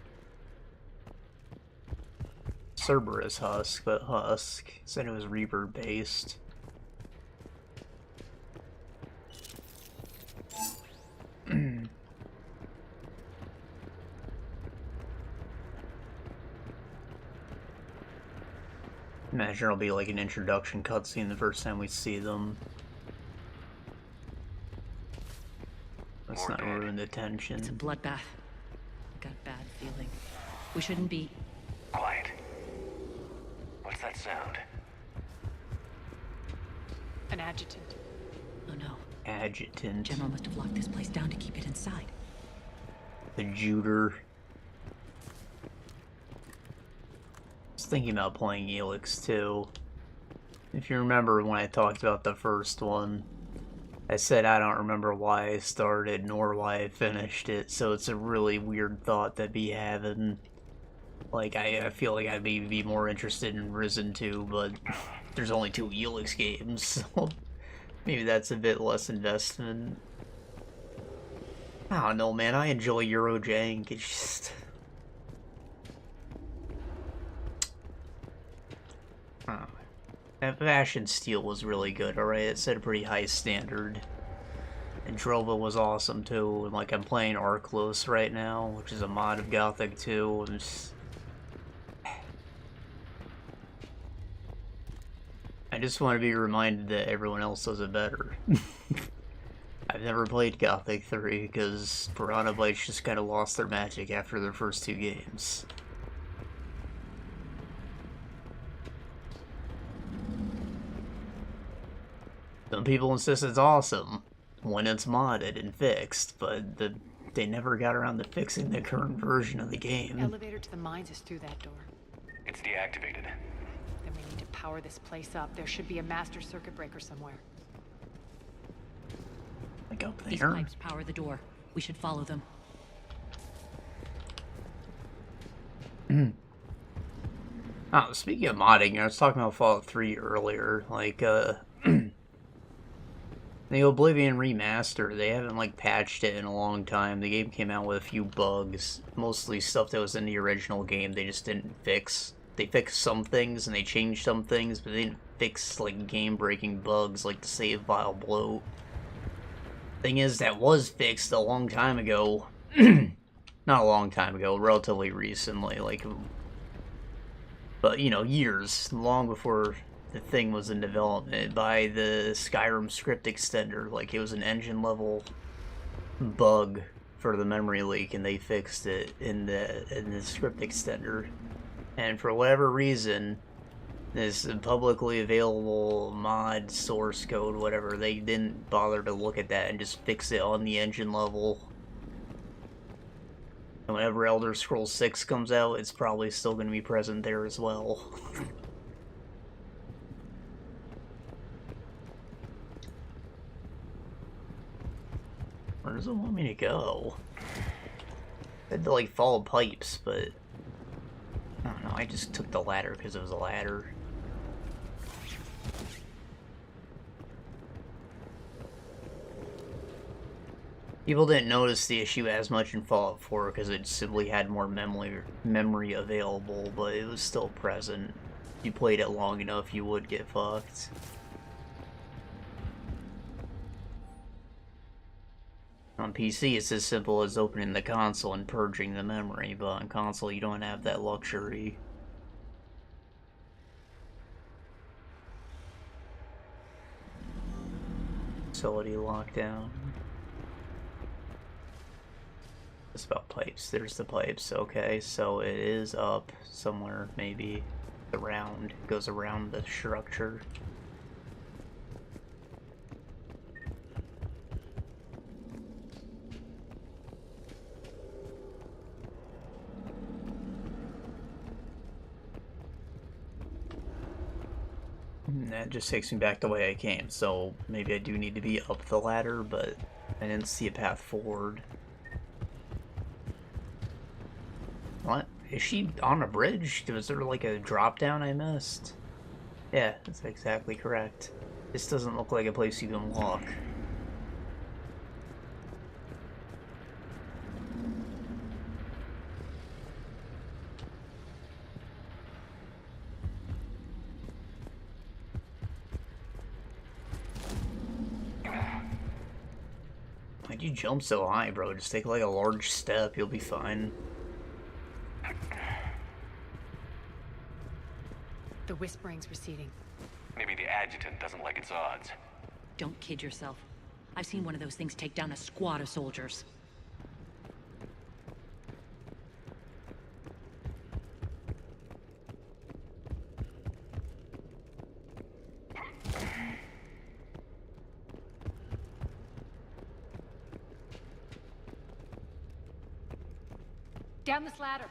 [SPEAKER 1] Cerberus husk, but husk. Said it was Reaper based. Imagine it'll be like an introduction cutscene the first time we see them. Let's not ruin the tension.
[SPEAKER 16] It's a bloodbath. I got a bad feeling. We shouldn't be...
[SPEAKER 15] Quiet. What's that sound?
[SPEAKER 10] An adjutant.
[SPEAKER 16] Oh no.
[SPEAKER 1] Adjutant.
[SPEAKER 16] General must have locked this place down to keep it inside.
[SPEAKER 1] The Juder. I was thinking about playing Helix too. If you remember when I talked about the first one, I said I don't remember why I started nor why I finished it, so it's a really weird thought to be having. Like, I feel like I'd maybe be more interested in Risen 2, but there's only 2 Helix games, so maybe that's a bit less investment. I don't know, man. I enjoy Eurojank. It's just... That Fashion Steel was really good, alright? It set a pretty high standard. And Drova was awesome, too. And, like, I'm playing Arclos right now, which is a mod of Gothic 2. And just... I just want to be reminded that everyone else does it better. I've never played Gothic 3 because Piranha Bytes just kind of lost their magic after their first 2 games. Some people insist it's awesome when it's modded and fixed, but they never got around to fixing the current version of the game.
[SPEAKER 10] The elevator to the mines is through that door.
[SPEAKER 15] It's deactivated.
[SPEAKER 10] Then we need to power this place up. There should be a master circuit breaker somewhere.
[SPEAKER 1] Like up there?
[SPEAKER 16] These pipes power the door. We should follow them.
[SPEAKER 1] Oh, speaking of modding, I was talking about Fallout 3 earlier. Like, the Oblivion remaster, they haven't, like, patched it in a long time. The game came out with a few bugs. Mostly stuff that was in the original game they just didn't fix. They fixed some things and they changed some things, but they didn't fix, like, game-breaking bugs like the save file bloat. Thing is, that was fixed a long time ago. Not a long time ago, relatively recently, like... But, you know, years. Long before the thing was in development by the Skyrim script extender. Like, it was an engine level bug for the memory leak, and they fixed it in the script extender. And for whatever reason, this publicly available mod source code, whatever, they didn't bother to look at that and just fix it on the engine level. And whenever Elder Scrolls 6 comes out, it's probably still going to be present there as well. Where does it want me to go? I had to, like, follow pipes, but... I don't know, I just took the ladder because it was a ladder. People didn't notice the issue as much in Fallout 4 because it simply had more memory available, but it was still present. If you played it long enough, you would get fucked. On PC, it's as simple as opening the console and purging the memory, but on console, you don't have that luxury. Facility lockdown. It's about pipes. There's the pipes. Okay, so it is up somewhere, maybe around. It goes around the structure. That just takes me back the way I came, so maybe I do need to be up the ladder, but I didn't see a path forward. What? Is she on a bridge? Was there like a drop down I missed? Yeah, that's exactly correct. This doesn't look like a place you can walk. Why'd you jump so high, bro? Just take like a large step, you'll be fine.
[SPEAKER 10] The whispering's receding.
[SPEAKER 15] Maybe the adjutant doesn't like its odds.
[SPEAKER 16] Don't kid yourself. I've seen one of those things take down a squad of soldiers.
[SPEAKER 10] Down this ladder.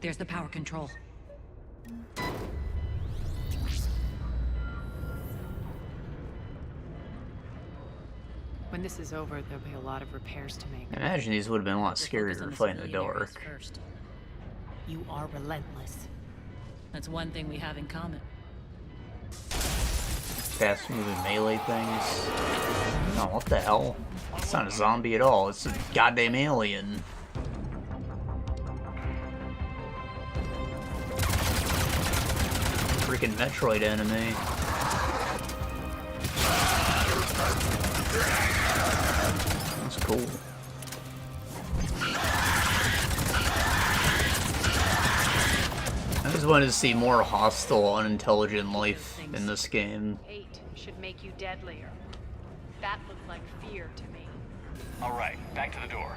[SPEAKER 16] There's the power control.
[SPEAKER 10] When this is over, there'll be a lot of repairs to make.
[SPEAKER 1] I imagine these would have been a lot scarier fighting in the dark.
[SPEAKER 10] You are relentless.
[SPEAKER 16] That's one thing we have in common.
[SPEAKER 1] Fast moving melee things. Oh, what the hell? It's not a zombie at all, it's a goddamn alien. Freaking Metroid enemy. That's cool. I just wanted to see more hostile, unintelligent life in this game.
[SPEAKER 17] Hate should make you deadlier. That looked like fear to me.
[SPEAKER 15] All right, back to the door.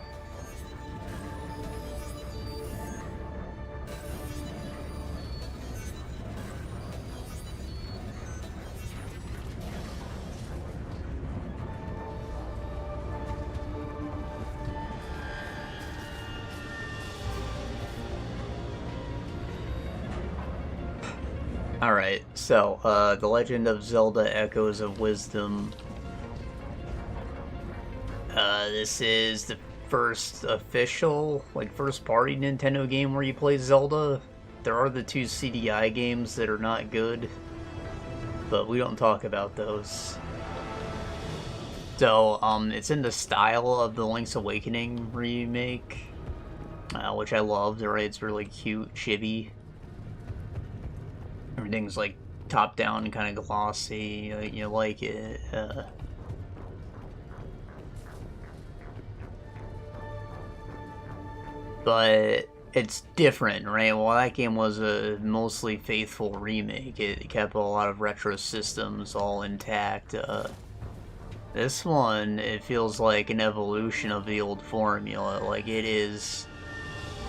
[SPEAKER 1] Alright, so, The Legend of Zelda Echoes of Wisdom. This is the first official, first-party Nintendo game where you play Zelda. There are the two CDI games that are not good, but we don't talk about those. So, it's in the style of the Link's Awakening remake, which I loved, right? It's really cute, chibi. Everything's like top down and kind of glossy. You like it. But it's different, right? Well, that game was a mostly faithful remake. It kept a lot of retro systems all intact. This one, it feels like an evolution of the old formula. Like, it is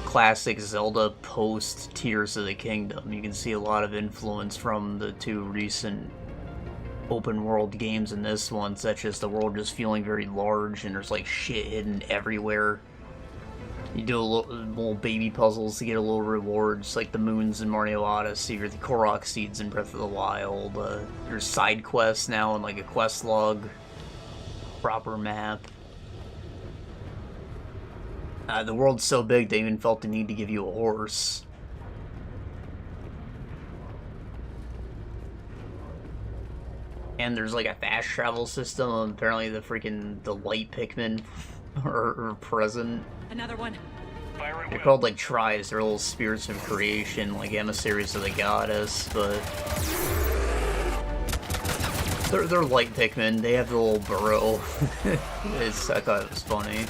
[SPEAKER 1] classic Zelda post Tears of the Kingdom. You can see a lot of influence from the two recent open world games in this one, such as the world just feeling very large and there's like shit hidden everywhere. You do little baby puzzles to get a little rewards, like the moons in Mario Odyssey or the Korok seeds in Breath of the Wild. There's side quests now and like a quest log, proper map. The world's so big they even felt the need to give you a horse. And there's like a fast travel system. Apparently the light Pikmin are present.
[SPEAKER 16] Another one.
[SPEAKER 1] They're called like tries. They're little spirits of creation, like emissaries of the goddess, but they're light Pikmin. They have the little burrow. I thought it was funny.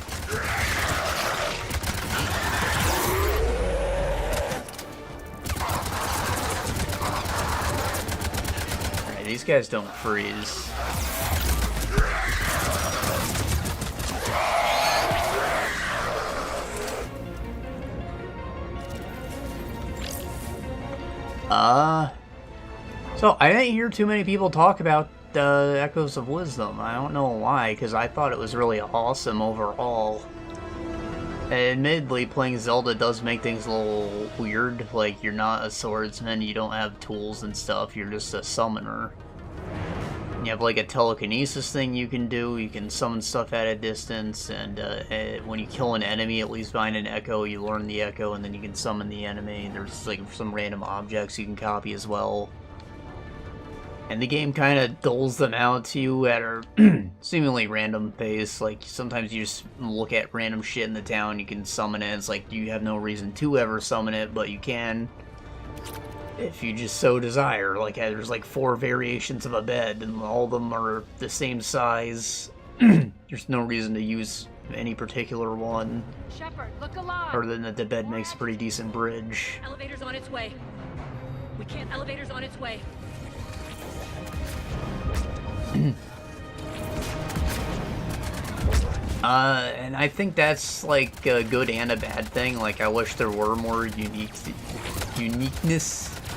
[SPEAKER 1] Alright, these guys don't freeze. So I didn't hear too many people talk about the Echoes of Wisdom. I don't know why, because I thought it was really awesome overall. Admittedly, playing Zelda does make things a little weird. Like, you're not a swordsman, you don't have tools and stuff, you're just a summoner. You have like a telekinesis thing you can do, you can summon stuff at a distance, and when you kill an enemy, at least find an echo, you learn the echo, and then you can summon the enemy. There's like some random objects you can copy as well. And the game kind of doles them out to you at a seemingly random pace. Like, sometimes you just look at random shit in the town, you can summon it. It's like, you have no reason to ever summon it, but you can if you just so desire. Like, there's like 4 variations of a bed, and all of them are the same size. There's no reason to use any particular one.
[SPEAKER 16] Shepard, look alive!
[SPEAKER 1] Other than that the bed makes a pretty decent bridge.
[SPEAKER 16] Elevator's on its way. We can't. Elevator's on its way.
[SPEAKER 1] And I think that's like a good and a bad thing. Like, I wish there were more uniqueness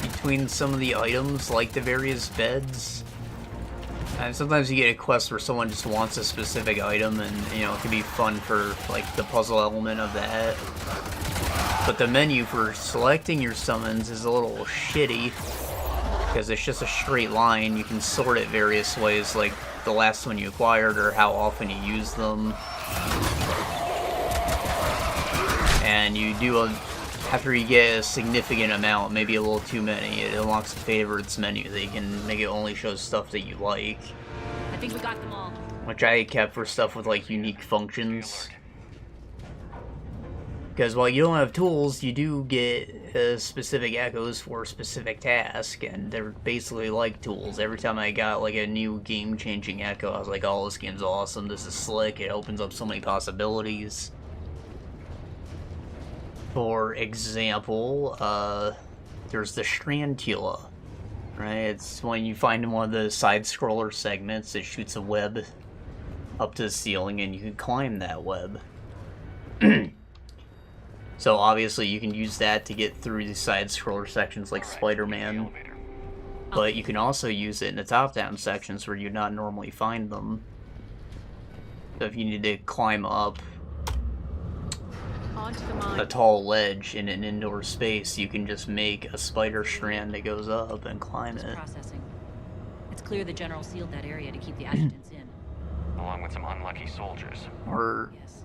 [SPEAKER 1] between some of the items, like the various beds. And sometimes you get a quest where someone just wants a specific item, and you know, it can be fun for like the puzzle element of that. But the menu for selecting your summons is a little shitty, because it's just a straight line. You can sort it various ways, like the last one you acquired or how often you use them. And you do after you get a significant amount, maybe a little too many, it unlocks a favorites menu that you can make it only show stuff that you like.
[SPEAKER 16] I think we got them all.
[SPEAKER 1] Which I kept for stuff with like unique functions. Because while you don't have tools, you do get specific echoes for a specific task, and they're basically like tools. Every time I got like a new game-changing echo, I was like, oh, this game's awesome, this is slick, it opens up so many possibilities. For example, there's the Strantula, right? It's when you find one of the side-scroller segments, it shoots a web up to the ceiling, and you can climb that web. So obviously you can use that to get through the side-scroller sections like Spider-Man, but you can also use it in the top-down sections where you'd not normally find them. So if you need to climb up a tall ledge in an indoor space, you can just make a spider strand that goes up and climb it.
[SPEAKER 16] Processing. It's clear the General sealed that area to keep the adjutants in.
[SPEAKER 15] Along with some unlucky soldiers.
[SPEAKER 1] Or...
[SPEAKER 16] Yes.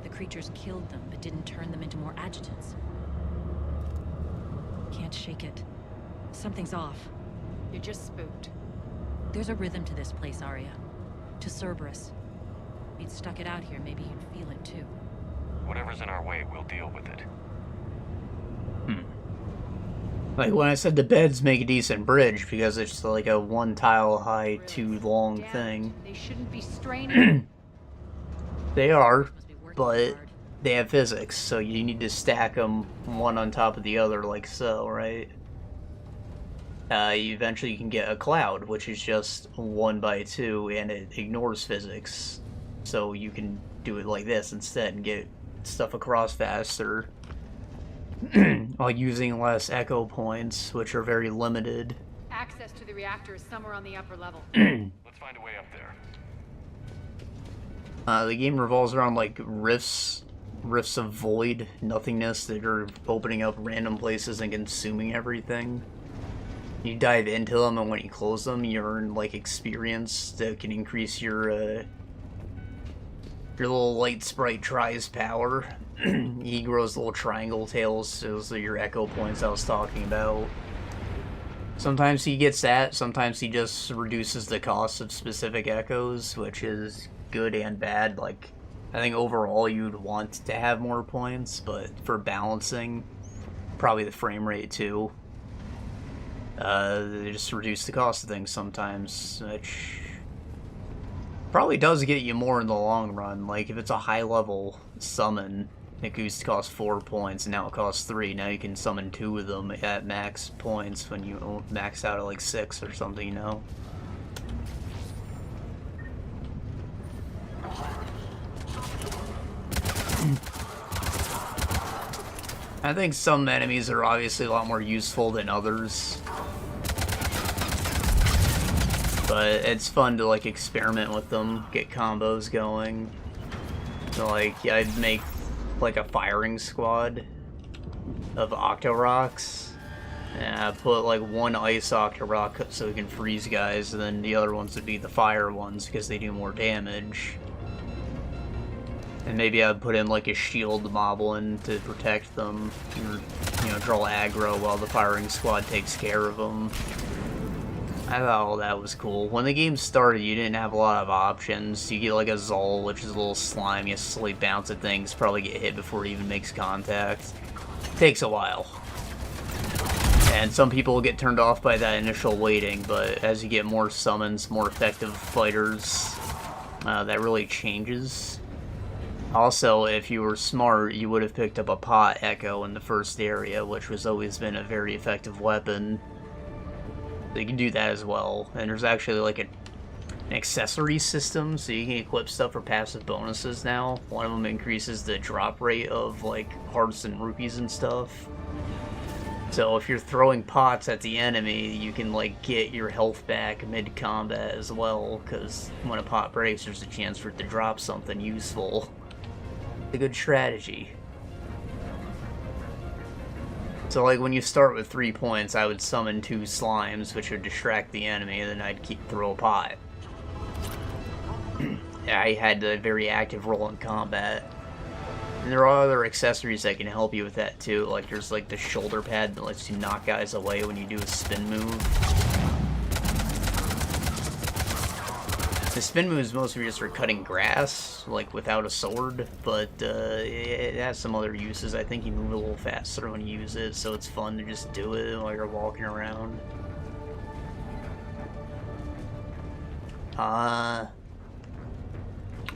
[SPEAKER 16] The creatures killed them, but didn't turn them into more adjutants. Can't shake it. Something's off.
[SPEAKER 10] You're just spooked.
[SPEAKER 16] There's a rhythm to this place, Aria. To Cerberus. If you'd stuck it out here, maybe you'd feel it too.
[SPEAKER 15] Whatever's in our way, we'll deal with it.
[SPEAKER 1] Like when I said the beds make a decent bridge because it's like a 1 tile high, 2 long thing.
[SPEAKER 21] They shouldn't be straining.
[SPEAKER 1] They are, but they have physics, so you need to stack them one on top of the other like so, right? Eventually you can get a cloud, which is just 1 by 2, and it ignores physics. So you can do it like this instead and get stuff across faster. While using less echo points, which are very limited.
[SPEAKER 21] Access to the reactor is somewhere on the upper level.
[SPEAKER 15] Let's find a way up there.
[SPEAKER 1] The game revolves around like rifts of void, nothingness that are opening up random places and consuming everything. You dive into them, and when you close them, you earn like experience that can increase your little light sprite tries power. He grows little triangle tails, those are your echo points I was talking about. Sometimes he gets that, sometimes he just reduces the cost of specific echoes, which is good and bad. Like, I think overall you'd want to have more points, but for balancing, probably the frame rate too. They just reduce the cost of things sometimes, which probably does get you more in the long run. Like, if it's a high level summon, it used to cost 4 points, and now it costs 3. Now you can summon 2 of them at max points when you max out at like 6 or something, you know? I think some enemies are obviously a lot more useful than others. But it's fun to like experiment with them, get combos going. So, like, I'd make like a firing squad of Octorocks, and I put like 1 ice Octorok so we can freeze guys, and then the other ones would be the fire ones because they do more damage. And maybe I'd put in like a shield moblin to protect them, or, you know, draw aggro while the firing squad takes care of them. I thought all that was cool. When the game started, you didn't have a lot of options. You get like a Zol, which is a little slime. You slowly bounce at things, probably get hit before it even makes contact. Takes a while. And some people will get turned off by that initial waiting, but as you get more summons, more effective fighters, that really changes. Also, if you were smart, you would have picked up a pot echo in the first area, which has always been a very effective weapon. So you can do that as well. And there's actually like an accessory system, so you can equip stuff for passive bonuses now. One of them increases the drop rate of like hearts and rupees and stuff. So if you're throwing pots at the enemy, you can like get your health back mid-combat as well, because when a pot breaks, there's a chance for it to drop something useful. It's a good strategy. So like when you start with 3 points, I would summon 2 slimes, which would distract the enemy, and then I'd throw a pot. I had a very active role in combat. And there are other accessories that can help you with that too. Like there's like the shoulder pad that lets you knock guys away when you do a spin move. The spin move is mostly just for cutting grass, like without a sword, but it has some other uses. I think you move a little faster when you use it, so it's fun to just do it while you're walking around.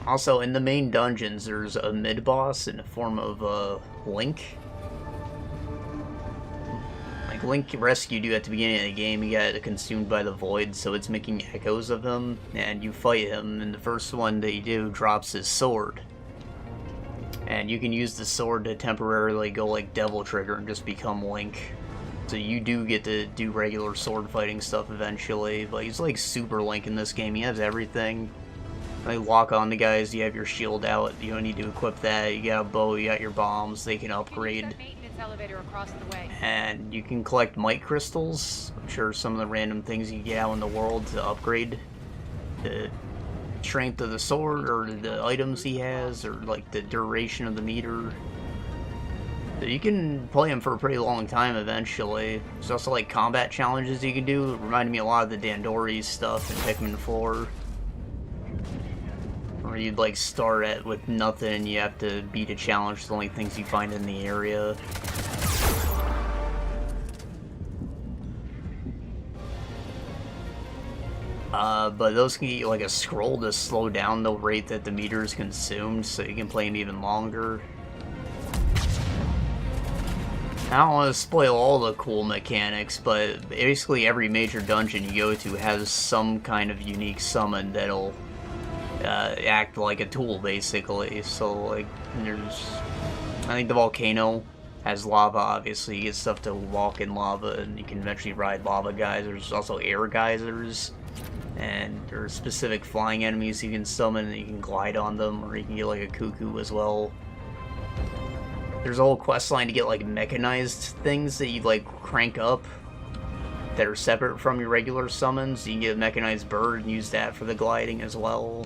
[SPEAKER 1] Also, in the main dungeons, there's a mid-boss in the form of Link. Like, Link rescued you at the beginning of the game. He got consumed by the void, so it's making echoes of him, and you fight him, and the first one that you do drops his sword. And you can use the sword to temporarily go like Devil Trigger and just become Link. So you do get to do regular sword fighting stuff eventually, but he's like Super Link in this game. He has everything. Like lock on the guys, you have your shield out, you don't need to equip that, you got a bow, you got your bombs, they can upgrade.
[SPEAKER 21] Elevator across the way.
[SPEAKER 1] And you can collect might crystals, which are some of the random things you get out in the world to upgrade the strength of the sword, or the items he has, or like the duration of the meter. So you can play him for a pretty long time eventually. There's also like combat challenges you can do. It reminded me a lot of the Dandori stuff in Pikmin 4. Where you'd like start at with nothing and you have to beat a challenge with the only things you find in the area. But those can get you like a scroll to slow down the rate that the meter is consumed, so you can play them even longer. I don't want to spoil all the cool mechanics, but basically every major dungeon you go to has some kind of unique summon that'll act like a tool, basically. So, like, I think the volcano has lava, obviously. You get stuff to walk in lava, and you can eventually ride lava geysers. There's also air geysers, and there are specific flying enemies you can summon, and you can glide on them, or you can get, like, a cuckoo as well. There's a whole quest line to get, like, mechanized things that you, like, crank up that are separate from your regular summons. You can get a mechanized bird and use that for the gliding as well.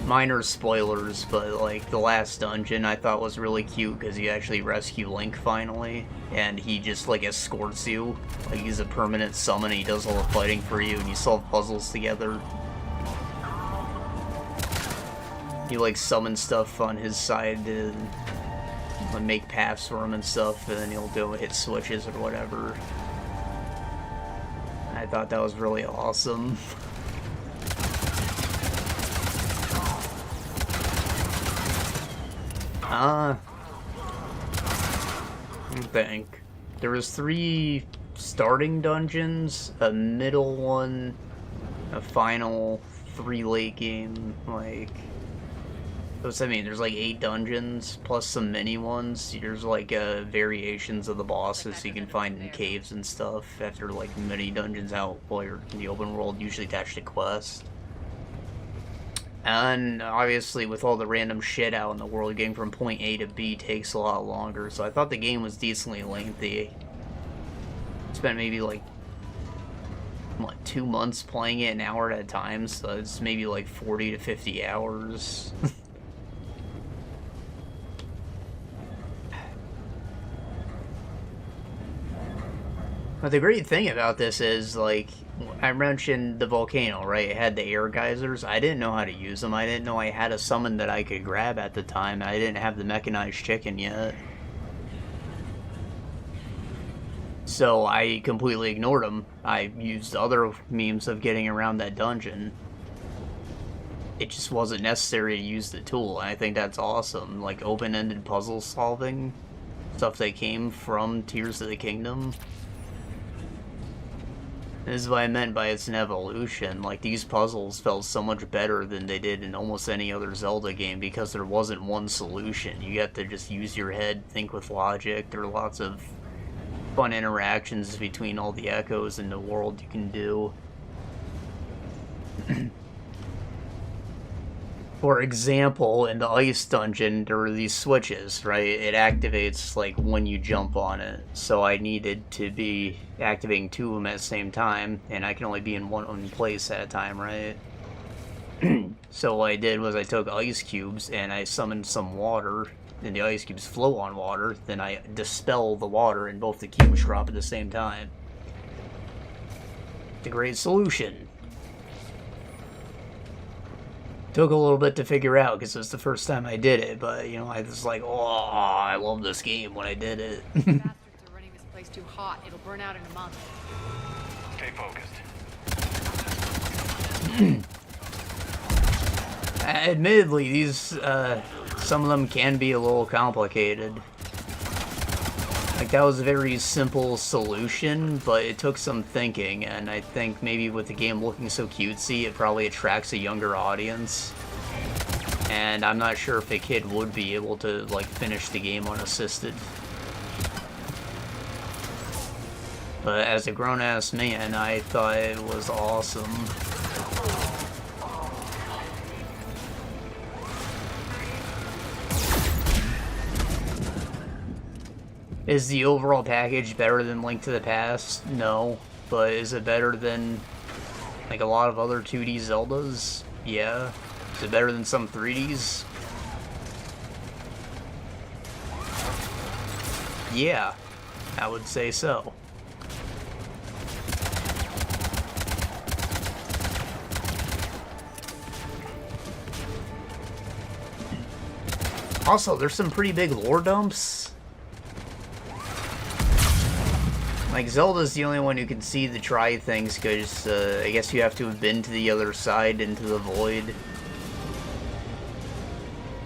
[SPEAKER 1] Minor spoilers, but, like, the last dungeon I thought was really cute because you actually rescue Link finally, and he just, like, escorts you. Like, he's a permanent summon, and he does all the fighting for you, and you solve puzzles together. You, like, summon stuff on his side to make paths for him and stuff, and then he'll go hit switches or whatever. I thought that was really awesome. I think. There was 3 starting dungeons, a middle one, a final, 3 late game, like... What's that mean? There's like 8 dungeons, plus some mini ones. There's like variations of the bosses you can find in caves and stuff after like mini dungeons out while you're in the open world, usually attached to quests. And obviously with all the random shit out in the world, getting from point A to B takes a lot longer, so I thought the game was decently lengthy. Spent maybe like, what, 2 months playing it an hour at a time, so it's maybe like 40 to 50 hours. But the great thing about this is, like, I mentioned the volcano, right? It had the air geysers. I didn't know how to use them. I didn't know I had a summon that I could grab at the time. I didn't have the mechanized chicken yet. So I completely ignored them. I used other means of getting around that dungeon. It just wasn't necessary to use the tool, and I think that's awesome. Like, open-ended puzzle solving, stuff that came from Tears of the Kingdom. This is what I meant by it's an evolution. Like, these puzzles felt so much better than they did in almost any other Zelda game because there wasn't one solution. You have to just use your head, think with logic. There are lots of fun interactions between all the echoes in the world you can do. For example, in the ice dungeon, there were these switches, right? It activates, like, when you jump on it. So I needed to be activating 2 of them at the same time, and I can only be in one place at a time, right? So what I did was I took ice cubes, and I summoned some water, and the ice cubes flow on water, then I dispel the water, and both the cubes drop at the same time. It's a great solution. Took a little bit to figure out because it was the first time I did it, but you know, I was like, oh, I love this game when I did it.
[SPEAKER 21] Bastards are running this place too hot. It'll burn out in a month.
[SPEAKER 15] Stay focused.
[SPEAKER 1] Admittedly, these some of them can be a little complicated. Like, that was a very simple solution, but it took some thinking, and I think maybe with the game looking so cutesy, it probably attracts a younger audience. And I'm not sure if a kid would be able to, like, finish the game unassisted. But as a grown-ass man, I thought it was awesome. Is the overall package better than Link to the Past? No. But is it better than, like, a lot of other 2D Zeldas? Yeah. Is it better than some 3Ds? Yeah. I would say so. Also, there's some pretty big lore dumps. Like, Zelda's the only one who can see the try things, because I guess you have to have been to the other side, into the void.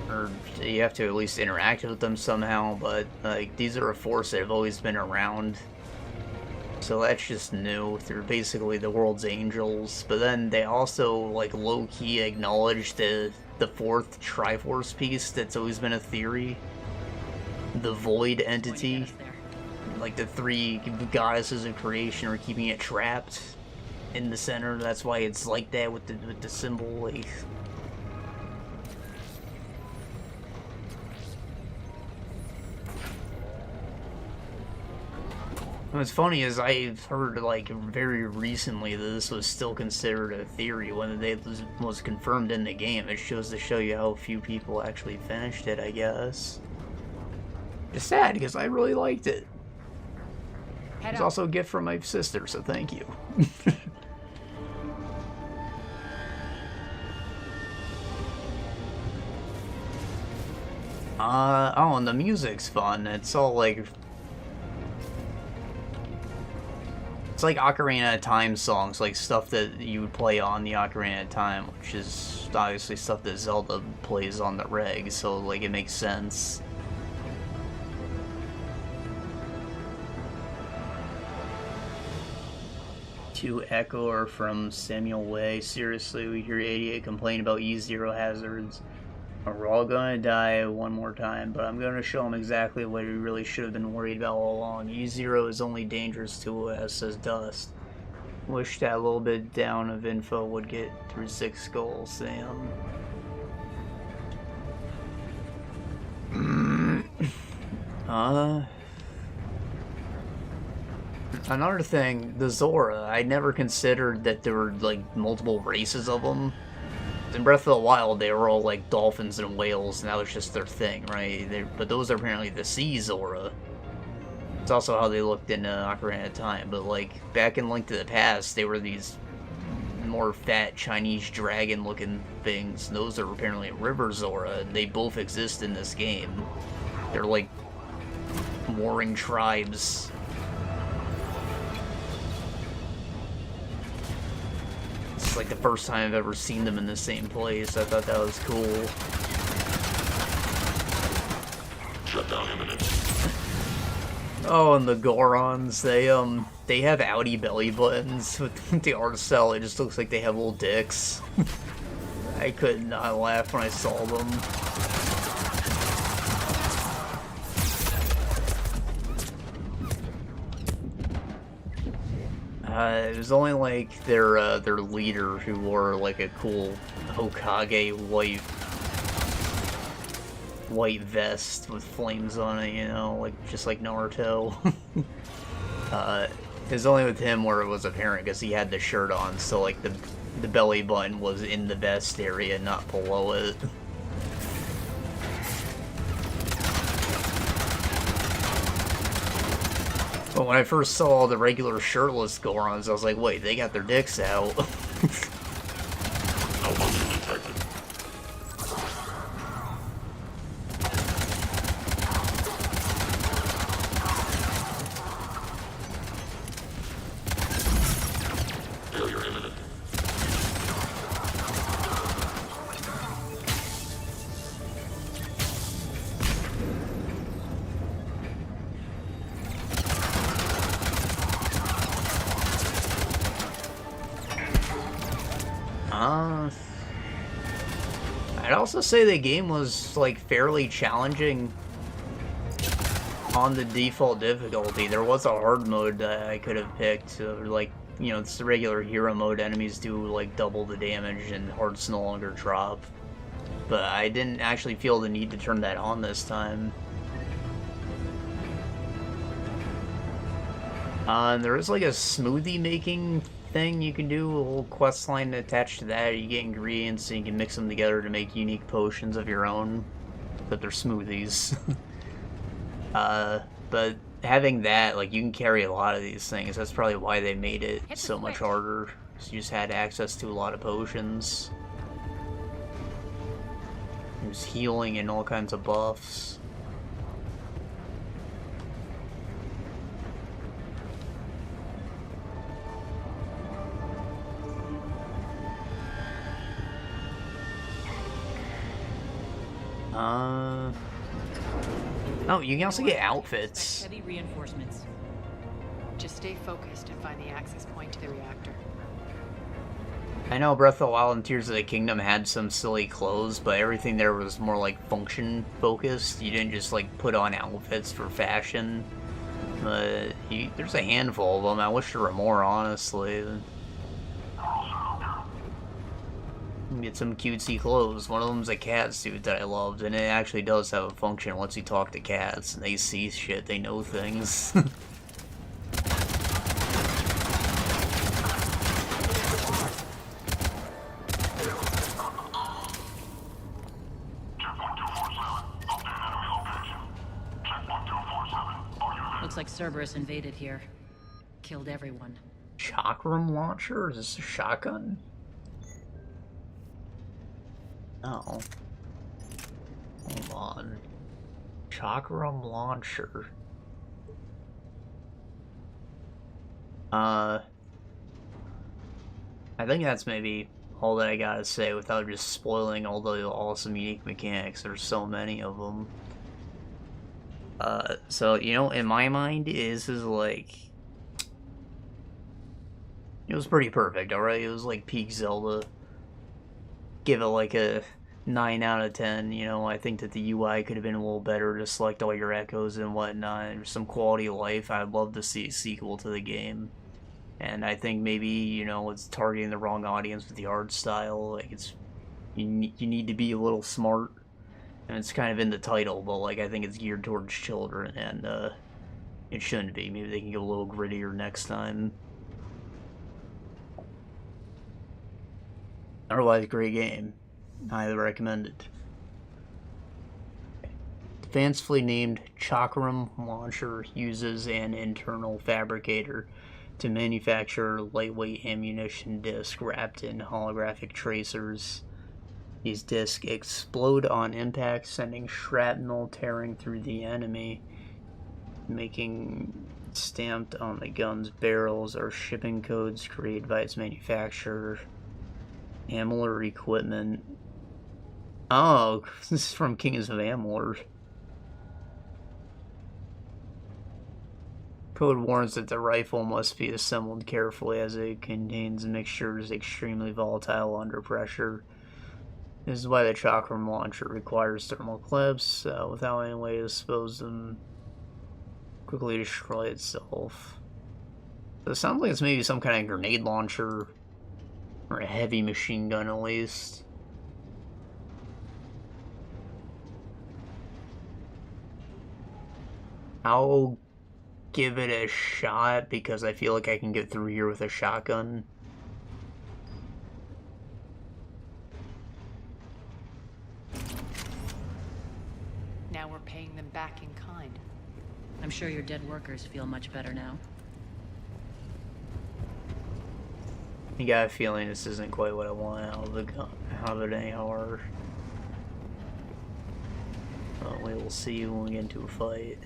[SPEAKER 1] Or you have to at least interact with them somehow, but, like, these are a force that have always been around. So that's just new. They're basically the world's angels. But then they also, like, low-key acknowledge the fourth Triforce piece that's always been a theory. The void entity. Like, the three goddesses of creation are keeping it trapped in the center. That's why it's like that with the symbol, like... What's funny is I've heard, like, very recently that this was still considered a theory when it was confirmed in the game. It shows to show you how few people actually finished it, I guess. It's sad, because I really liked it. It's also a gift from my sister, so thank you. Oh, and the music's fun. It's all, like... It's like Ocarina of Time songs, like stuff that you would play on the Ocarina of Time, which is obviously stuff that Zelda plays on the reg, so like it makes sense. To echo from Samuel Way, seriously, we hear 88 complain about E0 hazards. We're all gonna die one more time, but I'm gonna show him exactly what we really should have been worried about all along. E0 is only dangerous to us as dust. Wish that little bit down of info would get through 6 skulls, Sam. Another thing, the Zora, I never considered that there were, like, multiple races of them. In Breath of the Wild, they were all like dolphins and whales, and that was just their thing, right? But those are apparently the Sea Zora. It's also how they looked in Ocarina of Time. But like back in Link to the Past, they were these more fat Chinese dragon-looking things. Those are apparently River Zora, and they both exist in this game. They're like warring tribes. It's like the first time I've ever seen them in the same place. I thought that was cool.
[SPEAKER 8] Shutdown imminent.
[SPEAKER 1] Oh, and the Gorons, they have outie belly buttons with the art cell. It just looks like they have little dicks. I could not laugh when I saw them. It was only like their leader who wore like a cool Hokage white vest with flames on it, you know, like just like Naruto. It was only with him where it was apparent because he had the shirt on, so like the belly button was in the vest area, not below it. But when I first saw the regular shirtless Gorons, I was like, wait, they got their dicks out. I'd also say the game was, like, fairly challenging on the default difficulty. There was a hard mode that I could have picked, like, you know, it's the regular hero mode. Enemies do, like, double the damage and hearts no longer drop. But I didn't actually feel the need to turn that on this time. And there is, like, a smoothie making thing you can do, a little quest line attached to that. You get ingredients and you can mix them together to make unique potions of your own, but they're smoothies. But having that, like, you can carry a lot of these things. That's probably why they made it so much harder. So you just had access to a lot of potions. There's healing and all kinds of buffs. Oh, you can also get outfits.
[SPEAKER 16] Heavy reinforcements.
[SPEAKER 21] Just stay focused and find the access point to the reactor.
[SPEAKER 1] I know Breath of the Wild and Tears of the Kingdom had some silly clothes, but everything there was more like function focused. You didn't just like put on outfits for fashion. There's a handful of them. I wish there were more, honestly. Get some cutesy clothes. One of them's a cat suit that I loved, and it actually does have a function once you talk to cats, and they see shit, they know things.
[SPEAKER 16] Looks like Cerberus invaded here. Killed everyone.
[SPEAKER 1] Chakram launcher? Is this a shotgun? Oh. Hold on. Chakram launcher. I think that's maybe all that I gotta say without just spoiling all the awesome unique mechanics. There's so many of them. So, you know, in my mind, this is like... It was pretty perfect, alright? It was like peak Zelda. Give it like a 9 out of 10, you know. I think that the UI could have been a little better to select all your echoes and whatnot. There's some quality of life. I'd love to see a sequel to the game. And I think maybe, you know, it's targeting the wrong audience with the art style. Like, it's... You need to be a little smart. And it's kind of in the title, but, like, I think it's geared towards children, and, it shouldn't be. Maybe they can get a little grittier next time. Otherwise, great game. Highly recommended. The fancifully named Chakram launcher uses an internal fabricator to manufacture lightweight ammunition discs wrapped in holographic tracers. These discs explode on impact, sending shrapnel tearing through the enemy, making stamped on the gun's barrels or shipping codes created by its manufacturer. Amulet equipment. Oh, this is from Kings of Amulet. Code warns that the rifle must be assembled carefully as it contains mixtures extremely volatile under pressure. This is why the Chakram launcher requires thermal clips, without any way to dispose them, quickly destroy itself. So it sounds like it's maybe some kind of grenade launcher, or a heavy machine gun at least. I'll give it a shot because I feel like I can get through here with a shotgun.
[SPEAKER 21] Now we're paying them back in kind.
[SPEAKER 16] I'm sure your dead workers feel much better now.
[SPEAKER 1] I got a feeling this isn't quite what I want out of the gun, out of an AR. Well, we will see when we get into a fight.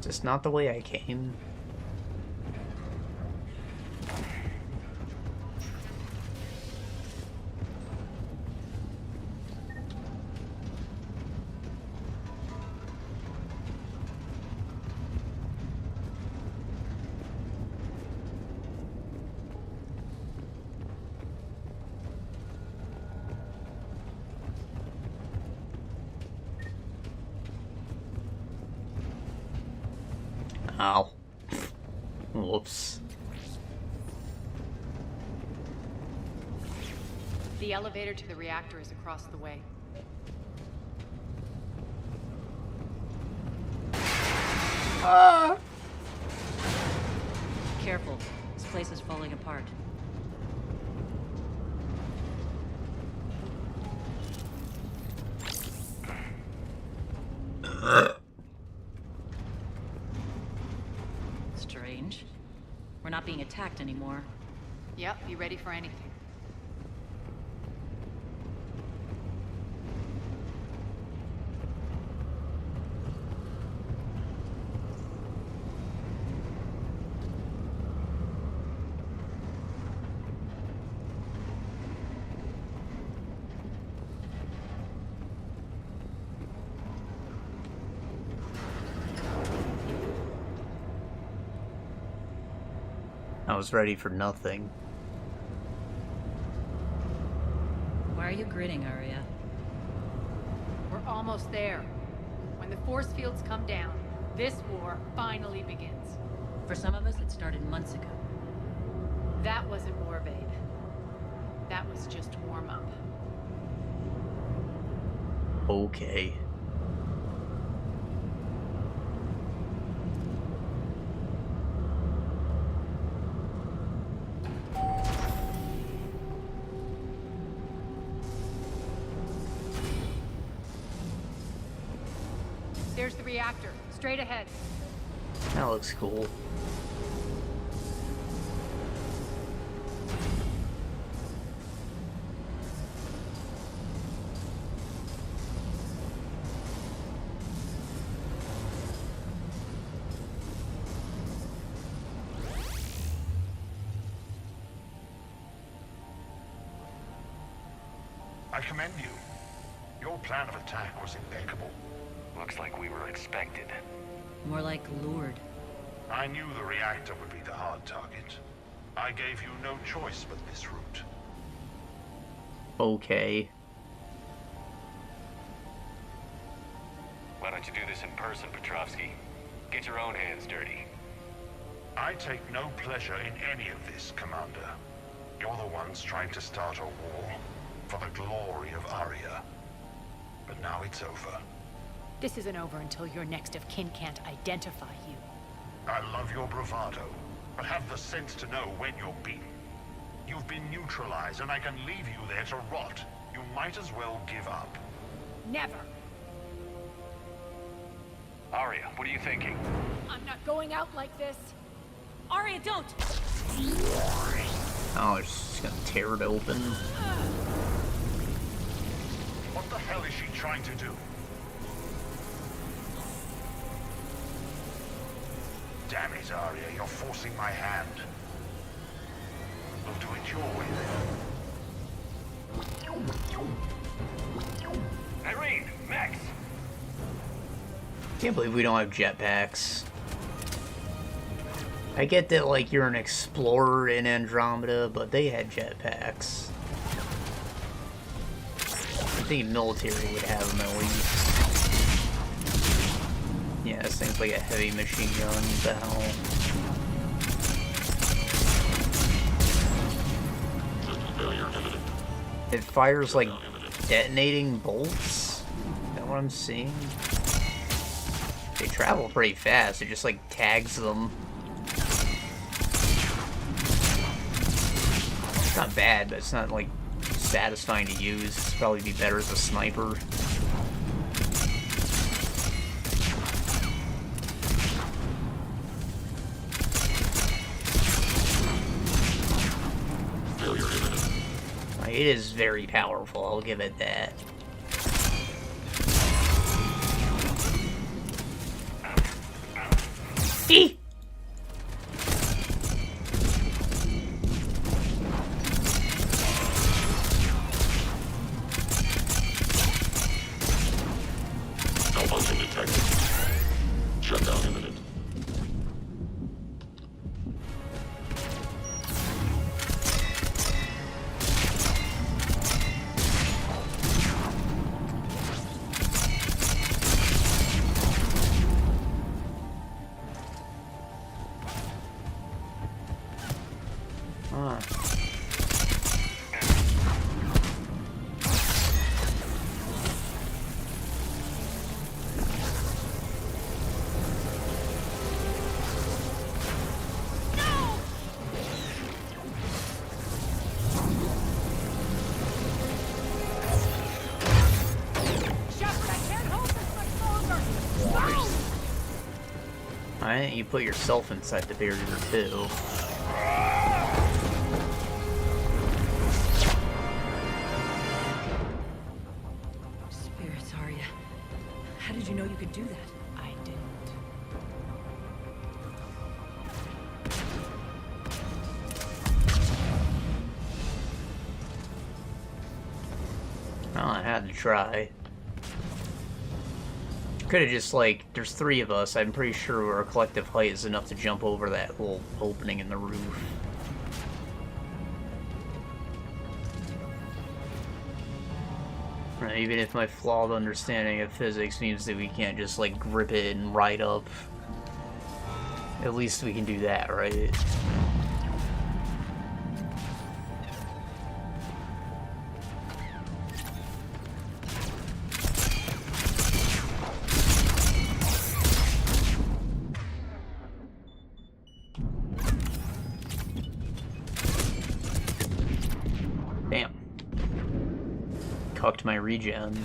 [SPEAKER 1] Just not the way I came. Ow. Whoops.
[SPEAKER 21] The elevator to the reactor is across the way.
[SPEAKER 16] Careful. This place is falling apart. Strange. We're not being attacked anymore.
[SPEAKER 21] Yep, be ready for anything.
[SPEAKER 1] I was ready for nothing.
[SPEAKER 16] Why are you grinning, Aria?
[SPEAKER 21] We're almost there. When the force fields come down, this war finally begins.
[SPEAKER 16] For some of us, it started months ago.
[SPEAKER 21] That wasn't war, babe. That was just warm-up.
[SPEAKER 1] Okay.
[SPEAKER 21] There's the reactor, straight ahead.
[SPEAKER 1] That looks cool.
[SPEAKER 12] I commend you. Your plan of attack was impeccable.
[SPEAKER 15] Looks like we were expected.
[SPEAKER 16] More like lured.
[SPEAKER 12] I knew the reactor would be the hard target. I gave you no choice but this route.
[SPEAKER 1] Okay.
[SPEAKER 15] Why don't you do this in person, Petrovsky? Get your own hands dirty.
[SPEAKER 12] I take no pleasure in any of this, Commander. You're the ones trying to start a war for the glory of Aria. But now it's over.
[SPEAKER 21] This isn't over until your next of kin can't identify you.
[SPEAKER 12] I love your bravado, but have the sense to know when you're beaten. You've been neutralized, and I can leave you there to rot. You might as well give up.
[SPEAKER 21] Never!
[SPEAKER 15] Aria, what are you thinking?
[SPEAKER 21] I'm not going out like this.
[SPEAKER 16] Aria, don't!
[SPEAKER 1] Oh, it's just gonna tear it open.
[SPEAKER 12] What the hell is she trying to do? Damn it, Aria, you're forcing my hand. We'll do it your way then.
[SPEAKER 15] Irene, Max!
[SPEAKER 1] Can't believe we don't have jetpacks. I get that, like, you're an explorer in Andromeda, but they had jetpacks. I think military would have them at least. Yeah, this thing's like a heavy machine gun. What the hell? It fires like detonating bolts? Is that what I'm seeing? They travel pretty fast, it just like tags them. It's not bad, but it's not like satisfying to use. It's probably be better as a sniper. It is very powerful, I'll give it that. Eee!
[SPEAKER 8] Malfunction detected. Shutdown imminent.
[SPEAKER 1] Why didn't you put yourself inside the barrier too?
[SPEAKER 16] Spirits, Aria. How did you know you could do that?
[SPEAKER 21] I didn't.
[SPEAKER 1] Well, I had to try. Could have just, like, there's 3 of us. I'm pretty sure our collective height is enough to jump over that little opening in the roof. Even if my flawed understanding of physics means that we can't just, like, grip it and ride up. At least we can do that, right? Damn. Cucked my regen.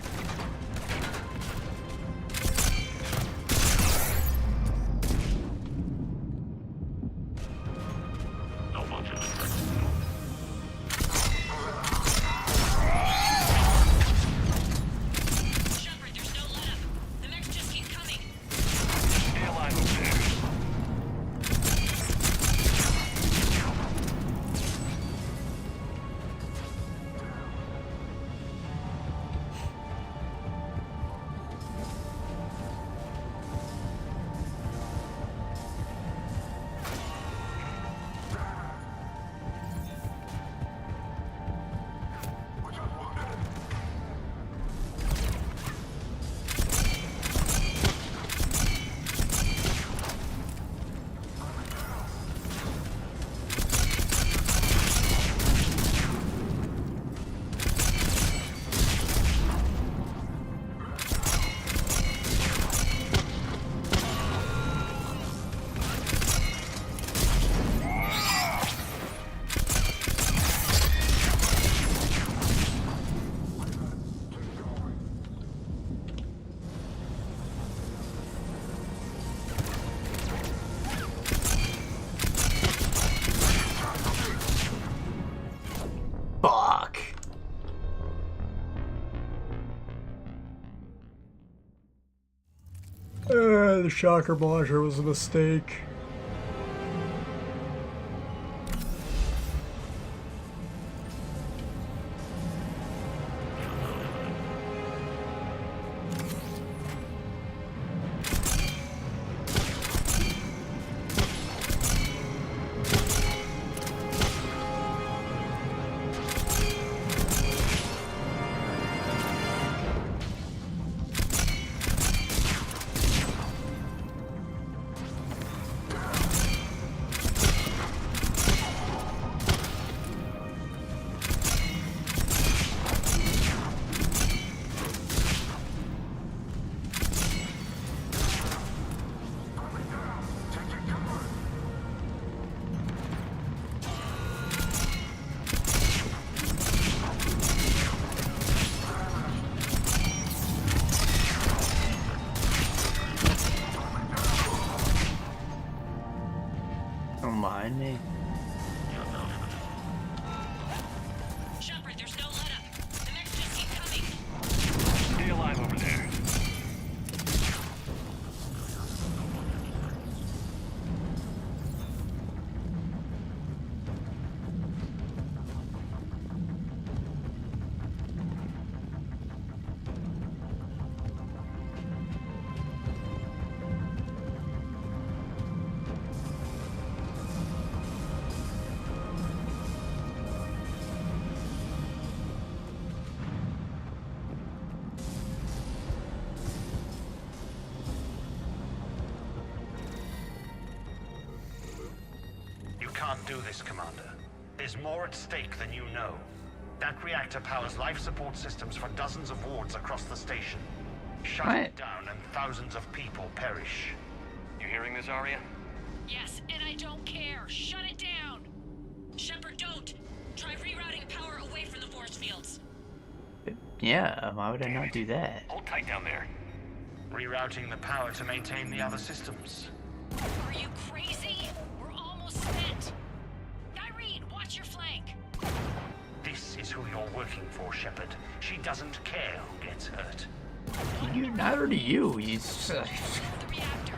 [SPEAKER 1] The shocker launcher was a mistake. Me.
[SPEAKER 17] Shepard, there's no let up. The next just keep coming.
[SPEAKER 12] Stay alive over there.
[SPEAKER 2] Can't do this, Commander. There's more at stake than you know. That reactor powers life support systems for dozens of wards across the station. Shut it down and thousands of people perish.
[SPEAKER 15] You hearing this, Aria?
[SPEAKER 17] Yes, and I don't care. Shut it down. Shepard, don't. Try rerouting power away from the force fields.
[SPEAKER 1] Yeah, why would I not do that?
[SPEAKER 15] Hold tight down there.
[SPEAKER 2] Rerouting the power to maintain the other systems.
[SPEAKER 17] Are you crazy? We're almost spent. Irene, watch your flank.
[SPEAKER 2] This is who you're working for, Shepard. She doesn't care who gets hurt.
[SPEAKER 1] Neither do you. He's.
[SPEAKER 17] The reactor.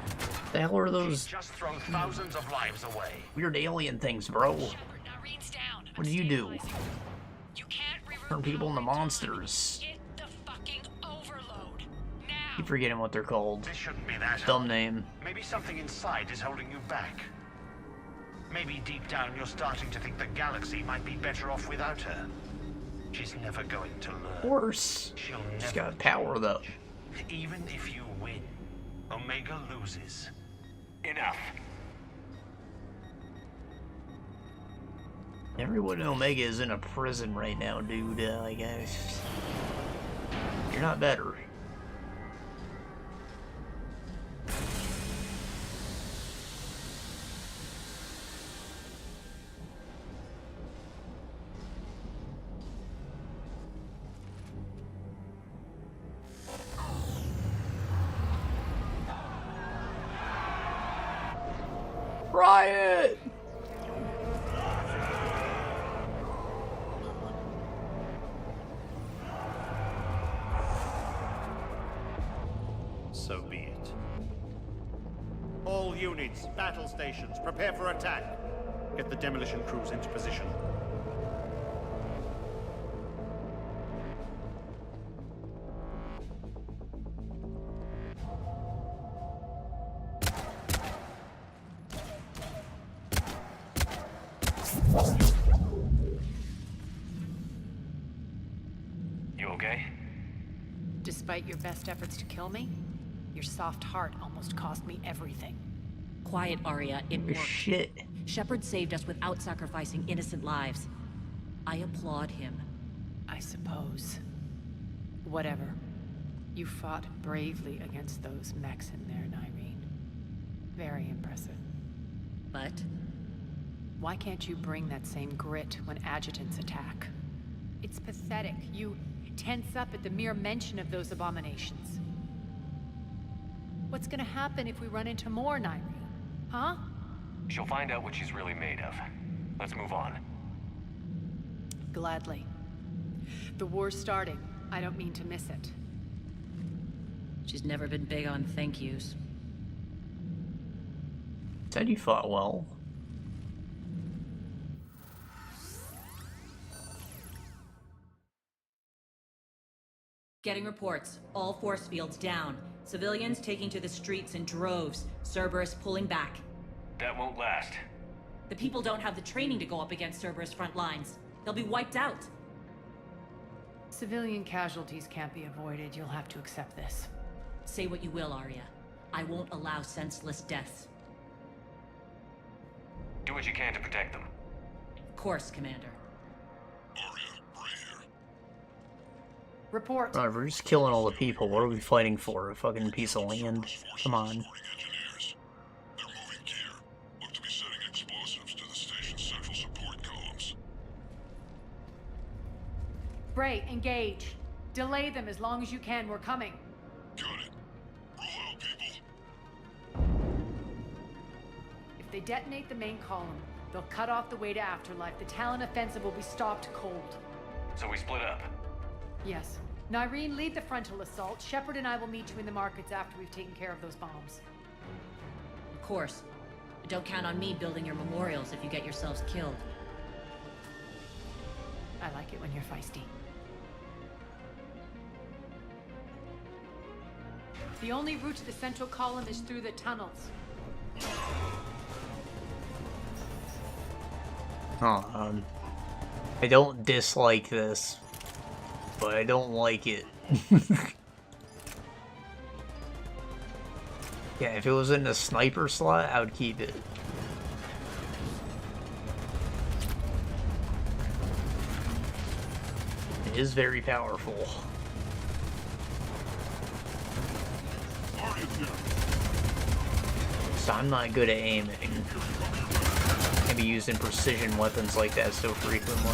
[SPEAKER 1] The hell are those?
[SPEAKER 2] She's just thrown thousands of lives away.
[SPEAKER 1] Weird alien things, bro.
[SPEAKER 17] Shepard, Irene's down.
[SPEAKER 1] What do you do?
[SPEAKER 17] You can't
[SPEAKER 1] Turn people into monsters.
[SPEAKER 17] Hit the fucking overload. Now.
[SPEAKER 1] Keep forgetting what they're called.
[SPEAKER 2] This shouldn't be that.
[SPEAKER 1] Dumb name.
[SPEAKER 2] Maybe something inside is holding you back. Maybe deep down you're starting to think the galaxy might be better off without her. She's never going to learn.
[SPEAKER 1] Of course. She's got power, though.
[SPEAKER 2] Even if you win, Omega loses.
[SPEAKER 15] Enough.
[SPEAKER 1] Everyone in Omega is in a prison right now, dude. I guess you're not better. Riot!
[SPEAKER 14] So be it. All units, battle stations, prepare for attack. Get the demolition crews into position.
[SPEAKER 15] You okay?
[SPEAKER 21] Despite your best efforts to kill me, your soft heart almost cost me everything.
[SPEAKER 16] Quiet, Aria. It worked.
[SPEAKER 1] Shit.
[SPEAKER 16] Shepard saved us without sacrificing innocent lives. I applaud him.
[SPEAKER 21] I suppose. Whatever. You fought bravely against those mechs in there, Nyreen. Very impressive.
[SPEAKER 16] But?
[SPEAKER 21] Why can't you bring that same grit when adjutants attack? It's pathetic. You tense up at the mere mention of those abominations. What's gonna happen if we run into more, Nyreen? Huh?
[SPEAKER 15] She'll find out what she's really made of. Let's move on.
[SPEAKER 21] Gladly. The war's starting. I don't mean to miss it.
[SPEAKER 16] She's never been big on thank yous.
[SPEAKER 1] Said you fought well.
[SPEAKER 16] Getting reports. All force fields down. Civilians taking to the streets in droves. Cerberus pulling back.
[SPEAKER 15] That won't last.
[SPEAKER 16] The people don't have the training to go up against Cerberus front lines. They'll be wiped out.
[SPEAKER 21] Civilian casualties can't be avoided. You'll have to accept this.
[SPEAKER 16] Say what you will, Aria. I won't allow senseless deaths.
[SPEAKER 15] Do what you can to protect them.
[SPEAKER 16] Of course, Commander.
[SPEAKER 21] Report.
[SPEAKER 1] Right, we're just killing all the people. What are we fighting for? A fucking piece of land? Come on.
[SPEAKER 21] Bray, engage. Delay them as long as you can. We're coming.
[SPEAKER 8] Got it. Roll out, people.
[SPEAKER 21] If they detonate the main column, they'll cut off the way to Afterlife. The Talon offensive will be stopped cold.
[SPEAKER 15] So we split up.
[SPEAKER 21] Yes. Nyreen, lead the frontal assault. Shepard and I will meet you in the markets after we've taken care of those bombs.
[SPEAKER 16] Of course. But don't count on me building your memorials if you get yourselves killed.
[SPEAKER 21] I like it when you're feisty. The only route to the central column is through the tunnels.
[SPEAKER 1] I don't dislike this, but I don't like it. Yeah, if it was in the sniper slot, I would keep it. It is very powerful. So I'm not good at aiming. Can be used in precision weapons like that so frequently.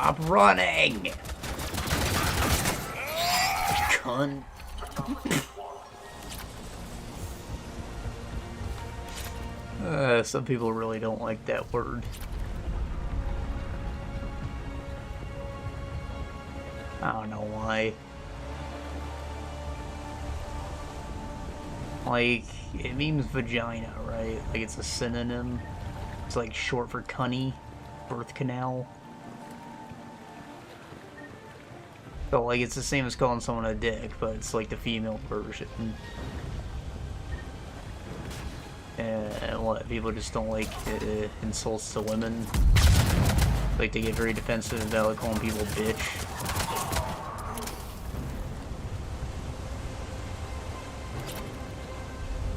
[SPEAKER 1] Stop running! Cunt. Some people really don't like that word. I don't know why. Like, it means vagina, right? Like, it's a synonym. It's like short for cunny, birth canal. So, like, it's the same as calling someone a dick, but it's like the female version. And what, people just don't like insults to women? Like, they get very defensive about like, calling people bitch.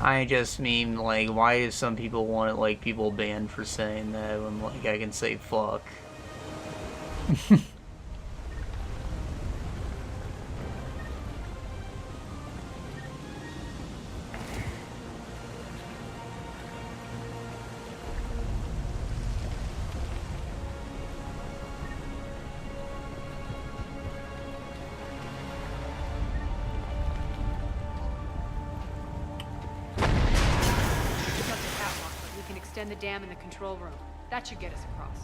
[SPEAKER 1] I just mean, like, why do some people want, like, people banned for saying that when, like, I can say fuck?
[SPEAKER 21] The dam in the control room. That should get us across.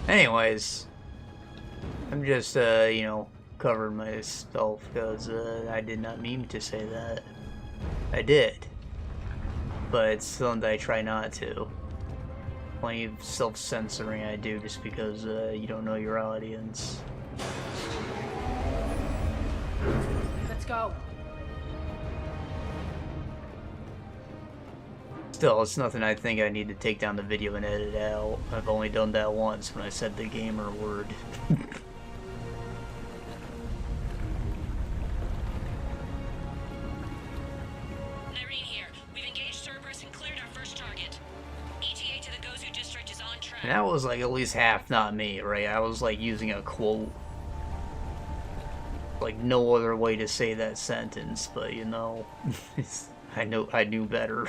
[SPEAKER 1] Anyways, I'm just, you know, covering myself because I did not mean to say that. I did. But it's something I try not to. Plenty of self-censoring I do just because you don't know your audience.
[SPEAKER 21] Let's go.
[SPEAKER 1] Still, it's nothing I think I need to take down the video and edit out. I've only done that once when I said the gamer word.
[SPEAKER 17] Irene here. We've engaged Cerberus and cleared our first target. ETA to the Gozu district is on track.
[SPEAKER 1] And that was like at least half not me, right? I was like using a quote. Like no other way to say that sentence, but you know, I knew better.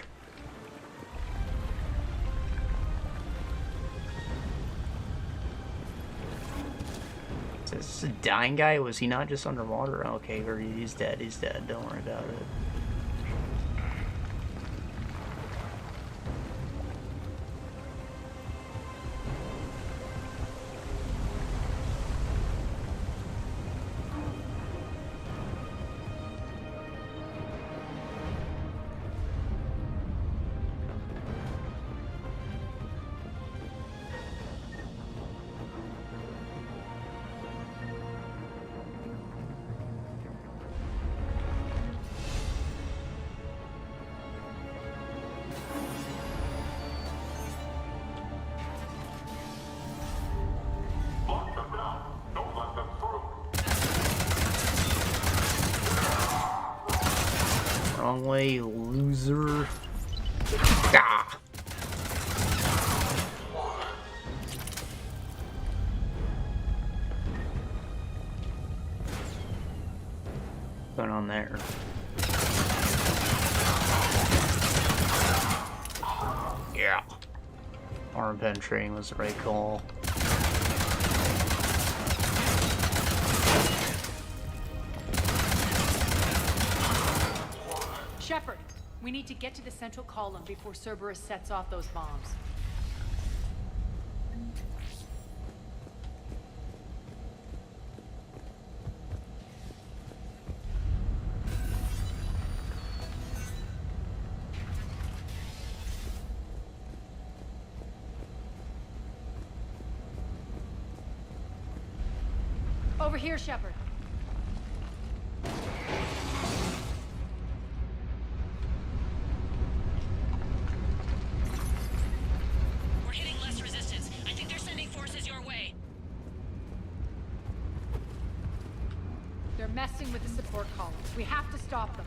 [SPEAKER 1] Is this a dying guy? Was he not just underwater? Okay, or he's dead. He's dead. Don't worry about it. Wrong way, loser. Ah. What's going on there? Yeah. Arm penetrating was the right call.
[SPEAKER 21] Shepard, we need to get to the central column before Cerberus sets off those bombs. Over here, Shepard.
[SPEAKER 17] We're hitting less resistance. I think they're sending forces your way.
[SPEAKER 21] They're messing with the support columns. We have to stop them.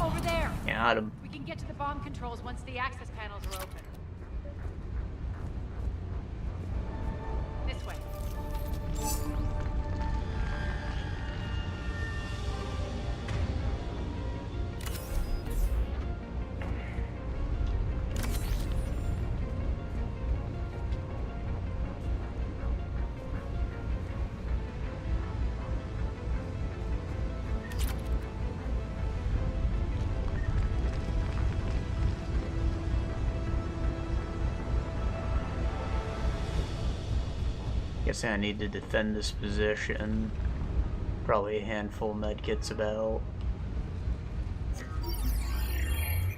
[SPEAKER 21] Over there.
[SPEAKER 1] Got him.
[SPEAKER 21] We can get to the bomb controls once the access panels are open. This way.
[SPEAKER 1] Guess I need to defend this position. Probably a handful of medkits about.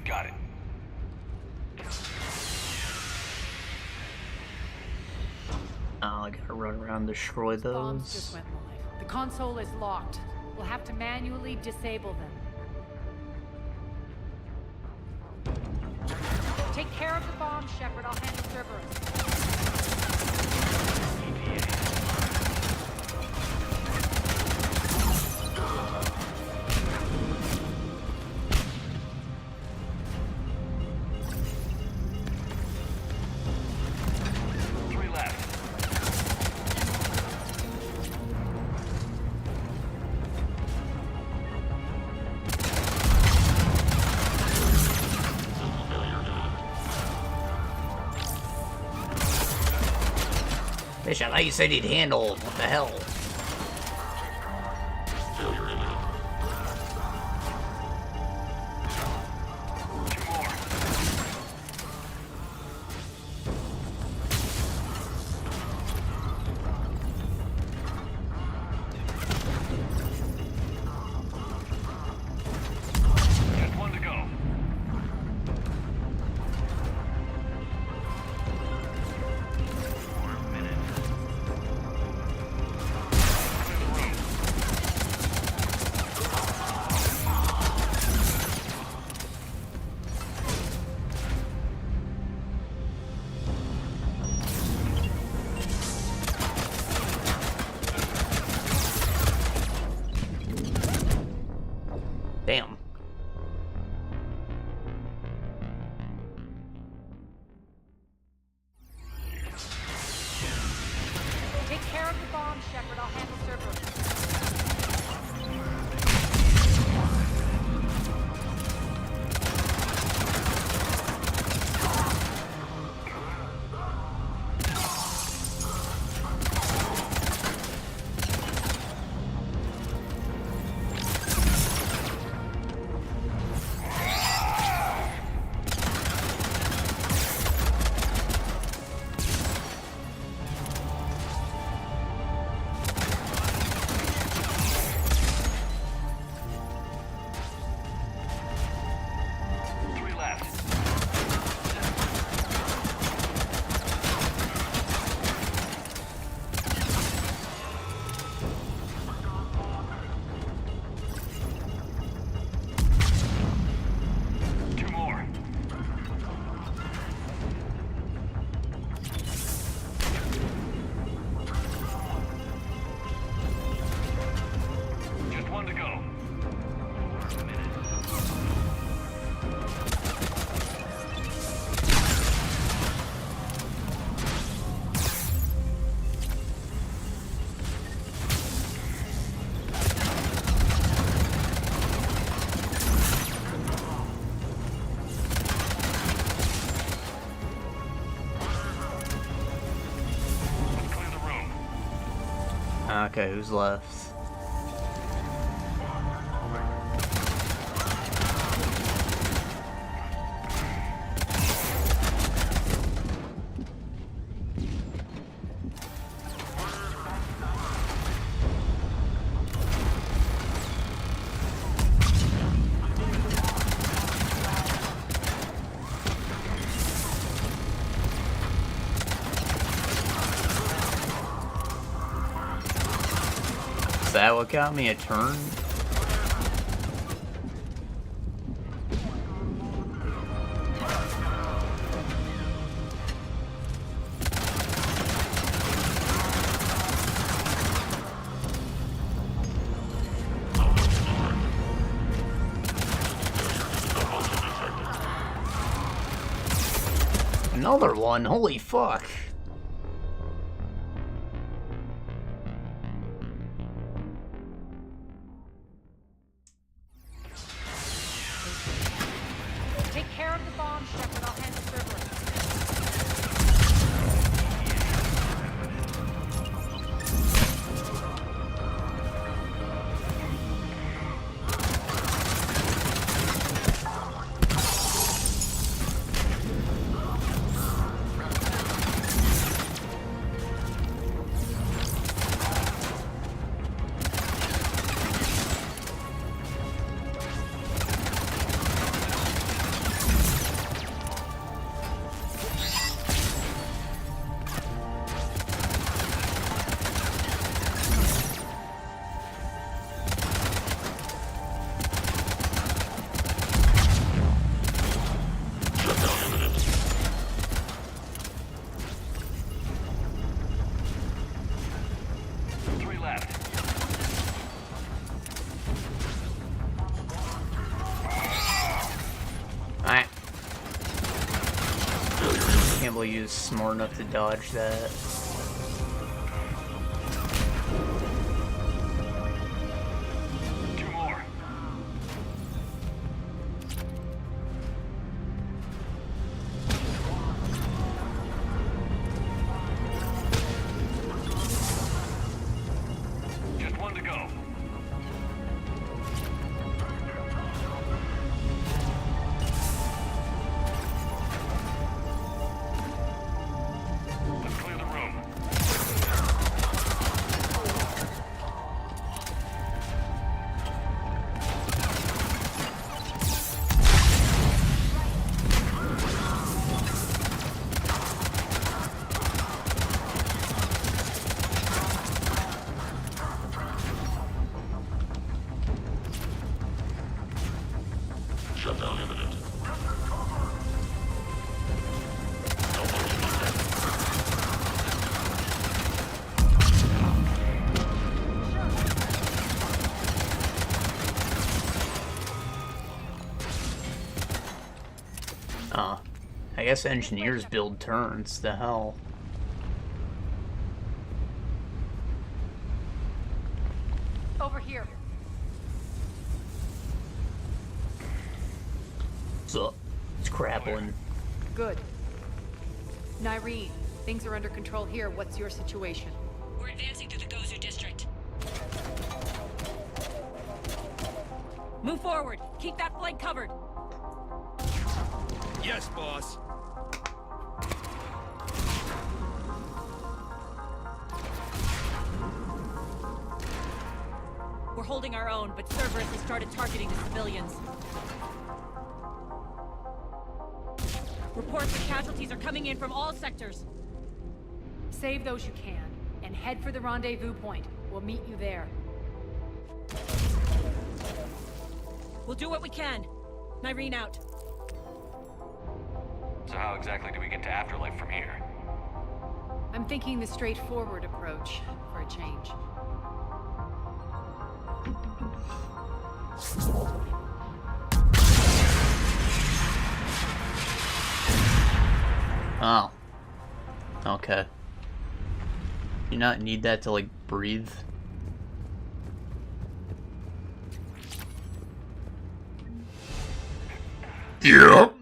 [SPEAKER 15] Got it.
[SPEAKER 1] Oh, I gotta run around and destroy
[SPEAKER 21] Bombs just
[SPEAKER 1] those.
[SPEAKER 21] went live. The console is locked. We'll have to manually disable them. Take care of the bomb, Shepard. I'll handle Cerberus.
[SPEAKER 1] Bishop, I thought you said he'd handle him. What the hell?
[SPEAKER 15] Just one to go.
[SPEAKER 1] Damn.
[SPEAKER 21] Take care of the bomb, Shepard. I'll handle Cerberus.
[SPEAKER 1] Okay, who's left? Is that what got me a turn? Another one, holy fuck. able to use smart enough to dodge that.
[SPEAKER 15] Two more. Just one to go. Let's clear the room.
[SPEAKER 8] Shutdown imminent.
[SPEAKER 1] I guess engineers build turrets, the hell.
[SPEAKER 21] Over here.
[SPEAKER 1] So, it's crappling.
[SPEAKER 21] Good. Nyreen, things are under control here. What's your situation?
[SPEAKER 17] We're advancing through the Gozu district.
[SPEAKER 16] Move forward. Keep that flank covered.
[SPEAKER 11] Yes, boss.
[SPEAKER 16] We're holding our own, but Cerberus has started targeting the civilians. Reports that casualties are coming in from all sectors.
[SPEAKER 21] Save those you can, and head for the rendezvous point. We'll meet you there.
[SPEAKER 16] We'll do what we can. Nyreen out.
[SPEAKER 15] So how exactly do we get to Afterlife from here?
[SPEAKER 21] I'm thinking the straightforward approach, for a change.
[SPEAKER 1] Oh. Okay. You not need that to, like, breathe? Yep.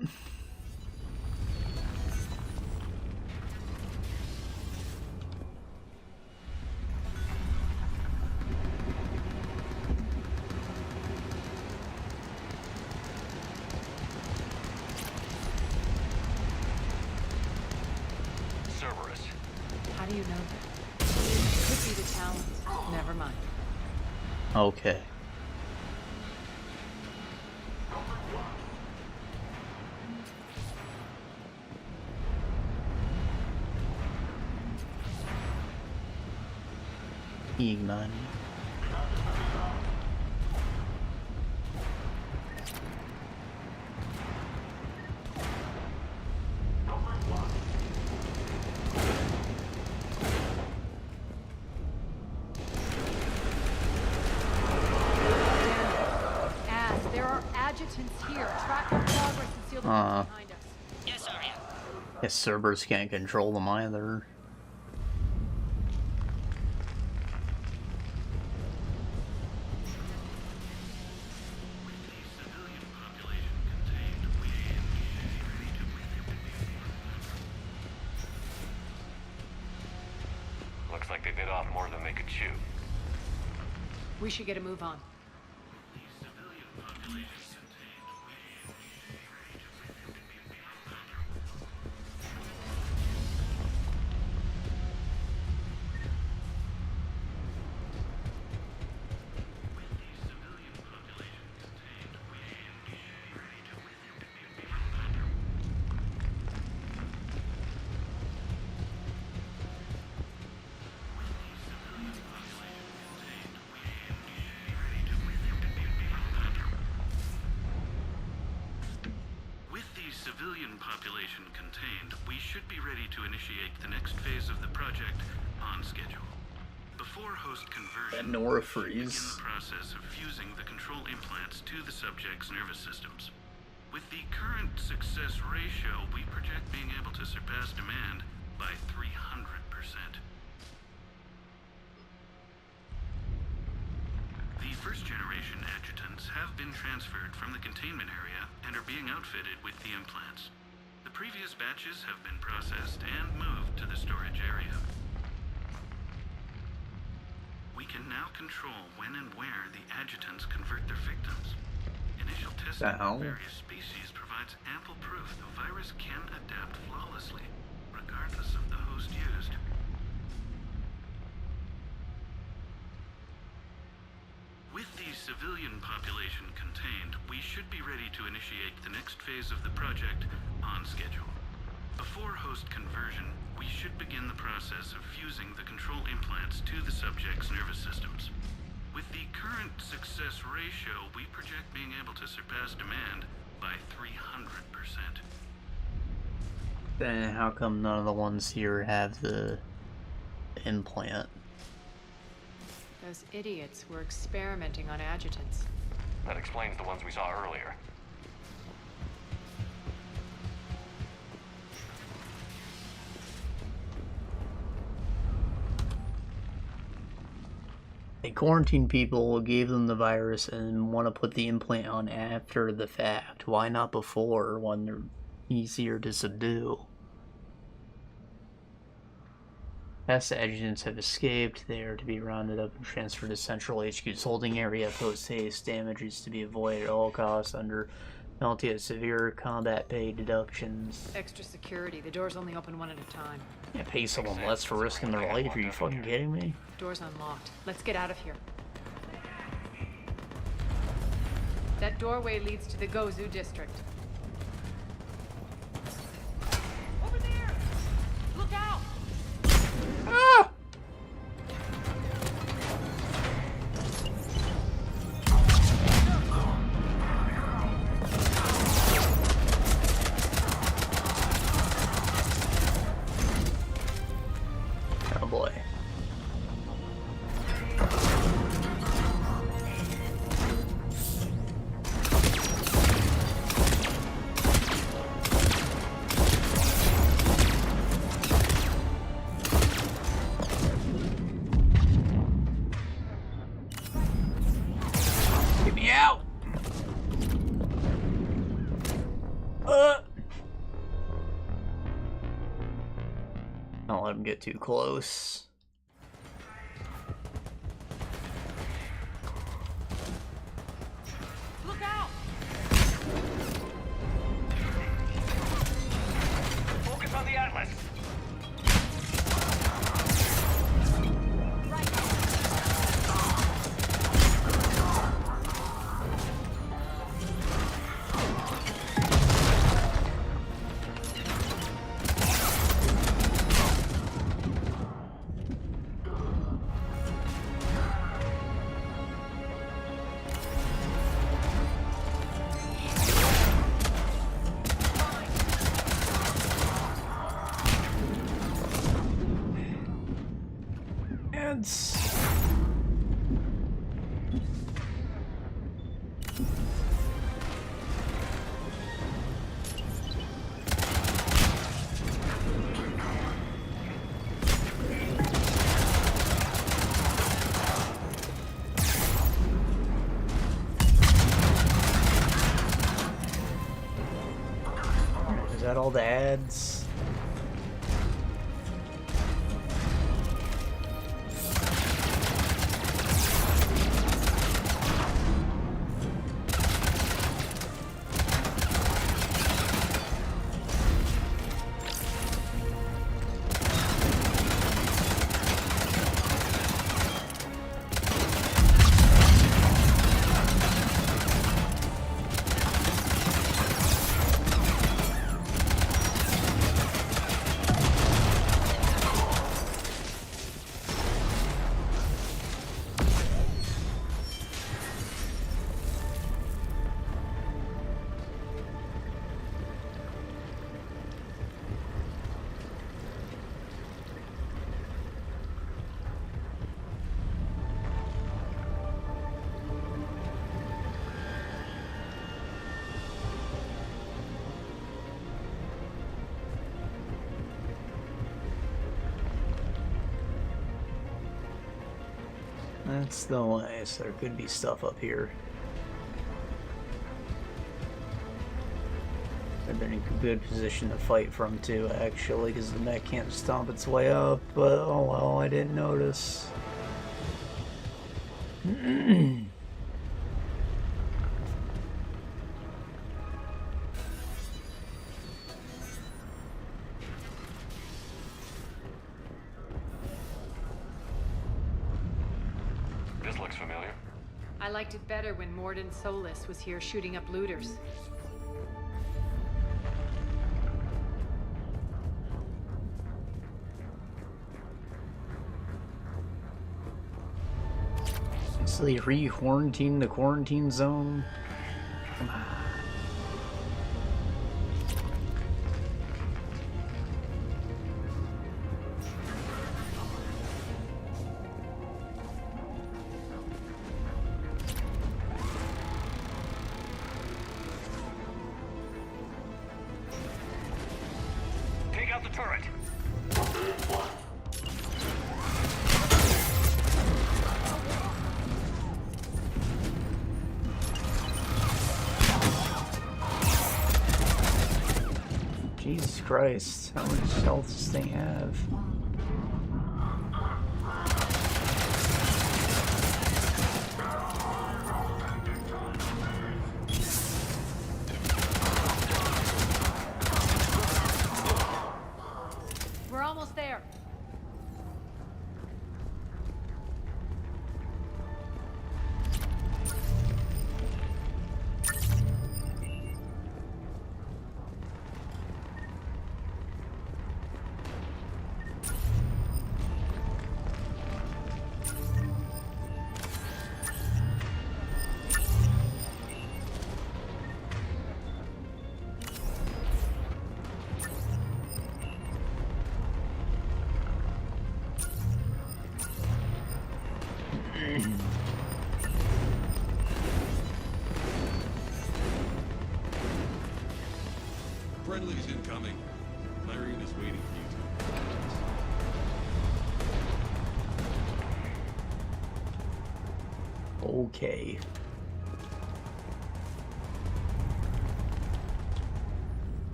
[SPEAKER 15] Cerberus.
[SPEAKER 21] How do you know that? Could be the Talons. Never mind.
[SPEAKER 1] Okay. Eggman.
[SPEAKER 21] There are adjutants here. Track our progress and seal the room behind us.
[SPEAKER 17] Yes, Aria.
[SPEAKER 1] Guess Cerberus can't control them either.
[SPEAKER 15] Looks like they bit off more than they could chew.
[SPEAKER 21] We should get a move on.
[SPEAKER 11] Civilian population contained, we should be ready to initiate the next phase of the project on schedule. Before host conversion,
[SPEAKER 1] Nora
[SPEAKER 11] we begin
[SPEAKER 1] freeze.
[SPEAKER 11] the process of fusing the control implants to the subject's nervous systems. With the current success success ratio, we project being able to surpass demand by 300%. The first-generation adjutants have been transferred from the containment area and are being outfitted with the implants. The previous batches have been processed and moved to the storage area. We can now control when and where the adjutants convert their victims. Initial testing of various species provides ample proof the virus can adapt flawlessly, regardless of the host used. With the civilian population contained, we should be ready to initiate the next phase of the project on schedule. Before host conversion, we should begin the process of fusing the control implants to the subject's nervous systems. With the current success ratio, we project being able to surpass demand by 300%.
[SPEAKER 1] Then how come none of the ones here have the implant?
[SPEAKER 21] Those idiots were experimenting on adjutants.
[SPEAKER 15] That explains the ones we saw earlier.
[SPEAKER 1] They quarantined people, gave them the virus, and want to put the implant on after the fact. Why not before, when they're easier to subdue? Past adjutants have escaped. They are to be rounded up and transferred to Central HQ's holding area. Post-haste damage is to be avoided at all costs under penalty of severe combat pay deductions.
[SPEAKER 21] Extra security. The doors only open one at a time.
[SPEAKER 1] Yeah, pay someone less for risking their life. Are you fucking kidding me?
[SPEAKER 21] Door's unlocked. Let's get out of here. That doorway leads to the Gozu district.
[SPEAKER 18] Over there! Look out!
[SPEAKER 1] Ah! Oh boy. Get me out! Don't let him get too close.
[SPEAKER 18] Look out!
[SPEAKER 15] Focus on the Atlas! Is that all the ads?
[SPEAKER 1] That's the way, so there could be stuff up here. I've been in a good position to fight from too, actually, because the mech can't stomp its way up, but oh well, I didn't notice.
[SPEAKER 15] This looks familiar.
[SPEAKER 21] I liked it better when Morden Solis was here shooting up looters.
[SPEAKER 1] So they re-quarantine the quarantine zone? Come on.
[SPEAKER 15] Take out the turret.
[SPEAKER 1] Jesus Christ, how much health does this thing have?
[SPEAKER 21] We're almost there.
[SPEAKER 20] Friendly's incoming. Irene is waiting for you to.
[SPEAKER 1] Okay.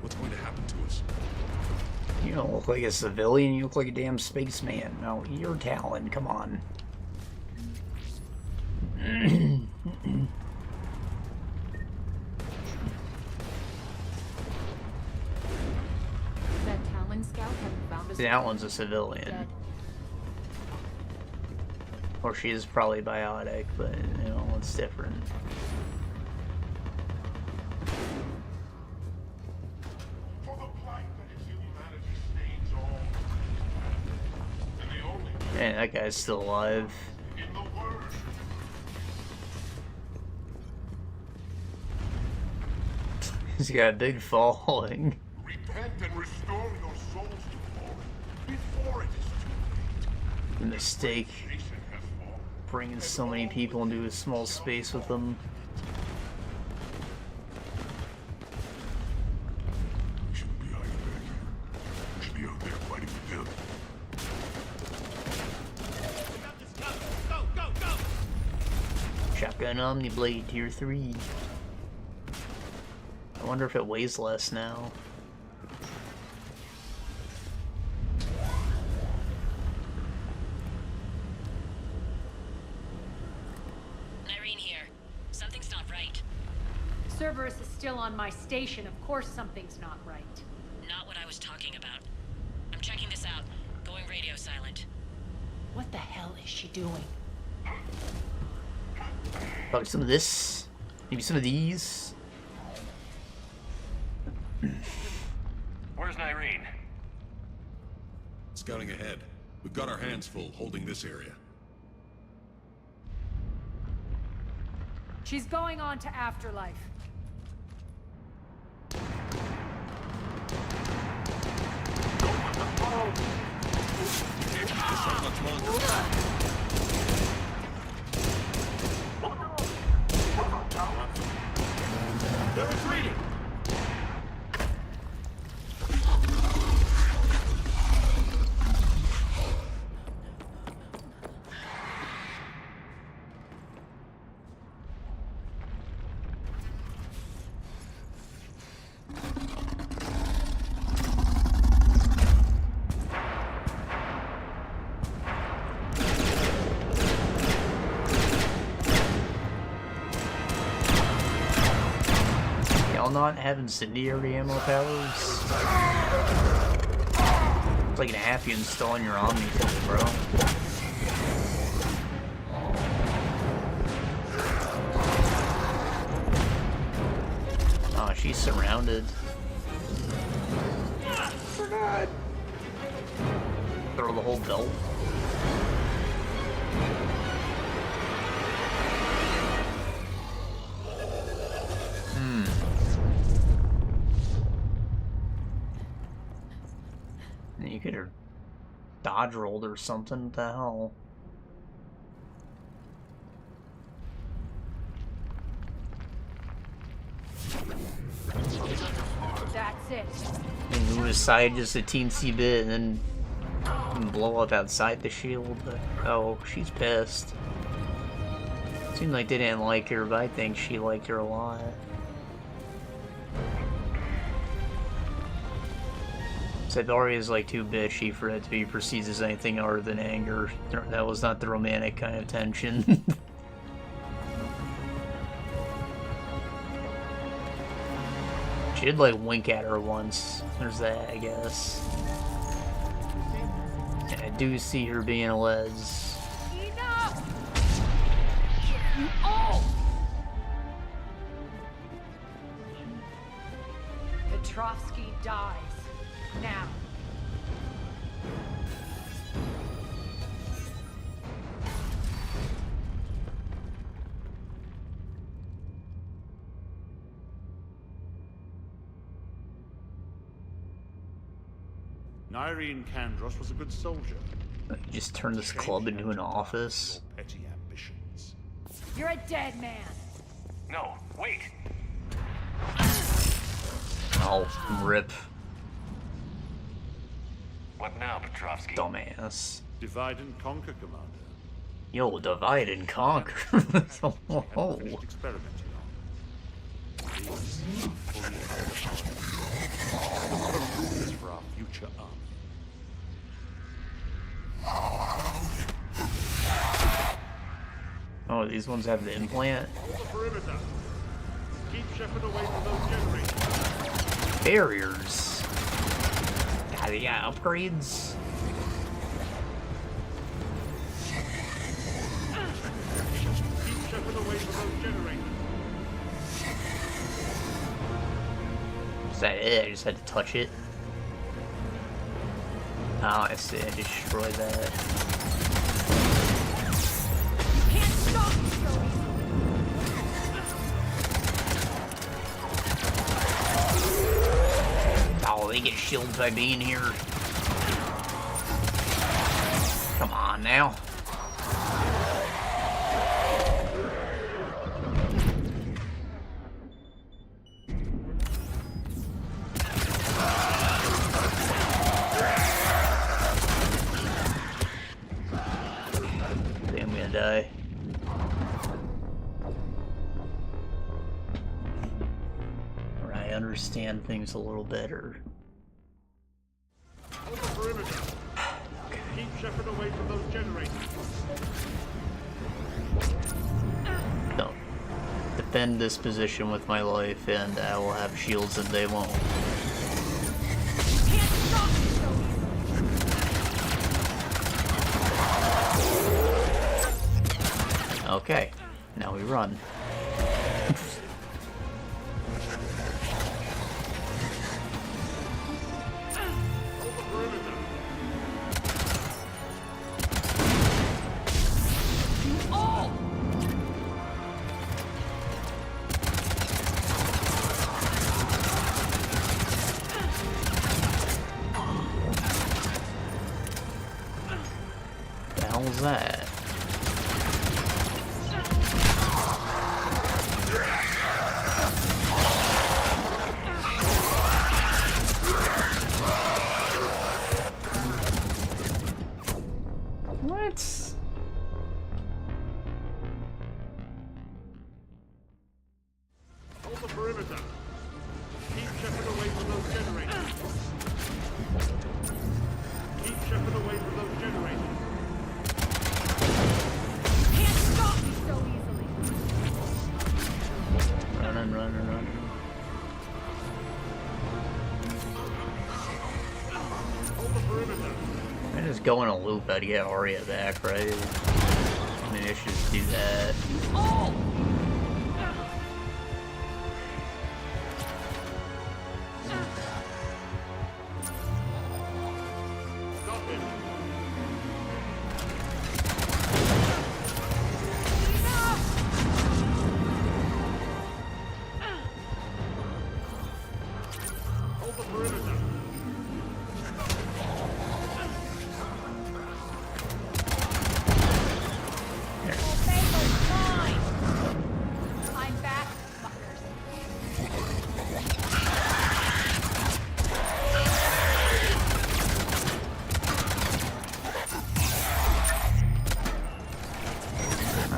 [SPEAKER 20] What's going to happen to us?
[SPEAKER 1] You don't look like a civilian, you look like a damn spaceman. No, you're Talon, come on.
[SPEAKER 19] That Talon scout hadn't found us.
[SPEAKER 1] That one's a civilian.
[SPEAKER 19] Dead.
[SPEAKER 1] Or she is probably biotic, but, you know, it's different.
[SPEAKER 8] For the plight that is humanity stains all. And the only
[SPEAKER 1] Man, that guy's still alive.
[SPEAKER 8] in the world.
[SPEAKER 1] He's got a big following.
[SPEAKER 8] Repent and restore your souls to glory before it is too late.
[SPEAKER 1] The mistake.
[SPEAKER 8] Nation has fallen.
[SPEAKER 1] Bringing so many people into a small space with them.
[SPEAKER 8] We shouldn't be hiding back here. We should be out there fighting with them.
[SPEAKER 1] Shotgun Omniblade Tier 3. I wonder if it weighs less now.
[SPEAKER 17] Irene here. Something's not right.
[SPEAKER 21] Cerberus is still on my station. Of course something's not right.
[SPEAKER 17] Not what I was talking about. I'm checking this out. Going radio silent.
[SPEAKER 21] What the hell is she doing?
[SPEAKER 1] Probably some of this. Maybe some of these.
[SPEAKER 15] Where's Irene?
[SPEAKER 20] Scouting ahead. We've got our hands full holding this area.
[SPEAKER 21] She's going on to Afterlife.
[SPEAKER 20] This not much longer.
[SPEAKER 8] They're retreating.
[SPEAKER 1] y'all not have incendiary ammo powers? It's like an half you install in your Omni tool, bro. Oh, she's surrounded. Throw the whole belt. You could have dodge rolled or something. What the hell?
[SPEAKER 21] That's it.
[SPEAKER 1] You move aside just a teensy bit and then blow up outside the shield. Oh, she's pissed. Seemed like they didn't like her, but I think she liked her a lot. Said Aria's like too bitchy for it to be perceived as anything other than anger. That was not the romantic kind of tension. She did like wink at her once. There's that, I guess. And I do see her being a les.
[SPEAKER 21] Enough! Oh! Petrovsky dies. Now.
[SPEAKER 14] Nyreen Kandros was a good soldier.
[SPEAKER 1] Just turn this club into an office.
[SPEAKER 14] Petty ambitions.
[SPEAKER 21] You're a dead man.
[SPEAKER 15] No, wait.
[SPEAKER 1] Oh, rip.
[SPEAKER 15] What now, Petrovsky?
[SPEAKER 1] Dumbass.
[SPEAKER 14] Divide and conquer, Commander.
[SPEAKER 1] Yo, divide and conquer. Oh.
[SPEAKER 14] Experimenting on. These fully powered for our future army.
[SPEAKER 1] Oh, these ones have the implant.
[SPEAKER 14] Hold the perimeter. Keep Shepard away from those generators.
[SPEAKER 1] Barriers. God, they got upgrades.
[SPEAKER 14] Keep Shepard away from those generators.
[SPEAKER 1] Is that it? I just had to touch it. Oh, I see. I destroyed that.
[SPEAKER 21] You can't stop me so easily.
[SPEAKER 1] Oh, they get shielded by being here. Come on now. I'm gonna die. I understand things a little better.
[SPEAKER 14] Hold the perimeter. Keep Shepard away from those generators.
[SPEAKER 1] No. Defend this position with my life, and I will have shields and they won't. Okay, now we run. What the hell is that? What?
[SPEAKER 14] Hold the perimeter. Keep Shepard away from those generators. Keep Shepard away from those generators.
[SPEAKER 21] You can't stop me so easily.
[SPEAKER 1] Running. go in a loop, I'd get Aria back, right? I mean, I should just do that.
[SPEAKER 17] Oh!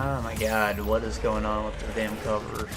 [SPEAKER 1] Oh my god, what is going on with the damn cover?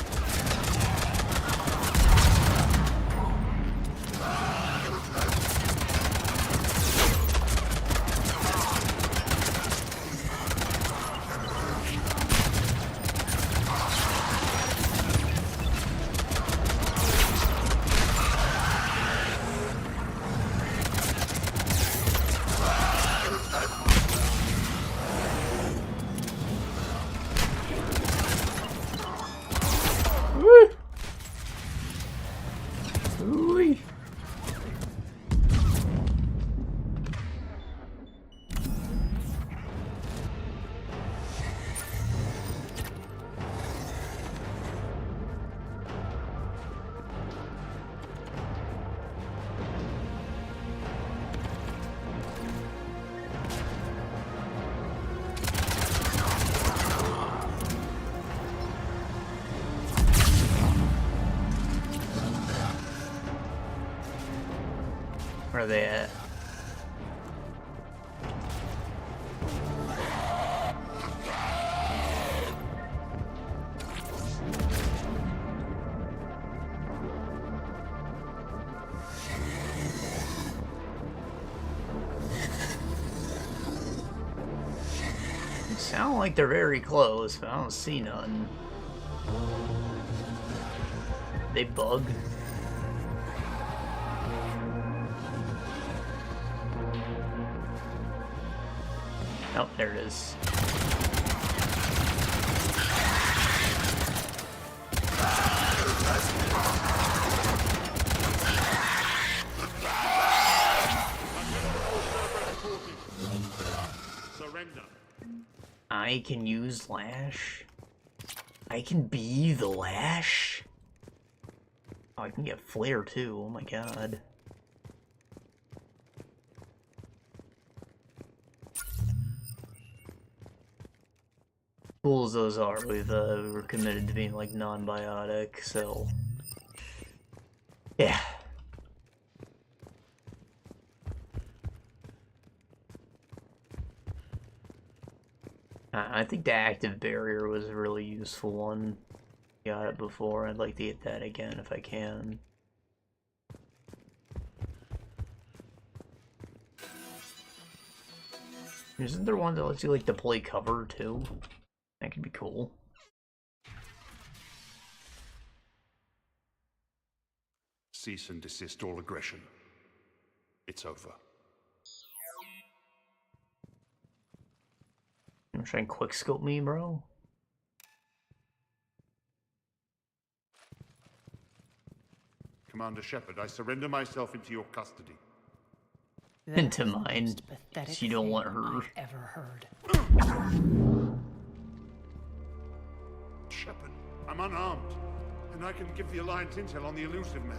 [SPEAKER 1] Where are they at? They sound like they're very close, but I don't see none. They bug. Oh, there it is.
[SPEAKER 14] Surrender.
[SPEAKER 1] I can use Lash. I can be the Lash. Oh, I can get Flare too. Oh my god. Cool as those are, we're committed to being like non-biotic, so yeah. I think the active barrier was a really useful one. Got it before. I'd like to get that again if I can. Isn't there one that lets you like deploy cover too? That could be cool.
[SPEAKER 12] Cease and desist all aggression. It's over.
[SPEAKER 1] You wanna try and quickscope me, bro?
[SPEAKER 12] Commander Shepard, I surrender myself into your custody.
[SPEAKER 1] Into mine. You don't want her.
[SPEAKER 10] I've ever heard.
[SPEAKER 12] Shepard, I'm unarmed, and I can give the Alliance intel on the elusive man.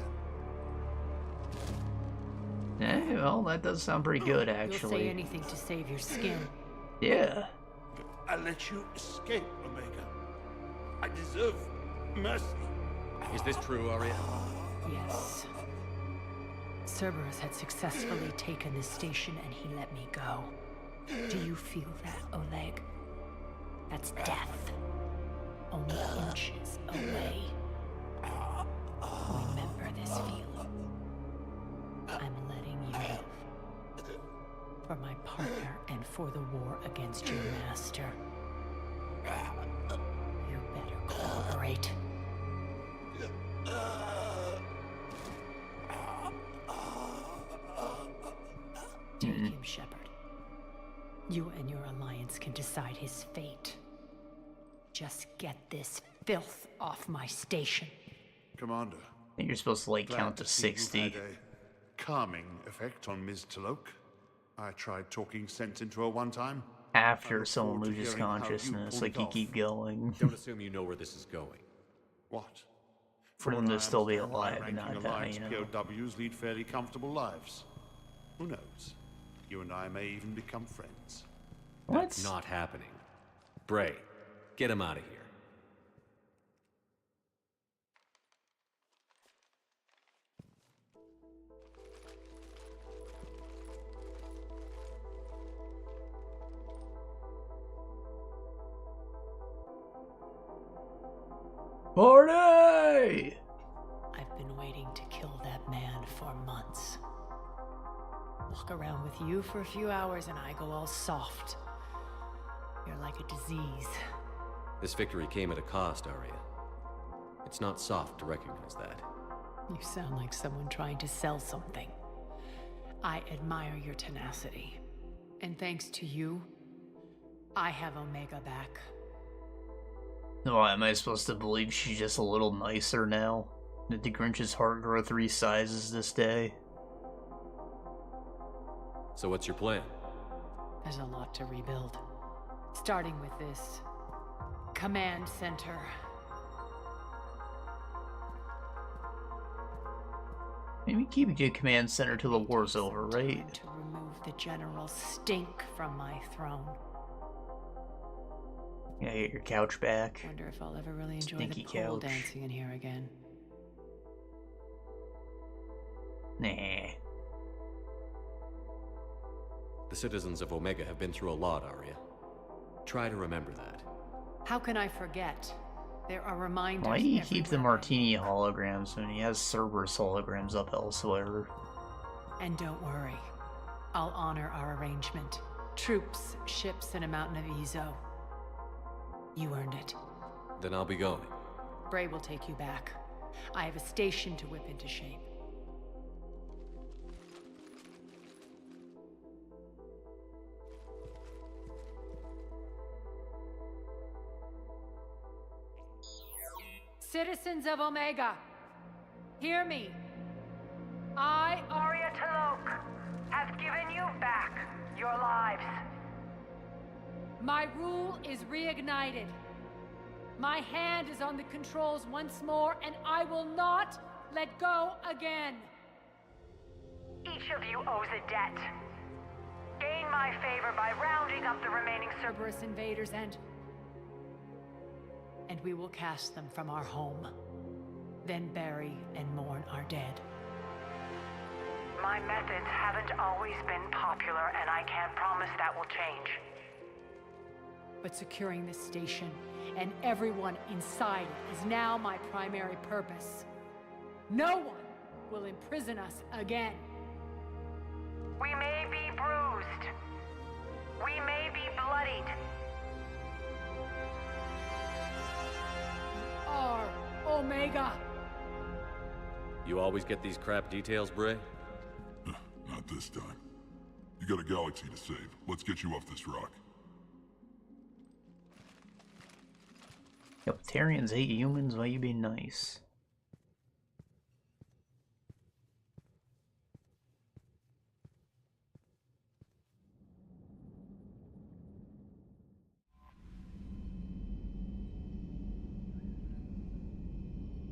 [SPEAKER 1] Eh, well, that does sound pretty good, actually.
[SPEAKER 10] You'll say anything to save your skin.
[SPEAKER 1] Yeah.
[SPEAKER 14] I let you escape, Omega. I deserve mercy.
[SPEAKER 4] Is this true, Aria?
[SPEAKER 10] Yes. Cerberus had successfully taken this station and he let me go. Do you feel that, Oleg? That's death. Only inches away. Remember this feeling. I'm letting you live. For my partner and for the war against your master. You better cooperate. Take him, Shepard.
[SPEAKER 21] You and your alliance can decide his fate. Just get this filth off my station.
[SPEAKER 12] Commander.
[SPEAKER 1] I think you're supposed to, like, count to 60.
[SPEAKER 12] Had a calming effect on Ms. Talok. I tried talking sense into her one time.
[SPEAKER 1] After someone loses consciousness, like, you keep going.
[SPEAKER 4] Don't assume you know where this is going.
[SPEAKER 12] What?
[SPEAKER 1] For them to still be alive and not die, you know.
[SPEAKER 12] POWs lead fairly comfortable lives. Who knows? You and I may even become friends.
[SPEAKER 4] That's not happening. Bray, get him out of here.
[SPEAKER 1] Party!
[SPEAKER 21] I've been waiting to kill that man for months. Walk around with you for a few hours and I go all soft. You're like a disease.
[SPEAKER 4] This victory came at a cost, Aria. It's not soft to recognize that.
[SPEAKER 21] You sound like someone trying to sell something. I admire your tenacity. And thanks to you, I have Omega back.
[SPEAKER 1] Why am I supposed to believe she's just a little nicer now? Did the Grinch's heart grow 3 sizes this day?
[SPEAKER 4] So what's your plan?
[SPEAKER 21] There's a lot to rebuild. Starting with this command center.
[SPEAKER 1] Maybe keep the command center till the war's over, right?
[SPEAKER 21] To remove the general stink from my throne.
[SPEAKER 1] Yeah, get your couch back.
[SPEAKER 21] Wonder if I'll ever really enjoy
[SPEAKER 1] Stinky
[SPEAKER 21] the pole
[SPEAKER 1] couch.
[SPEAKER 21] dancing in here again.
[SPEAKER 1] Nah.
[SPEAKER 4] The citizens of Omega have been through a lot, Aria. Try to remember that.
[SPEAKER 21] How can I forget? There are reminders.
[SPEAKER 1] Why do you keep the Martini holograms when he has Cerberus holograms up elsewhere?
[SPEAKER 21] And don't worry. I'll honor our arrangement. Troops, ships, and a mountain of Eezo. You earned it.
[SPEAKER 4] Then I'll be going.
[SPEAKER 21] Bray will take you back. I have a station to whip into shape. Citizens of Omega, hear me. I,
[SPEAKER 13] Aria Talok, have given you back your lives.
[SPEAKER 21] My rule is reignited. My hand is on the controls once more, and I will not let go again.
[SPEAKER 13] Each of you owes a debt. Gain my favor by rounding up the remaining
[SPEAKER 21] Cerberus invaders and we will cast them from our home. Then bury and mourn our dead.
[SPEAKER 13] My methods haven't always been popular, and I can't promise that will change.
[SPEAKER 21] But securing this station and everyone inside it is now my primary purpose. No one will imprison us again.
[SPEAKER 13] We may be bruised. We may be bloodied.
[SPEAKER 21] Our Omega.
[SPEAKER 4] You always get these crap details, Bray?
[SPEAKER 8] Not this time. You got a galaxy to save. Let's get you off this rock.
[SPEAKER 1] Yo, Tarians hate humans, why you being nice?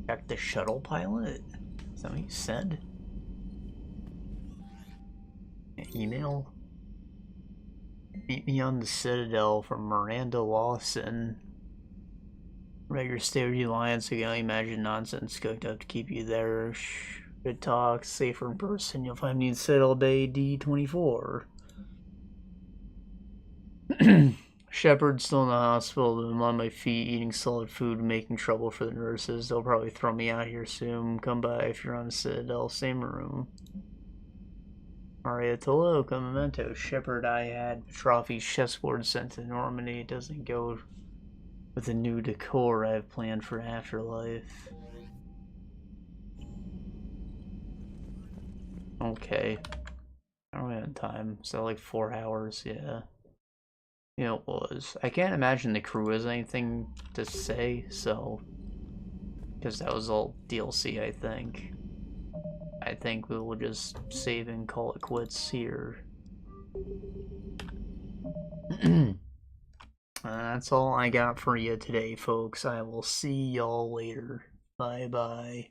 [SPEAKER 1] Check the shuttle pilot? Is that what you said? Email? Meet me on the Citadel from Miranda Lawson. Regular Stategy Alliance, I can only imagine nonsense cooked up to keep you there. Good talk, safer in person. You'll find me in Citadel Bay D24. Shepard's still in the hospital, but I'm on my feet eating solid food and making trouble for the nurses. They'll probably throw me out here soon. Come by if you're on Citadel, same room. Aria Talok, a memento. Shepard, I had Trophy's chessboard sent to Normandy. It doesn't go with the new decor I have planned for Afterlife. Okay. I don't have time. So like 4 hours, yeah. You know, it was. I can't imagine the crew has anything to say, so... Because that was all DLC, I think. I think we will just save and call it quits here. That's all I got for you today, folks. I will see y'all later. Bye-bye.